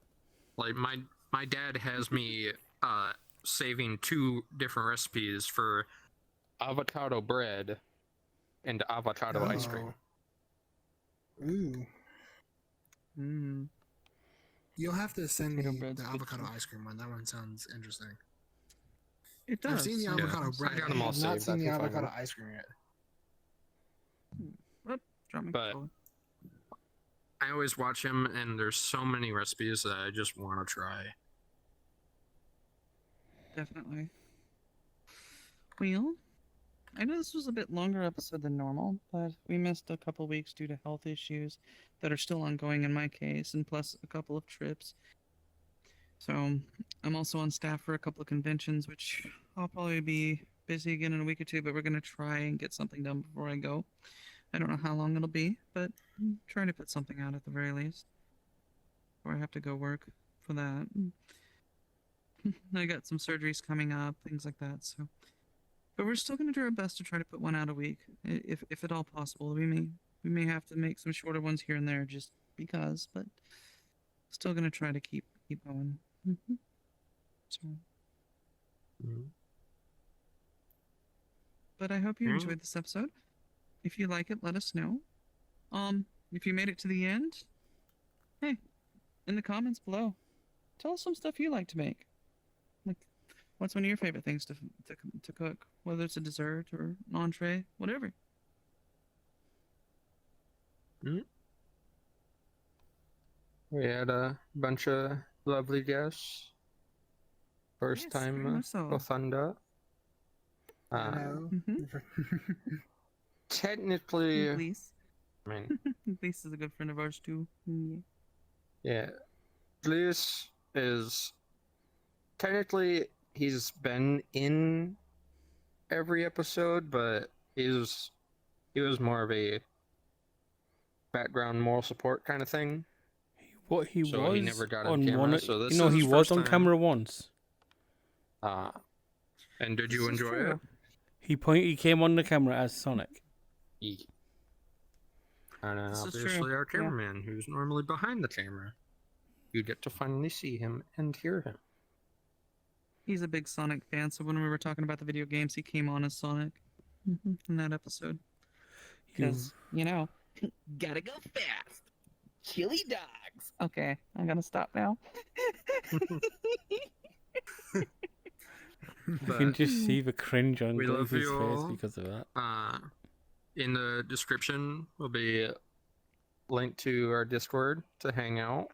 Speaker 1: Like my dad has me saving 2 different recipes for avocado bread and avocado ice cream.
Speaker 3: Ooh.
Speaker 2: Mm.
Speaker 3: You'll have to send
Speaker 4: Potato
Speaker 3: me
Speaker 4: bread's
Speaker 3: the
Speaker 4: good
Speaker 3: avocado
Speaker 4: too.
Speaker 3: ice cream one. That one sounds interesting.
Speaker 2: It does.
Speaker 3: I've seen the
Speaker 2: sound
Speaker 3: avocado
Speaker 2: nice.
Speaker 3: bread.
Speaker 1: I got 'em all
Speaker 3: have not
Speaker 1: saved.
Speaker 3: seen
Speaker 1: I
Speaker 3: the
Speaker 1: can find
Speaker 3: avocado
Speaker 1: 'em.
Speaker 3: ice cream yet.
Speaker 2: Drop my
Speaker 1: But-
Speaker 2: controller.
Speaker 1: I always watch him, and there's so many recipes that I just want to try.
Speaker 2: Definitely. Well, I know this was a bit longer episode than normal, but we missed a couple weeks due to health issues that are still ongoing in my case, and plus a couple of trips. So I'm also on staff for a couple of conventions, which I'll probably be busy again in a week or two, but we're going to try and get something done before I go. I don't know how long it'll be, but I'm trying to put something out at the very least. Or I have to go work for that. I got some surgeries coming up, things like that. So, but we're still going to do our best to try to put one out a week, if at all possible. We may have to make some shorter ones here and there, just because. But still going to try to keep going. So, but I hope you enjoyed this episode. If you like it, let us know. If you made it to the end, hey, in the comments below, tell us some stuff you like to make. Like, what's one of your favorite things to cook? Whether it's a dessert or an entree, whatever.
Speaker 1: We had a bunch of lovely guests. First
Speaker 2: Yes, very
Speaker 1: time
Speaker 2: much so.
Speaker 1: Profunda.
Speaker 3: Hello.
Speaker 1: Technically,
Speaker 2: Gleese.
Speaker 1: I mean,
Speaker 2: Gleese is a good friend of ours too.
Speaker 1: yeah. Glees is technically he's been in every episode, but he was more of a background moral support kind of thing.
Speaker 5: What he
Speaker 1: So
Speaker 5: was
Speaker 1: he never got on
Speaker 5: on
Speaker 1: camera,
Speaker 5: one.
Speaker 1: so this
Speaker 5: You know,
Speaker 1: is
Speaker 5: he
Speaker 1: his
Speaker 5: was
Speaker 1: first
Speaker 5: on
Speaker 1: time.
Speaker 5: camera once.
Speaker 1: And did you
Speaker 2: This is
Speaker 1: enjoy
Speaker 2: true.
Speaker 1: it?
Speaker 5: He came on the camera as Sonic.
Speaker 1: Yeah. And
Speaker 2: This is true,
Speaker 1: obviously our
Speaker 2: yeah.
Speaker 1: cameraman, who's normally behind the camera, you get to finally see him and hear him.
Speaker 2: He's a big Sonic fan, so when we were talking about the video games, he came on as Sonic in that episode. Because, gotta go fast. Chili dogs. Okay, I'm gonna stop now.
Speaker 5: You can just see the cringe on
Speaker 1: we love
Speaker 5: Glee's
Speaker 1: you
Speaker 5: face
Speaker 1: all.
Speaker 5: because of that.
Speaker 1: In the description will be a link to our Discord to hang out,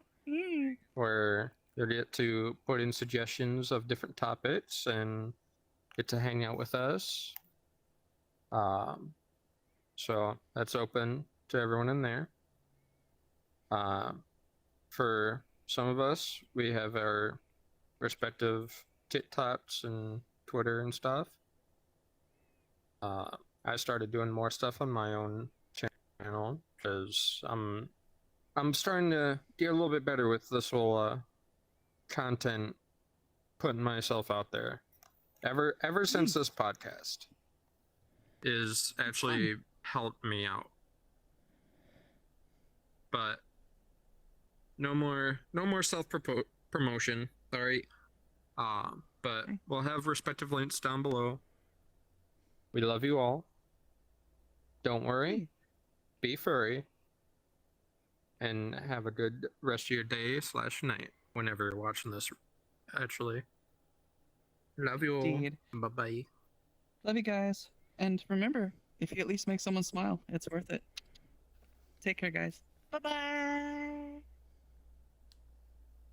Speaker 1: where you'll get to put in suggestions of different topics and get to hang out with us. So that's open to everyone in there. For some of us, we have our respective TikToks and Twitter and stuff. I started doing more stuff on my own channel because I'm starting to get a little bit better with this whole content, putting myself out there. Ever since this podcast is actually helped me out. But no more self promotion. Sorry. But we'll have respective links down below. We love you all. Don't worry. Be furry. And have a good rest of your day / night whenever you're watching this, actually. Love you all.
Speaker 2: Indeed.
Speaker 1: Bye bye.
Speaker 2: Love you guys. And remember, if you at least make someone smile, it's worth it. Take care, guys. Bye bye.